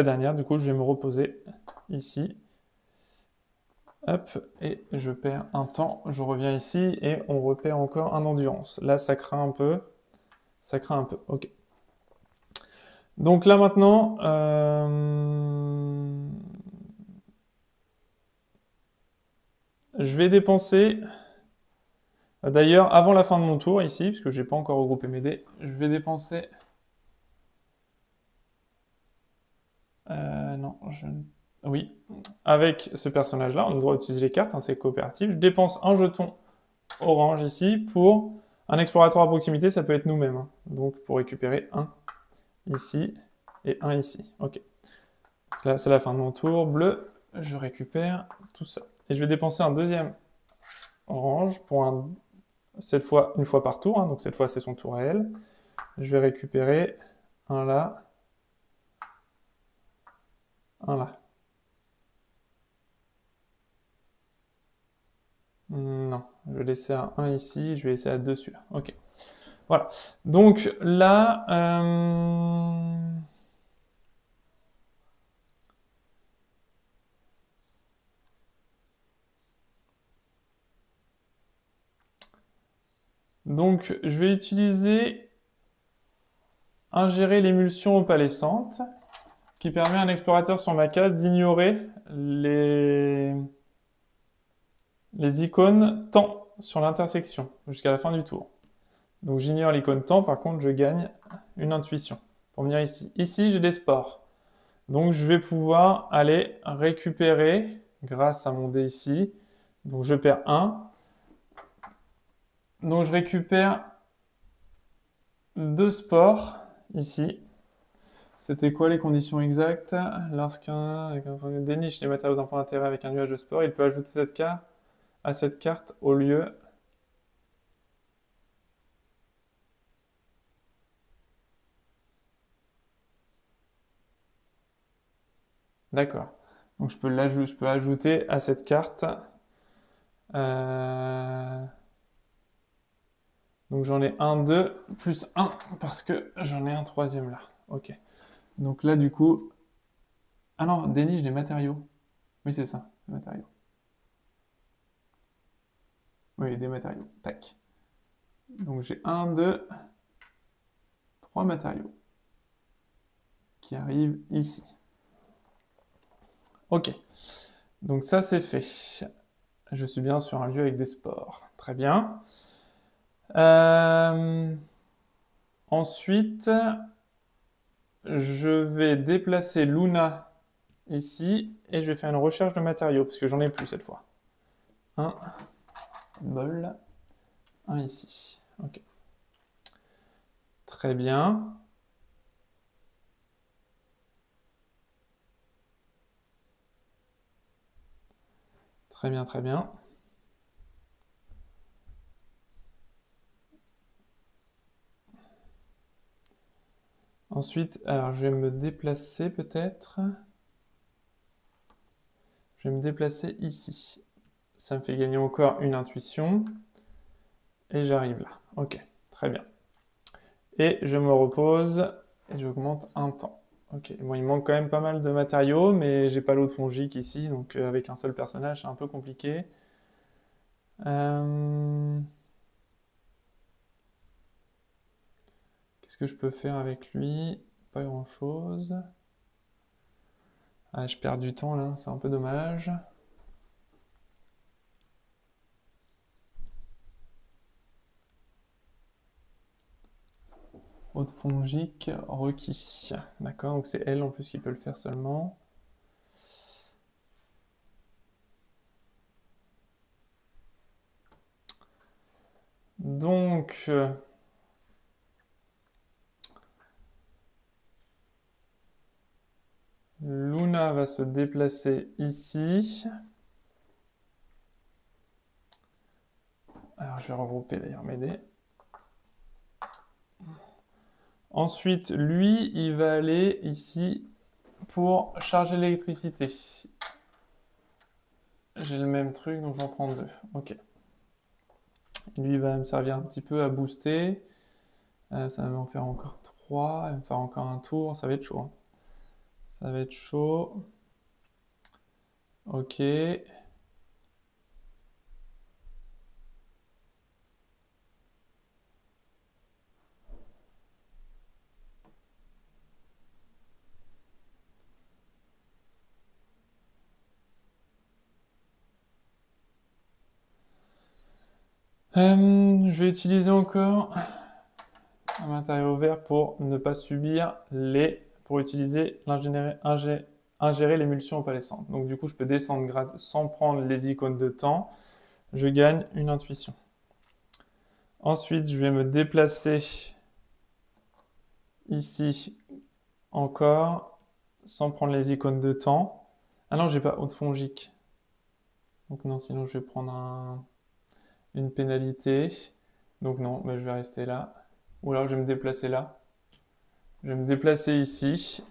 dernière, du coup, je vais me reposer ici. Hop, et je perds un temps. Je reviens ici et on repère encore un endurance. Là, ça craint un peu. Ça craint un peu. Ok. Donc là maintenant, je vais dépenser. D'ailleurs, avant la fin de mon tour ici, puisque j'ai pas encore regroupé mes dés, je vais dépenser. Non, oui, avec ce personnage-là, on a le droit d'utiliser les cartes, hein, c'est coopératif. Je dépense un jeton orange ici pour un explorateur à proximité, ça peut être nous-mêmes. Hein. Donc pour récupérer un ici et un ici. Ok. Donc là, c'est la fin de mon tour. Bleu, je récupère tout ça. Et je vais dépenser un deuxième orange pour cette fois une fois par tour. Hein, donc cette fois, c'est son tour à elle. Je vais récupérer un là, un là. Non, je vais laisser un 1 ici, je vais laisser à 2 celui-là. Ok. Voilà. Donc là, donc je vais utiliser ingérer l'émulsion opalescente qui permet à un explorateur sur ma case d'ignorer les icônes temps sur l'intersection jusqu'à la fin du tour. Donc j'ignore l'icône temps, par contre je gagne une intuition pour venir ici. Ici j'ai des spores. Donc je vais pouvoir aller récupérer grâce à mon dé ici. Donc je perds 1. Donc je récupère 2 spores ici. C'était quoi les conditions exactes? Lorsqu'un déniche les matériaux d'un point d'intérêt avec un nuage de spores, il peut ajouter cette carte à cette carte au lieu. D'accord. Donc je peux ajouter à cette carte. Donc j'en ai un, 2, plus 1, parce que j'en ai un troisième là. Ok. Donc là du coup... Ah non, déniche des matériaux. Oui c'est ça, des matériaux. Oui, des matériaux. Tac. Donc j'ai 1, 2, 3 matériaux qui arrivent ici. Ok. Donc ça c'est fait. Je suis bien sur un lieu avec des spores. Très bien. Ensuite, je vais déplacer Luna ici et je vais faire une recherche de matériaux parce que j'en ai plus cette fois. Un bol, un ici. Ok. Très bien. Très bien, très bien. Ensuite, alors je vais me déplacer peut-être. Je vais me déplacer ici. Ça me fait gagner encore une intuition. Et j'arrive là. Ok, très bien. Et je me repose et j'augmente un temps. Ok, bon, il manque quand même pas mal de matériaux, mais j'ai pas l'eau de fongique ici, donc avec un seul personnage, c'est un peu compliqué. Qu'est-ce que je peux faire avec lui? Pas grand-chose. Ah, je perds du temps là, c'est un peu dommage. Eau de fongique requis. D'accord, donc c'est elle en plus qui peut le faire seulement. Donc, Luna va se déplacer ici. Alors, je vais regrouper d'ailleurs mes dés. Ensuite, lui, il va aller ici pour charger l'électricité. J'ai le même truc, donc j'en prends 2. Ok. Lui, il va me servir un petit peu à booster. Ça va m'en faire encore 3. Il va me faire encore un tour. Ça va être chaud, hein. Ça va être chaud. Ok. Je vais utiliser encore un matériau vert pour ne pas subir pour utiliser ingérer l'émulsion opalescente. Donc du coup, je peux descendre grade sans prendre les icônes de temps. Je gagne une intuition. Ensuite, je vais me déplacer ici encore sans prendre les icônes de temps. Ah non, j'ai pas eau de fongique. Donc non, sinon je vais prendre une pénalité. Donc non, mais je vais rester là. Ou alors je vais me déplacer là. Je vais me déplacer ici.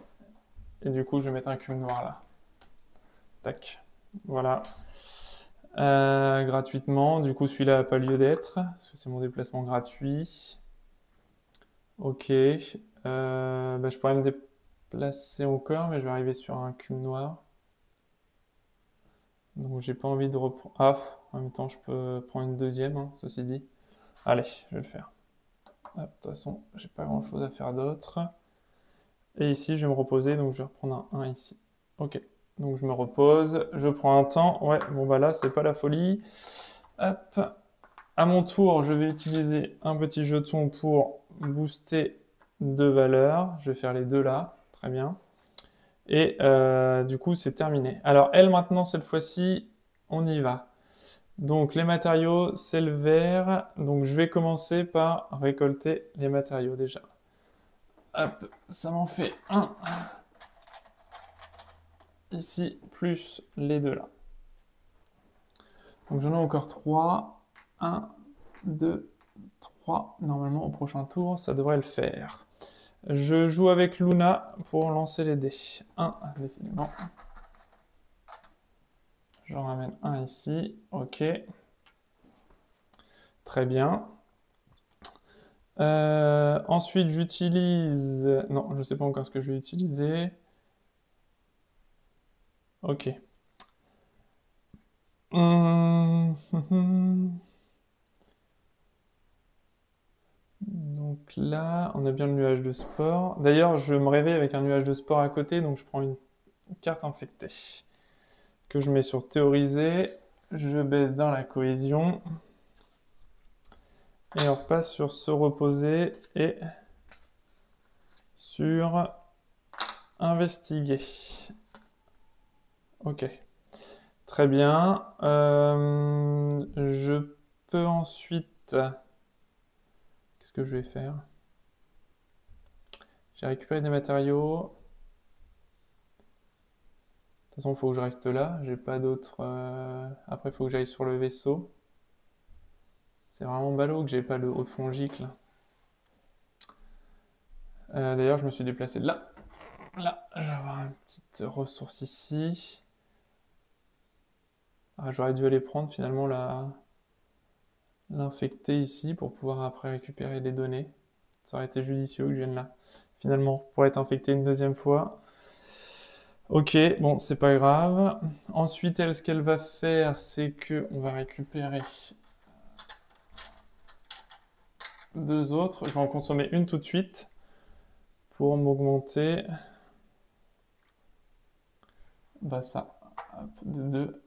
Et du coup, je vais mettre un cube noir là. Tac. Voilà. Gratuitement. Du coup, celui-là n'a pas lieu d'être. Parce que c'est mon déplacement gratuit. Ok. Bah, je pourrais me déplacer encore, mais je vais arriver sur un cube noir. Donc j'ai pas envie de reprendre. Ah, en même temps, je peux prendre une deuxième, hein, ceci dit. Allez, je vais le faire. Hop, de toute façon, j'ai pas grand chose à faire d'autre. Et ici, je vais me reposer, donc je vais reprendre un 1 ici. Ok. Donc je me repose, je prends un temps. Ouais, bon bah là, c'est pas la folie. Hop. À mon tour, je vais utiliser un petit jeton pour booster deux valeurs. Je vais faire les deux là. Très bien. Et du coup, c'est terminé. Alors, elle, maintenant, cette fois-ci, on y va. Donc, les matériaux, c'est le vert. Donc, je vais commencer par récolter les matériaux déjà. Hop, ça m'en fait un ici, plus les deux là. Donc, j'en ai encore trois. 1, 2, 3. Normalement, au prochain tour, ça devrait le faire. Je joue avec Luna pour lancer les dés. 1, décidément. J'en ramène un ici. Ok. Très bien. Ensuite, j'utilise... Non, je ne sais pas encore ce que je vais utiliser. Ok. Donc là, on a bien le nuage de sport. D'ailleurs, je me réveille avec un nuage de sport à côté, donc je prends une carte infectée que je mets sur théoriser. Je baisse dans la cohésion. Et on repasse sur se reposer et sur investiguer. Ok. Très bien. Je peux ensuite... Qu'est-ce que je vais faire? J'ai récupéré des matériaux. De toute façon, il faut que je reste là. J'ai pas d'autres... Après, il faut que j'aille sur le vaisseau. C'est vraiment ballot que j'ai pas le haut de fongique là. D'ailleurs, je me suis déplacé de là. Là, je vais avoir une petite ressource ici. Ah, j'aurais dû aller prendre finalement l'infecté ici pour pouvoir après récupérer les données. Ça aurait été judicieux que je vienne là. Finalement, pour être infecté une deuxième fois. Ok, bon, c'est pas grave. Ensuite, elle, ce qu'elle va faire, c'est que on va récupérer deux autres. Je vais en consommer une tout de suite pour m'augmenter. Bah ça, hop, de 2,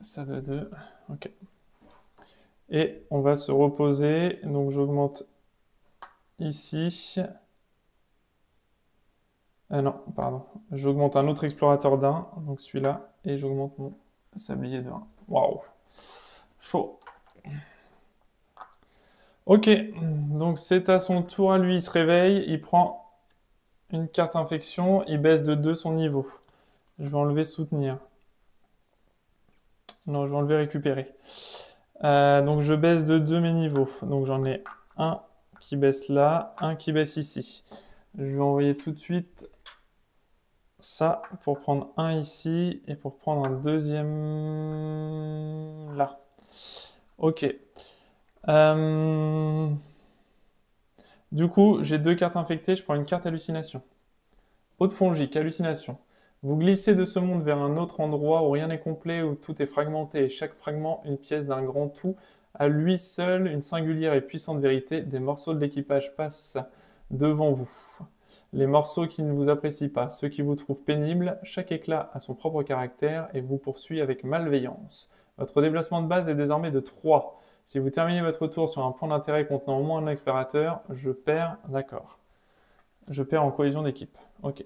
ça de 2. Ok. Et on va se reposer. Donc j'augmente ici. Ah non, pardon. J'augmente un autre explorateur d'un, donc celui-là, et j'augmente mon sablier de 1. Waouh! Chaud. Ok, donc c'est à son tour à lui, il se réveille, il prend une carte infection, il baisse de 2 son niveau. Je vais enlever soutenir. Non, je vais enlever récupérer. Donc je baisse de 2 mes niveaux. Donc j'en ai un qui baisse là, un qui baisse ici. Je vais envoyer tout de suite ça pour prendre un ici et pour prendre un deuxième là. Ok. Du coup, j'ai deux cartes infectées, je prends une carte hallucination. Haute fongique, hallucination. Vous glissez de ce monde vers un autre endroit où rien n'est complet, où tout est fragmenté et chaque fragment une pièce d'un grand tout. À lui seul, une singulière et puissante vérité, des morceaux de l'équipage passent devant vous. Les morceaux qui ne vous apprécient pas, ceux qui vous trouvent pénibles, chaque éclat a son propre caractère et vous poursuit avec malveillance. Votre déplacement de base est désormais de 3. Si vous terminez votre tour sur un point d'intérêt contenant au moins un explorateur, je perds, d'accord. Je perds en cohésion d'équipe. Ok.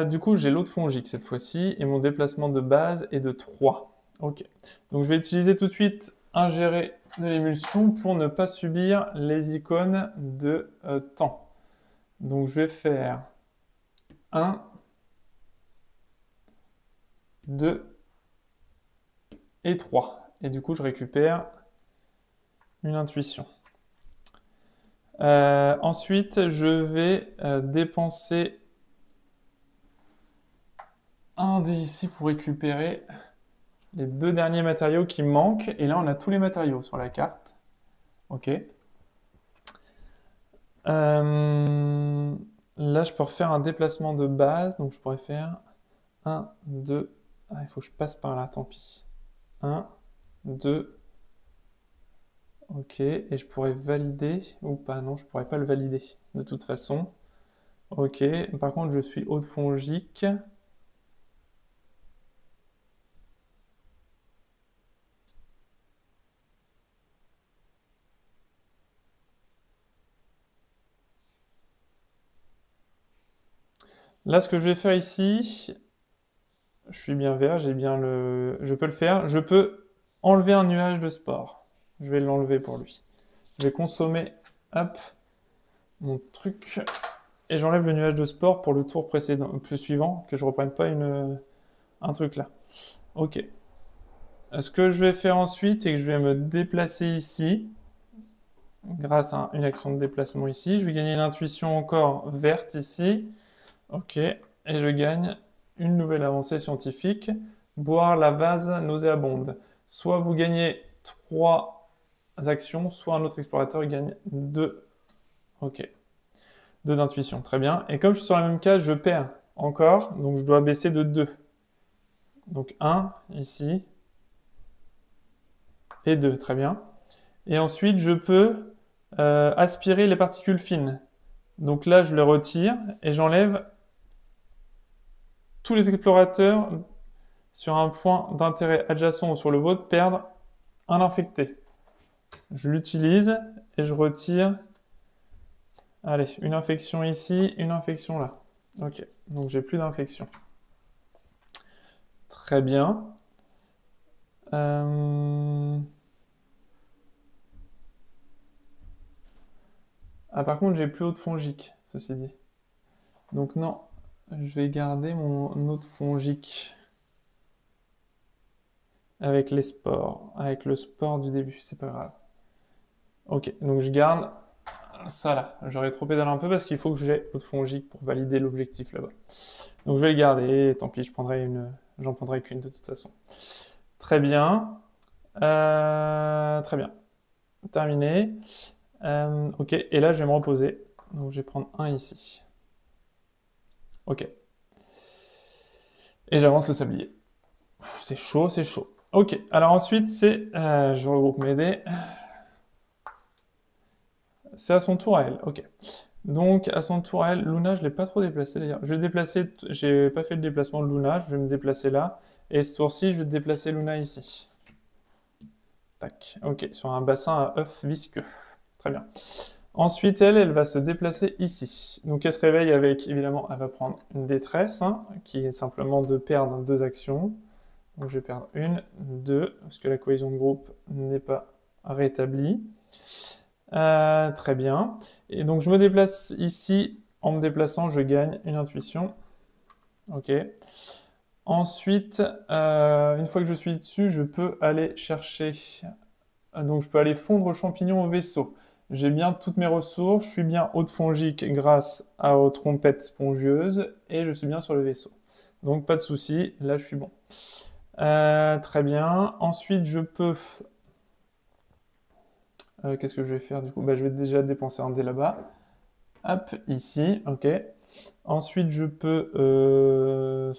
Du coup, j'ai l'autre fongique cette fois-ci et mon déplacement de base est de 3. Ok. Donc je vais utiliser tout de suite ingérer de l'émulsion pour ne pas subir les icônes de temps. Donc je vais faire 1, 2 et 3. Et du coup, je récupère une intuition. Ensuite, je vais dépenser un dé ici pour récupérer les deux derniers matériaux qui me manquent. Et là, on a tous les matériaux sur la carte. Ok. Là, je peux refaire un déplacement de base. Donc, je pourrais faire 1, 2. Ah, il faut que je passe par là, tant pis. 1, 2. Ok. Et je pourrais valider ou pas? Non, je pourrais pas le valider de toute façon. Ok. Par contre, je suis haut de fongique. Là, ce que je vais faire ici, je suis bien vert, j'ai bien le... Je peux le faire. Je peux enlever un nuage de sport. Je vais l'enlever pour lui. Je vais consommer, hop, mon truc. Et j'enlève le nuage de sport pour le tour précédent, plus suivant, que je reprenne pas un truc là. Ok. Ce que je vais faire ensuite, c'est que je vais me déplacer ici, grâce à une action de déplacement ici. Je vais gagner l'intuition encore verte ici. Ok. Et je gagne une nouvelle avancée scientifique. Boire la vase nauséabonde. Soit vous gagnez 3 actions, soit un autre explorateur gagne 2. Ok. 2 d'intuition, très bien. Et comme je suis sur la même case, je perds encore, donc je dois baisser de 2. Donc 1 ici, et 2, très bien. Et ensuite, je peux aspirer les particules fines. Donc là, je le retire et j'enlève tous les explorateurs sur un point d'intérêt adjacent ou sur le vôtre perdent un infecté. Je l'utilise et je retire, allez, une infection ici, une infection là. Ok, donc j'ai plus d'infection. Très bien. Ah, par contre, j'ai plus haut de fongique, ceci dit. Donc non, je vais garder mon autre fongique avec les spores, avec le sport du début, c'est pas grave. Ok, donc je garde ça là. J'aurais trop pédalé un peu parce qu'il faut que j'ai autre fongique pour valider l'objectif là-bas. Donc je vais le garder, tant pis, j'en prendrai qu'une de toute façon. Très bien. Très bien. Terminé. Ok, et là je vais me reposer. Donc je vais prendre un ici. Ok. Et j'avance le sablier. C'est chaud, c'est chaud. Ok, alors ensuite c'est... je regroupe mes dés. C'est à son tour à elle, ok. Donc à son tour à elle, Luna, je l'ai pas trop déplacé d'ailleurs. Je vais déplacer, j'ai pas fait le déplacement de Luna, je vais me déplacer là. Et ce tour-ci, je vais déplacer Luna ici. Tac, ok, sur un bassin à œufs visqueux. Très bien. Ensuite, elle va se déplacer ici. Donc elle se réveille avec, évidemment, elle va prendre une détresse, hein, qui est simplement de perdre 2 actions. Donc je vais perdre 1, 2, parce que la cohésion de groupe n'est pas rétablie. Très bien. Et donc je me déplace ici. En me déplaçant, je gagne une intuition. Ok. Ensuite, une fois que je suis dessus, je peux aller chercher... Donc je peux aller fondre champignons au vaisseau. J'ai bien toutes mes ressources, je suis bien haut de fongique grâce aux trompettes spongieuses, et je suis bien sur le vaisseau. Donc pas de souci, là je suis bon. Très bien. Ensuite, je peux... qu'est-ce que je vais faire du coup? Bah, je vais déjà dépenser un dé là-bas. Hop, ici, ok. Ensuite, je peux...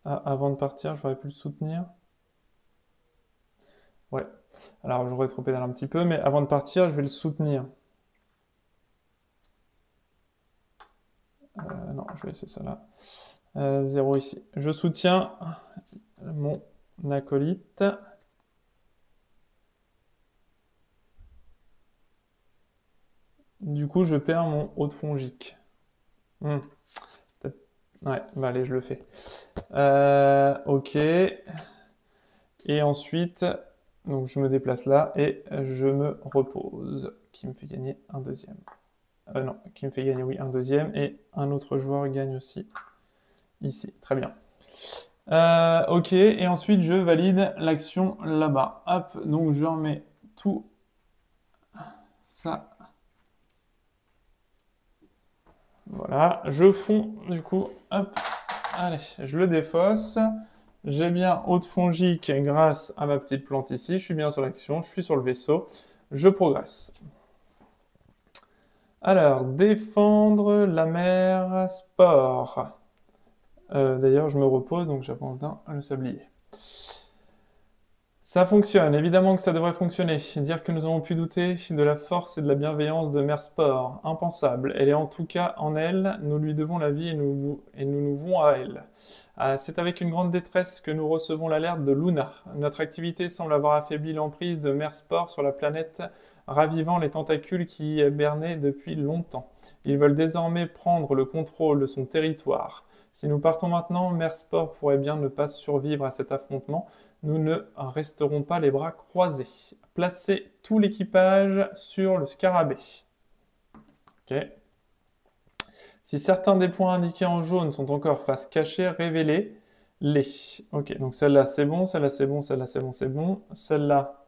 Ah, avant de partir, j'aurais pu le soutenir. Ouais. Alors, j'aurais trop pédalé un petit peu, mais avant de partir, je vais le soutenir. Non, je vais laisser ça là. 0 ici. Je soutiens mon acolyte. Du coup, je perds mon haut de fongique. Ouais, bah allez, je le fais. Ok. Et ensuite, donc je me déplace là et je me repose, qui me fait gagner un deuxième. Non, qui me fait gagner, oui, un deuxième, et un autre joueur gagne aussi ici. Très bien. Ok, et ensuite je valide l'action là-bas. Hop, donc je remets tout ça. Voilà, je fonds du coup. Hop, allez, je le défausse. J'ai bien haute fongique grâce à ma petite plante ici. Je suis bien sur l'action, je suis sur le vaisseau. Je progresse. Alors, défendre la mer, sport. D'ailleurs, je me repose, donc j'avance d'un le sablier. Ça fonctionne, évidemment que ça devrait fonctionner. Dire que nous avons pu douter de la force et de la bienveillance de Mère Sport, impensable. Elle est en tout cas en elle, nous lui devons la vie et nous vouons à elle. C'est avec une grande détresse que nous recevons l'alerte de Luna. Notre activité semble avoir affaibli l'emprise de Mère Sport sur la planète, ravivant les tentacules qui y hibernaient depuis longtemps. Ils veulent désormais prendre le contrôle de son territoire. Si nous partons maintenant, Mère Sport pourrait bien ne pas survivre à cet affrontement. Nous ne resterons pas les bras croisés. Placez tout l'équipage sur le scarabée. Ok. Si certains des points indiqués en jaune sont encore face cachée, révélez-les. Ok, donc celle-là c'est bon, celle-là c'est bon, celle-là c'est bon, c'est bon. Celle-là,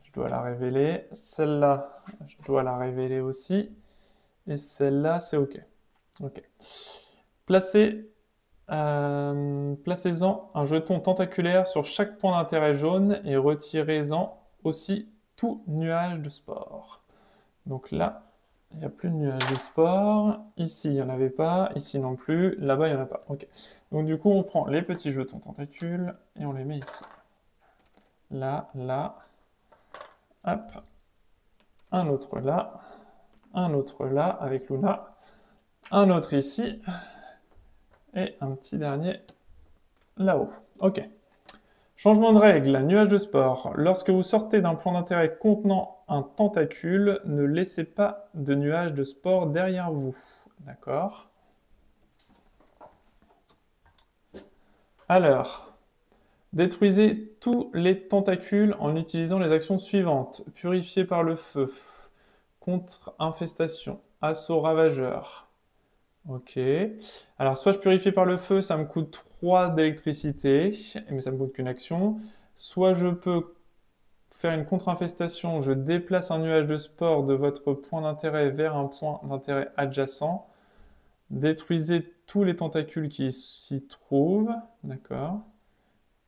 je dois la révéler. Celle-là, je dois la révéler aussi. Et celle-là, c'est ok. Ok. Placez-en un jeton tentaculaire sur chaque point d'intérêt jaune et retirez-en aussi tout nuage de sport. Donc là, il n'y a plus de nuage de sport. Ici, il n'y en avait pas. Ici non plus. Là-bas, il n'y en a pas. Ok. Donc du coup, on prend les petits jetons tentacules et on les met ici. Là, là. Hop. Un autre là. Un autre là avec Luna. Un autre ici. Et un petit dernier là-haut. Ok. Changement de règle, nuage de sport. Lorsque vous sortez d'un point d'intérêt contenant un tentacule, ne laissez pas de nuage de sport derrière vous. D'accord. Alors, détruisez tous les tentacules en utilisant les actions suivantes. Purifier par le feu, contre-infestation, assaut ravageur. Ok. Alors, soit je purifie par le feu, ça me coûte 3 d'électricité, mais ça me coûte qu'une action. Soit je peux faire une contre-infestation, je déplace un nuage de sport de votre point d'intérêt vers un point d'intérêt adjacent. Détruisez tous les tentacules qui s'y trouvent. D'accord.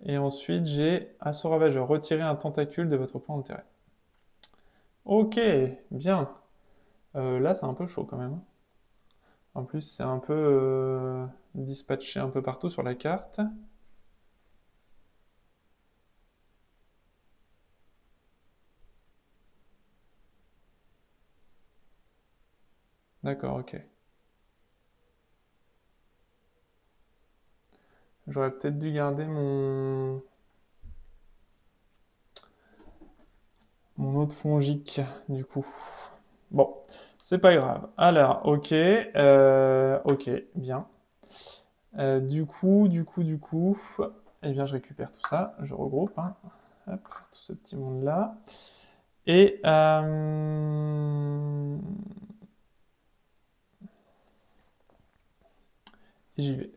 Et ensuite, j'ai assaut ravageur. Retirez un tentacule de votre point d'intérêt. Ok, bien. Là, c'est un peu chaud quand même. En plus, c'est un peu dispatché un peu partout sur la carte. D'accord, ok. J'aurais peut-être dû garder mon autre fongique, du coup. Bon, c'est pas grave. Alors, ok, ok, bien. Du coup, eh bien, je récupère tout ça, je regroupe, hein. Hop, tout ce petit monde-là. Et j'y vais.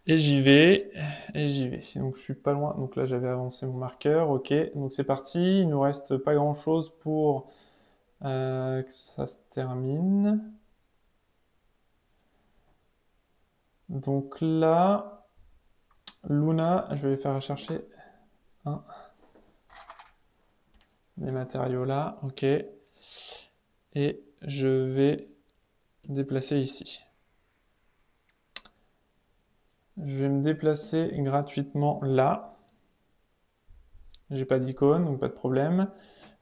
Et j'y vais. Et j'y vais. Donc je suis pas loin. Donc là j'avais avancé mon marqueur. Ok. Donc c'est parti. Il nous reste pas grand chose pour que ça se termine. Donc là, Luna, je vais aller faire chercher des matériaux là. Ok. Et je vais déplacer ici. Je vais me déplacer gratuitement là. J'ai pas d'icône, donc pas de problème.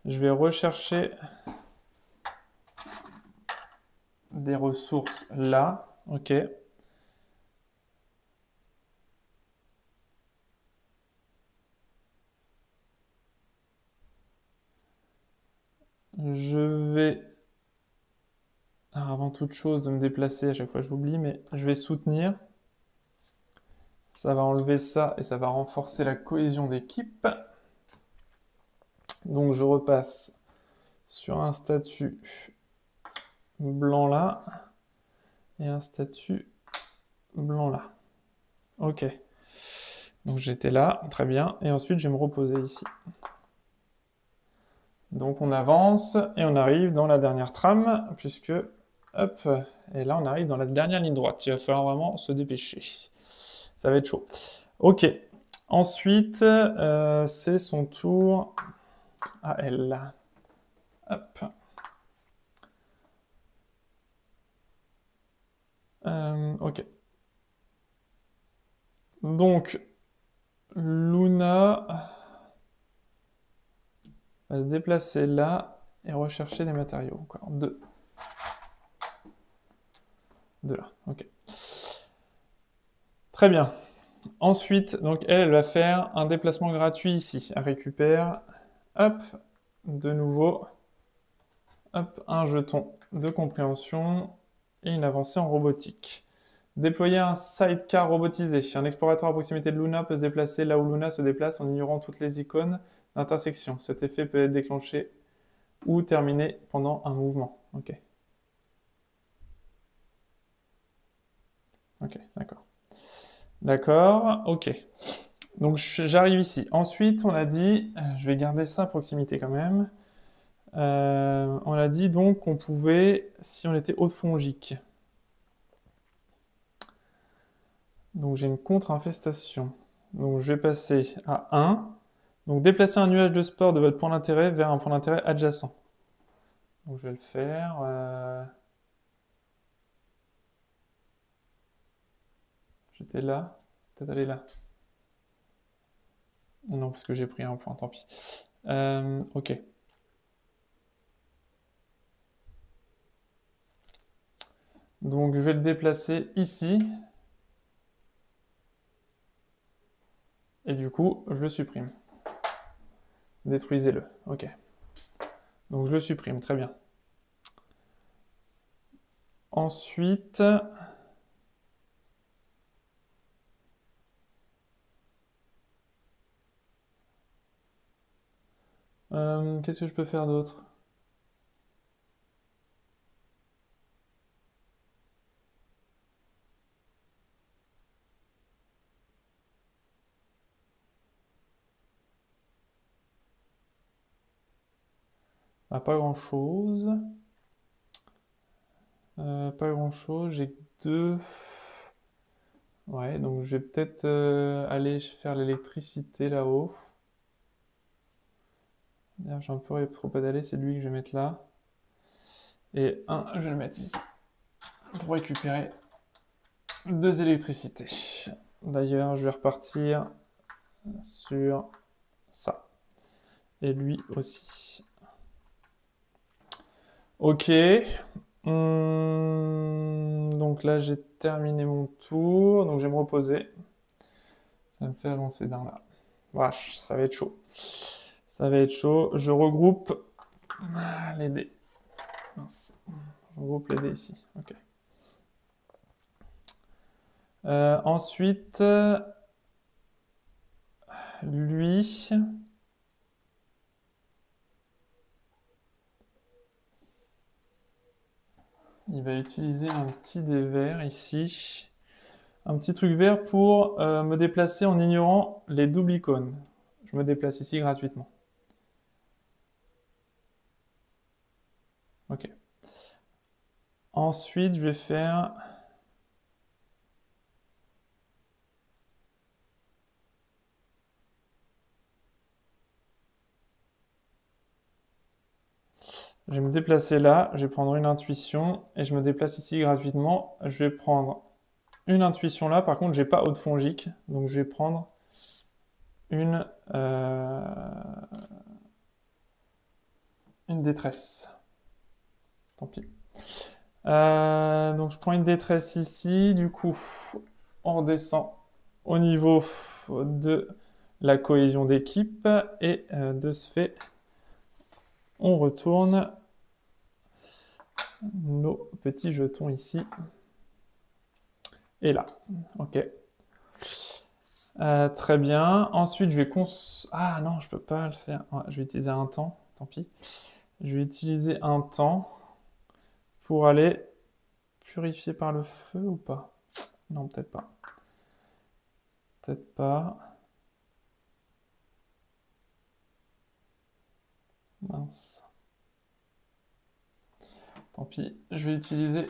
Je vais rechercher des ressources là. Ok. Je vais, alors avant toute chose, de me déplacer, à chaque fois j'oublie, mais je vais soutenir. Ça va enlever ça et ça va renforcer la cohésion d'équipe. Donc je repasse sur un statut blanc là et un statut blanc là. Ok. Donc j'étais là, très bien. Et ensuite je vais me reposer ici. Donc on avance et on arrive dans la dernière trame, puisque, hop, et là on arrive dans la dernière ligne droite. Il va falloir vraiment se dépêcher. Ça va être chaud. Ok. Ensuite, c'est son tour à elle. Hop. Ok. Donc, Luna va se déplacer là et rechercher les matériaux. Encore deux. Deux là, ok. Très bien. Ensuite, donc elle va faire un déplacement gratuit ici. Elle récupère, hop, de nouveau, hop, un jeton de compréhension et une avancée en robotique. Déployer un sidecar robotisé. Un explorateur à proximité de Luna peut se déplacer là où Luna se déplace en ignorant toutes les icônes d'intersection. Cet effet peut être déclenché ou terminé pendant un mouvement. Ok. Ok, d'accord. D'accord, ok. Donc j'arrive ici. Ensuite, on a dit, je vais garder ça à proximité quand même. On a dit donc qu'on pouvait, si on était haute fongique. Donc j'ai une contre-infestation. Donc je vais passer à 1. Donc déplacer un nuage de sport de votre point d'intérêt vers un point d'intérêt adjacent. Donc je vais le faire. J'étais là. Peut-être aller là. Non, parce que j'ai pris un point, tant pis. Ok. Donc je vais le déplacer ici. Et du coup, je le supprime. Détruisez-le. Ok. Donc je le supprime, très bien. Ensuite, qu'est-ce que je peux faire d'autre? Ah, pas grand-chose. Pas grand-chose. J'ai que deux. Ouais, donc je vais peut-être aller faire l'électricité là-haut. D'ailleurs, j'ai un peu trop pédalé, c'est lui que je vais mettre là. Et un, je vais le mettre ici. Pour récupérer deux électricités. D'ailleurs, je vais repartir sur ça. Et lui aussi. Ok. Donc là, j'ai terminé mon tour. Donc je vais me reposer. Ça me fait avancer d'un là. Vache, ça va être chaud. Ça va être chaud. Je regroupe les dés. Mince. Je regroupe les dés ici. Ok. Ensuite, lui, il va utiliser un petit dé vert ici. Un petit truc vert pour me déplacer en ignorant les doubles icônes. Je me déplace ici gratuitement. Ok. Ensuite, je vais faire... Je vais me déplacer là, je vais prendre une intuition et je me déplace ici gratuitement. Je vais prendre une intuition là, par contre, j'ai pas haute fongique, donc je vais prendre une, une détresse. Tant pis. Donc je prends une détresse ici, du coup, on redescend au niveau de la cohésion d'équipe et de ce fait, on retourne nos petits jetons ici et là. Ok. Très bien. Ensuite, je vais Ah non, je peux pas le faire. Ouais, je vais utiliser un temps. Tant pis. Je vais utiliser un temps pour aller purifier par le feu ou pas? Non, peut-être pas. Peut-être pas. Mince. Tant pis. Je vais utiliser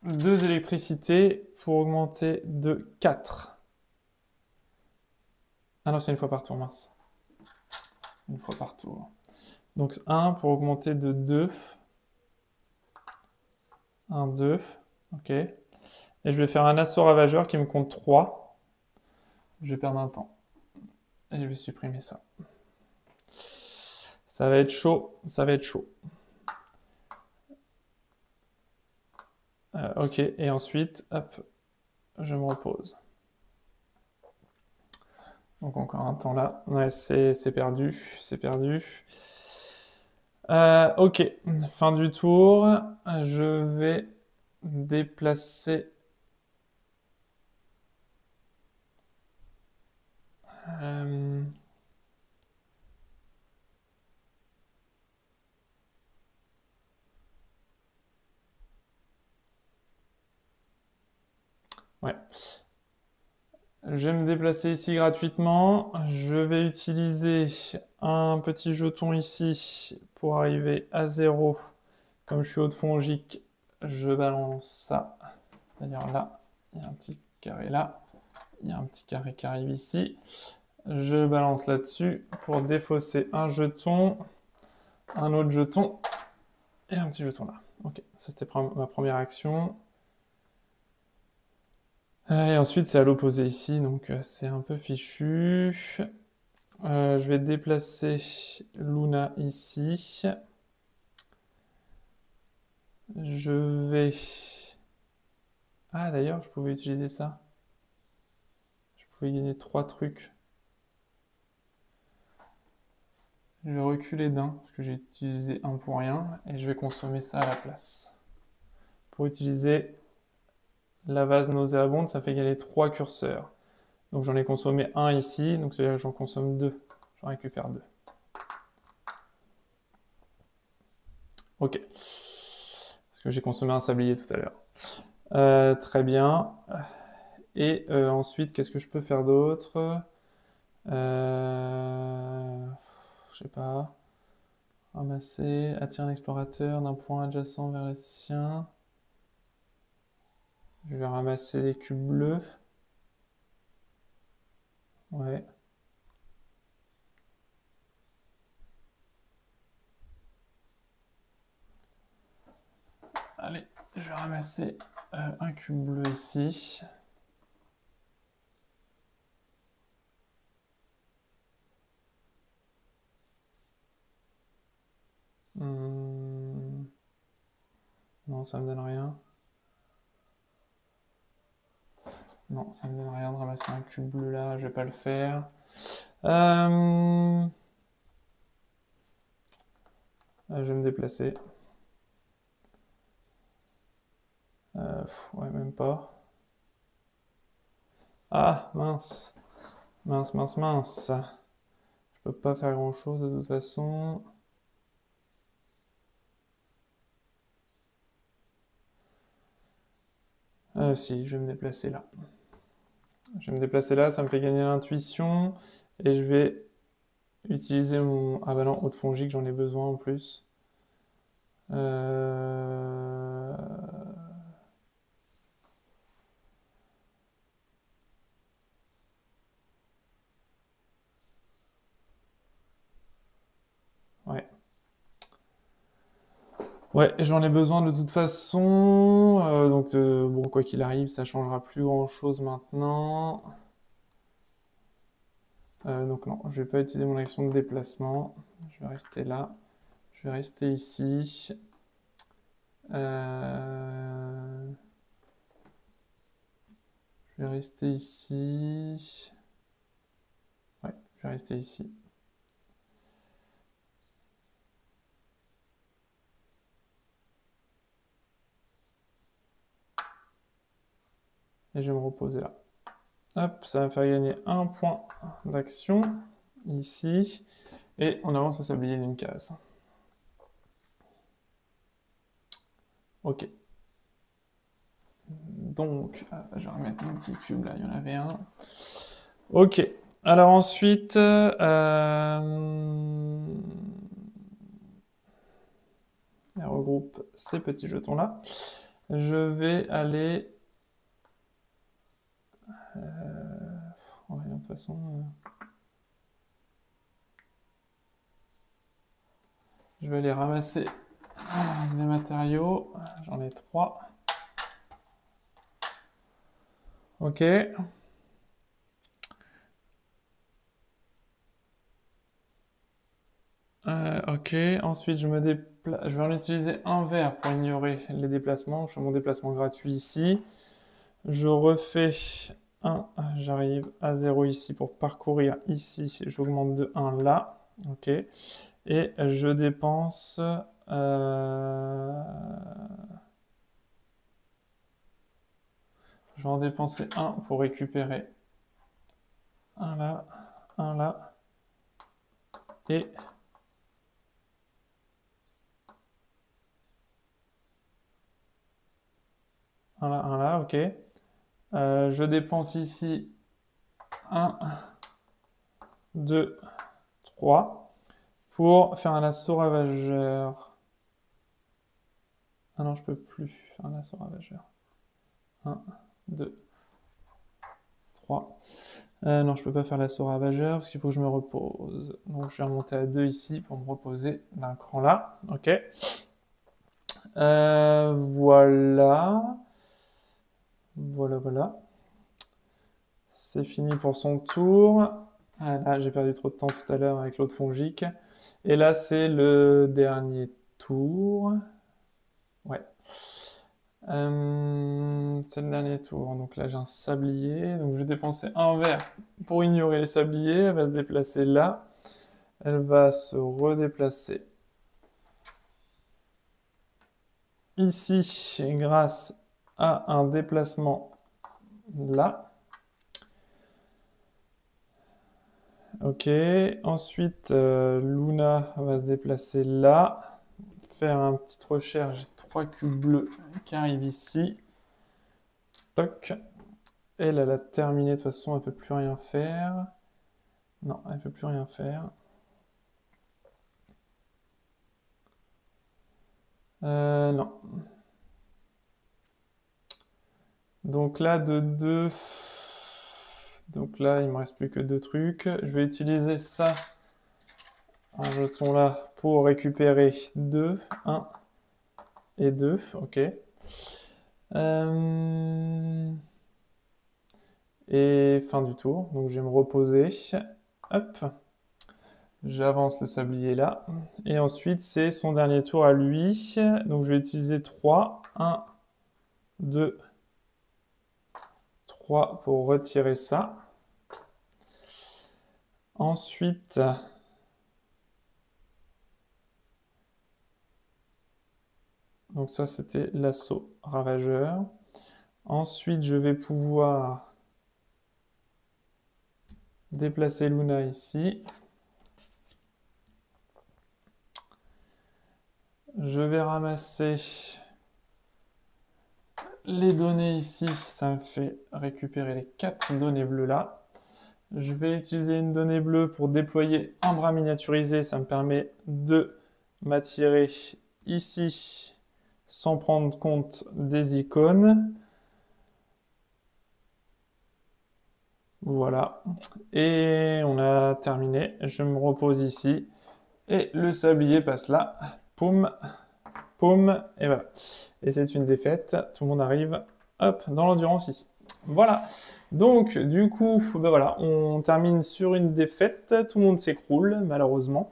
deux électricités pour augmenter de 4. Ah non, c'est une fois par tour, mince. Une fois par tour. Donc 1 pour augmenter de 2. 1, 2. Ok. Et je vais faire un assaut ravageur qui me compte 3. Je vais perdre un temps. Et je vais supprimer ça. Ça va être chaud, ça va être chaud. Ok, et ensuite, hop, je me repose. Donc encore un temps là. Ouais, c'est perdu, c'est perdu. Ok, fin du tour. Je vais déplacer... Euh, ouais. Je vais me déplacer ici gratuitement. Je vais utiliser un petit jeton ici pour arriver à 0. Comme je suis haut de fongique, je balance ça. C'est-à-dire là, il y a un petit carré là. Il y a un petit carré qui arrive ici. Je balance là-dessus pour défausser un jeton, un autre jeton et un petit jeton là. Ok, ça c'était ma première action. Et ensuite c'est à l'opposé ici, donc c'est un peu fichu. Je vais déplacer Luna ici. Je vais... Ah d'ailleurs, je pouvais utiliser ça. Je pouvais gagner 3 trucs. Je vais reculer d'un, parce que j'ai utilisé un pour rien, et je vais consommer ça à la place. Pour utiliser la vase nauséabonde, ça fait gagner 3 curseurs. Donc j'en ai consommé un ici, donc c'est-à-dire que j'en consomme 2. J'en récupère 2. Ok. Parce que j'ai consommé un sablier tout à l'heure. Très bien. Et ensuite, qu'est-ce que je peux faire d'autre? Je sais pas. Ramasser, attirer un explorateur d'un point adjacent vers le sien. Je vais ramasser des cubes bleus. Ouais. Allez, je vais ramasser un cube bleu ici. Non, ça me donne rien. Non, ça me donne rien de ramasser un cube bleu là, je vais pas le faire. Je vais me déplacer. Ouais, même pas. Ah, mince. Mince, mince, mince. Je peux pas faire grand chose de toute façon. Si, je vais me déplacer là. Je vais me déplacer là, ça me fait gagner l'intuition. Et je vais utiliser mon... Ah bah non, haute fongique, j'en ai besoin en plus. Euh... Ouais. Ouais, j'en ai besoin de toute façon. Donc, bon, quoi qu'il arrive, ça changera plus grand-chose maintenant. Donc non, je vais pas utiliser mon action de déplacement. Je vais rester là. Je vais rester ici. Je vais rester ici. Ouais, je vais rester ici. Et je vais me reposer là. Hop, ça va faire gagner un point d'action ici. Et on avance au sablier d'une case. Ok. Donc, je vais remettre mon petit cube là, il y en avait un. Ok. Alors ensuite, on regroupe ces petits jetons là. Je vais aller... ouais, de toute façon... Je vais aller ramasser les matériaux. J'en ai 3. Ok. Ok, ensuite je vais en utiliser un vert pour ignorer les déplacements. Je fais mon déplacement gratuit ici. Je refais j'arrive à 0 ici pour parcourir ici. J'augmente de 1 là. Ok. Et je dépense... Je vais en dépenser un pour récupérer un là, et un là, ok. Je dépense ici 1, 2, 3 pour faire un assaut ravageur. Ah non, je peux plus faire un assaut ravageur. 1, 2, 3. Non, je peux pas faire l'assaut ravageur parce qu'il faut que je me repose. Donc je vais remonter à 2 ici pour me reposer d'un cran là. Ok. Voilà. Voilà. C'est fini pour son tour. Ah, là, j'ai perdu trop de temps tout à l'heure avec l'autre fongique. Et là, c'est le dernier tour. Ouais. C'est le dernier tour. Donc là, j'ai un sablier. Donc je vais dépenser un vert pour ignorer les sabliers. Elle va se déplacer là. Elle va se redéplacer ici grâce à un déplacement là. Ok, ensuite Luna va se déplacer là, faire une petite recherche, j'ai 3 cubes bleus qui arrivent ici. Toc. Elle a terminé, de toute façon elle peut plus rien faire. Non, elle peut plus rien faire. Non. Donc là, de 2... Donc là, il me reste plus que 2 trucs. Je vais utiliser ça, un jeton là, pour récupérer 2, 1 et 2, ok. Et fin du tour, donc je vais me reposer. Hop, j'avance le sablier là. Et ensuite, c'est son dernier tour à lui. Donc je vais utiliser 3, 1, 2, 3 pour retirer ça. Ensuite, donc ça c'était l'assaut ravageur. Ensuite, je vais pouvoir déplacer Luna ici. Je vais ramasser les données ici. Ça me fait récupérer les 4 données bleues là. Je vais utiliser une donnée bleue pour déployer un bras miniaturisé. Ça me permet de m'attirer ici sans prendre compte des icônes. Voilà. Et on a terminé. Je me repose ici. Et le sablier passe là. Poum, poum, et voilà. Et c'est une défaite. Tout le monde arrive, hop, dans l'endurance ici. Voilà. Donc, du coup, ben voilà, on termine sur une défaite. Tout le monde s'écroule, malheureusement.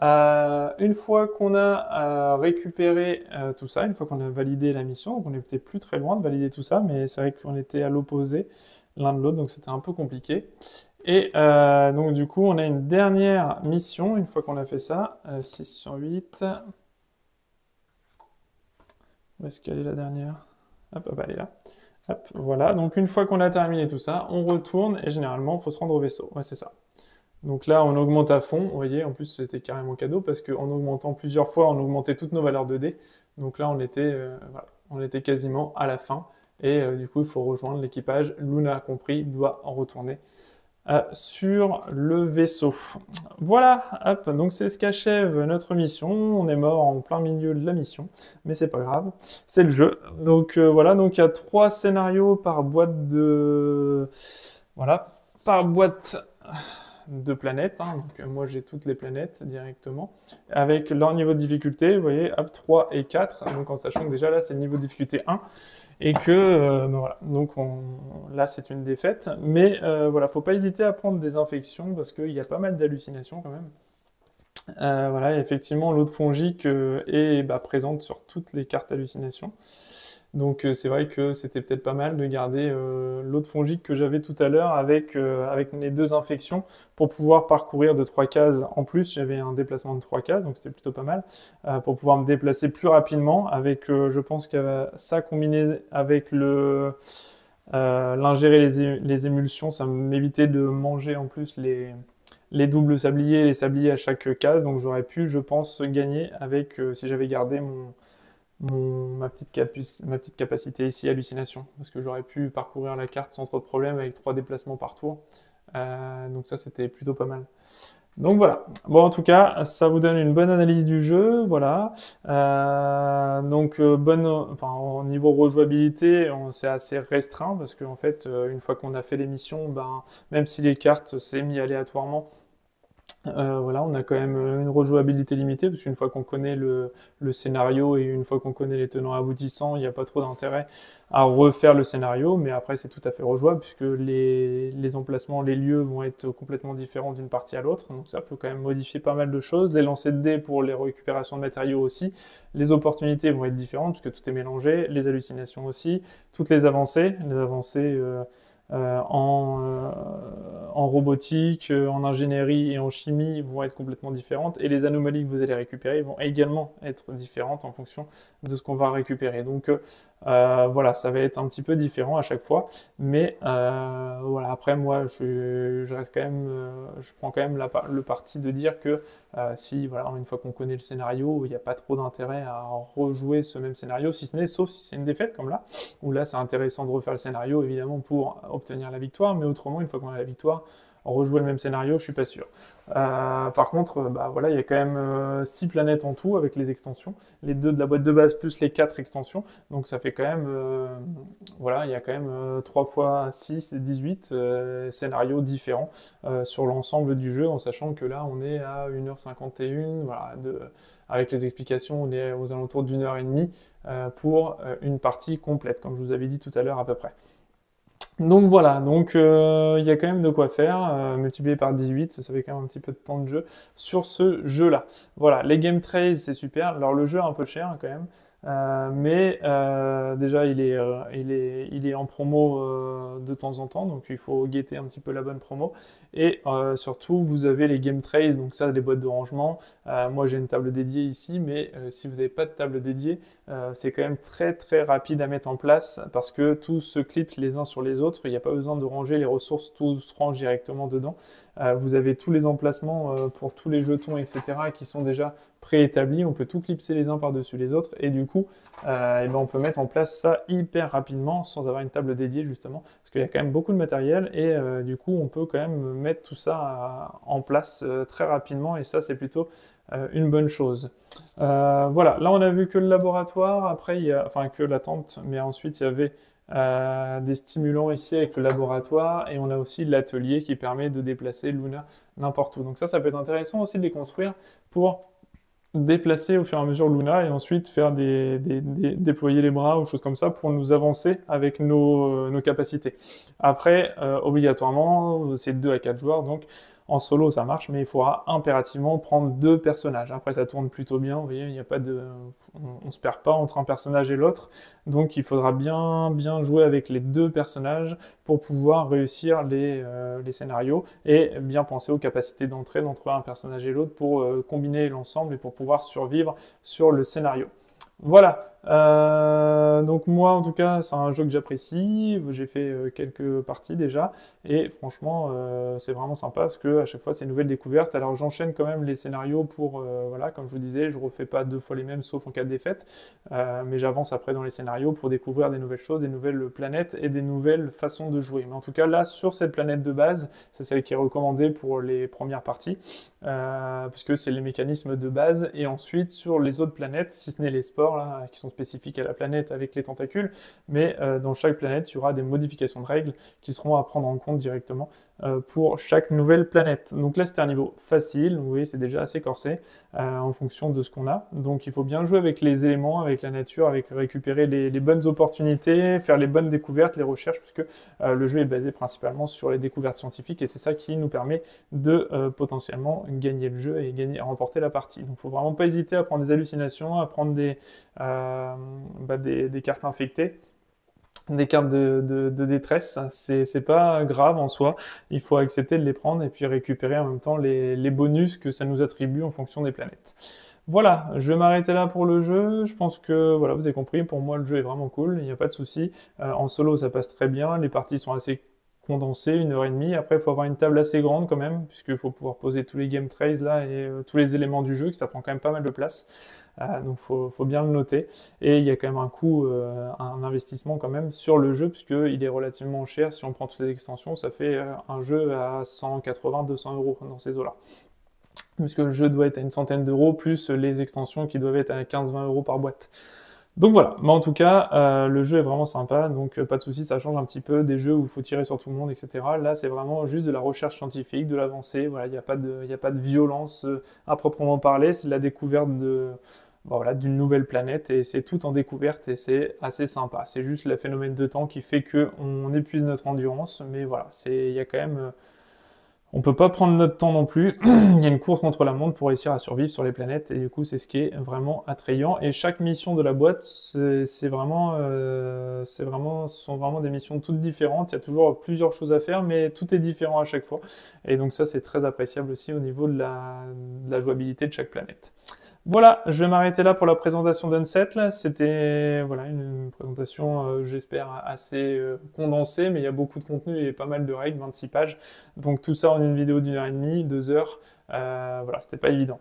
Une fois qu'on a récupéré tout ça, une fois qu'on a validé la mission, donc on n'était plus très loin de valider tout ça, mais c'est vrai qu'on était à l'opposé l'un de l'autre, donc c'était un peu compliqué. Et donc du coup, on a une dernière mission, une fois qu'on a fait ça, 6 sur 8. Où est-ce qu'elle est la dernière? Hop, elle est là. Hop, voilà, donc une fois qu'on a terminé tout ça, on retourne, et généralement, il faut se rendre au vaisseau. Ouais, c'est ça. Donc là, on augmente à fond, vous voyez, en plus c'était carrément cadeau, parce qu'en augmentant plusieurs fois, on augmentait toutes nos valeurs de dés. Donc là, voilà, on était quasiment à la fin, et du coup, il faut rejoindre l'équipage. Luna a compris, doit en retourner sur le vaisseau. Voilà, hop, donc c'est ce qu'achève notre mission. On est mort en plein milieu de la mission, mais c'est pas grave, c'est le jeu. Donc voilà, donc il y a 3 scénarios par boîte de... Voilà, par boîte de planètes, hein. Donc moi j'ai toutes les planètes directement, avec leur niveau de difficulté, vous voyez, hop, 3 et 4, donc en sachant que déjà là c'est le niveau de difficulté 1, et que ben voilà, donc là c'est une défaite, mais voilà, faut pas hésiter à prendre des infections, parce qu'il y a pas mal d'hallucinations quand même. Voilà, et effectivement l'eau de fongique est présente sur toutes les cartes hallucinations. Donc c'est vrai que c'était peut-être pas mal de garder l'eau de fongique que j'avais tout à l'heure avec les 2 infections pour pouvoir parcourir de 3 cases en plus. J'avais un déplacement de 3 cases, donc c'était plutôt pas mal, pour pouvoir me déplacer plus rapidement avec, je pense que ça combiné avec l'ingérer les émulsions, ça m'évitait de manger en plus les doubles sabliers et les sabliers à chaque case, donc j'aurais pu, je pense, gagner avec, si j'avais gardé ma petite capacité ici, hallucination, parce que j'aurais pu parcourir la carte sans trop de problème avec 3 déplacements par tour. Donc ça, c'était plutôt pas mal. Donc voilà. Bon, en tout cas, ça vous donne une bonne analyse du jeu, voilà. Enfin, au niveau rejouabilité, c'est assez restreint parce qu'en fait, une fois qu'on a fait l'émission, même si les cartes s'est mis aléatoirement, voilà, on a quand même une rejouabilité limitée, parce qu'une fois qu'on connaît le scénario et une fois qu'on connaît les tenants aboutissants, il n'y a pas trop d'intérêt à refaire le scénario, mais après c'est tout à fait rejouable, puisque les emplacements, les lieux vont être complètement différents d'une partie à l'autre, donc ça peut quand même modifier pas mal de choses, les lancers de dés pour les récupérations de matériaux aussi, les opportunités vont être différentes, puisque tout est mélangé, les hallucinations aussi, toutes les avancées en robotique, en ingénierie et en chimie vont être complètement différentes, et les anomalies que vous allez récupérer vont également être différentes en fonction de ce qu'on va récupérer. Donc voilà, ça va être un petit peu différent à chaque fois, mais voilà, après moi je reste quand même, je prends quand même le parti de dire que si voilà, une fois qu'on connaît le scénario, il n'y a pas trop d'intérêt à rejouer ce même scénario, si ce n'est, sauf si c'est une défaite comme là, où là c'est intéressant de refaire le scénario évidemment pour obtenir la victoire, mais autrement, une fois qu'on a la victoire, rejouer le même scénario, je suis pas sûr. Par contre, voilà, il y a quand même 6 planètes en tout avec les extensions, les 2 de la boîte de base plus les 4 extensions, donc ça fait quand même, voilà, il y a quand même 3 fois 6 et 18 scénarios différents sur l'ensemble du jeu, en sachant que là on est à 1h51, voilà, avec les explications, on est aux alentours d'1h30 pour une partie complète, comme je vous avais dit tout à l'heure à peu près. Donc voilà, donc il y a quand même de quoi faire, multiplié par 18, ça fait quand même un petit peu de temps de jeu sur ce jeu-là. Voilà, les Game Trays, c'est super. Alors le jeu est un peu cher quand même, mais déjà il est en promo de temps en temps, donc il faut guetter un petit peu la bonne promo. Et surtout, vous avez les Game Trays, donc ça, les boîtes de rangement. Moi j'ai une table dédiée ici, mais si vous n'avez pas de table dédiée, c'est quand même très très rapide à mettre en place parce que tout se clip les uns sur les autres. Il n'y a pas besoin de ranger les ressources, tout se range directement dedans. Vous avez tous les emplacements pour tous les jetons, etc. qui sont déjà préétablis. On peut tout clipser les uns par-dessus les autres et du coup, on peut mettre en place ça hyper rapidement sans avoir une table dédiée justement parce qu'il y a quand même beaucoup de matériel et du coup, on peut quand même mettre tout ça en place très rapidement et ça, c'est plutôt une bonne chose. Voilà, là on a vu que le laboratoire, après enfin que la tente, mais ensuite il y avait des stimulants ici avec le laboratoire et on a aussi l'atelier qui permet de déplacer Luna n'importe où. Donc ça peut être intéressant aussi de les construire pour déplacer au fur et à mesure Luna et ensuite faire déployer les bras ou choses comme ça pour nous avancer avec nos capacités. Après, obligatoirement, c'est 2 à 4 joueurs, donc en solo ça marche, mais il faudra impérativement prendre 2 personnages. Après ça tourne plutôt bien, vous voyez, il n'y a pas on se perd pas entre un personnage et l'autre, donc il faudra bien jouer avec les 2 personnages pour pouvoir réussir les scénarios et bien penser aux capacités d'entraide entre un personnage et l'autre pour combiner l'ensemble et pour pouvoir survivre sur le scénario. Voilà, donc moi en tout cas c'est un jeu que j'apprécie, j'ai fait quelques parties déjà et franchement c'est vraiment sympa parce que à chaque fois c'est une nouvelle découverte. Alors j'enchaîne quand même les scénarios pour, voilà, comme je vous disais, je refais pas 2 fois les mêmes sauf en cas de défaite, mais j'avance après dans les scénarios pour découvrir des nouvelles choses, des nouvelles planètes et des nouvelles façons de jouer. Mais en tout cas là sur cette planète de base, c'est celle qui est recommandée pour les premières parties, puisque c'est les mécanismes de base et ensuite sur les autres planètes, si ce n'est les sports là, qui sont sont spécifiques à la planète avec les tentacules, mais dans chaque planète, il y aura des modifications de règles qui seront à prendre en compte directement pour chaque nouvelle planète. Donc là, c'était un niveau facile, vous voyez, c'est déjà assez corsé en fonction de ce qu'on a. Donc il faut bien jouer avec les éléments, avec la nature, avec récupérer les bonnes opportunités, faire les bonnes découvertes, les recherches, puisque le jeu est basé principalement sur les découvertes scientifiques et c'est ça qui nous permet de potentiellement gagner le jeu et remporter la partie. Donc il ne faut vraiment pas hésiter à prendre des hallucinations, à prendre des cartes infectées, des cartes de détresse. C'est pas grave en soi, il faut accepter de les prendre et puis récupérer en même temps les bonus que ça nous attribue en fonction des planètes. Voilà, je vais m'arrêter là pour le jeu. Je pense que voilà, vous avez compris, pour moi le jeu est vraiment cool, il n'y a pas de souci. En solo ça passe très bien, les parties sont assez condensées, 1 h 30. Après il faut avoir une table assez grande quand même, puisqu'il faut pouvoir poser tous les game trays là et tous les éléments du jeu, que ça prend quand même pas mal de place. Donc faut bien le noter. Et il y a quand même un coût, un investissement quand même sur le jeu, puisqu'il est relativement cher. Si on prend toutes les extensions, ça fait un jeu à 180-200 euros dans ces eaux-là, puisque le jeu doit être à une centaine d'euros, plus les extensions qui doivent être à 15-20 euros par boîte. Donc voilà, mais en tout cas, le jeu est vraiment sympa, donc pas de soucis, ça change un petit peu des jeux où il faut tirer sur tout le monde, etc. Là, c'est vraiment juste de la recherche scientifique, de l'avancée, voilà, il n'y a pas de violence à proprement parler, c'est de la découverte voilà, d'une nouvelle planète, et c'est tout en découverte, et c'est assez sympa. C'est juste le phénomène de temps qui fait qu'on épuise notre endurance, mais voilà, il y a quand même... On peut pas prendre notre temps non plus. Il y a une course contre la montre pour réussir à survivre sur les planètes, et du coup, c'est ce qui est vraiment attrayant. Et chaque mission de la boîte, ce sont vraiment des missions toutes différentes. Il y a toujours plusieurs choses à faire, mais tout est différent à chaque fois. Et donc ça, c'est très appréciable aussi au niveau de la jouabilité de chaque planète. Voilà, je vais m'arrêter là pour la présentation d'Unsettle. C'était voilà, une présentation, j'espère, assez condensée, mais il y a beaucoup de contenu et pas mal de règles, 26 pages. Donc tout ça en une vidéo d'1 h 30, 2 heures. Voilà, c'était pas évident.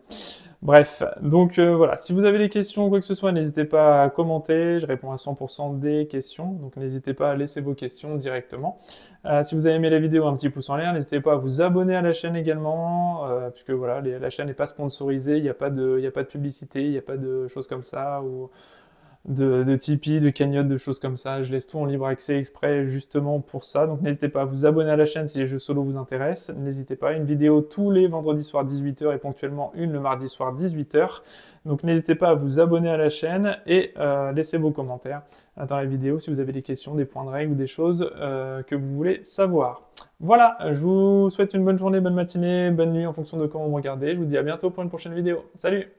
Bref, donc voilà, si vous avez des questions ou quoi que ce soit, n'hésitez pas à commenter, je réponds à 100% des questions, donc n'hésitez pas à laisser vos questions directement. Si vous avez aimé la vidéo, un petit pouce en l'air, n'hésitez pas à vous abonner à la chaîne également, puisque voilà, la chaîne n'est pas sponsorisée, il n'y a pas de publicité, il n'y a pas de choses comme ça, ou de Tipeee, de cagnotte, de choses comme ça. Je laisse tout en libre accès exprès justement pour ça. Donc n'hésitez pas à vous abonner à la chaîne si les jeux solo vous intéressent. N'hésitez pas, une vidéo tous les vendredis soirs 18 h et ponctuellement une le mardi soir 18 h. Donc n'hésitez pas à vous abonner à la chaîne et laissez vos commentaires dans la vidéo si vous avez des questions, des points de règle ou des choses que vous voulez savoir. Voilà, je vous souhaite une bonne journée, bonne matinée, bonne nuit en fonction de quand vous me regardez. Je vous dis à bientôt pour une prochaine vidéo. Salut!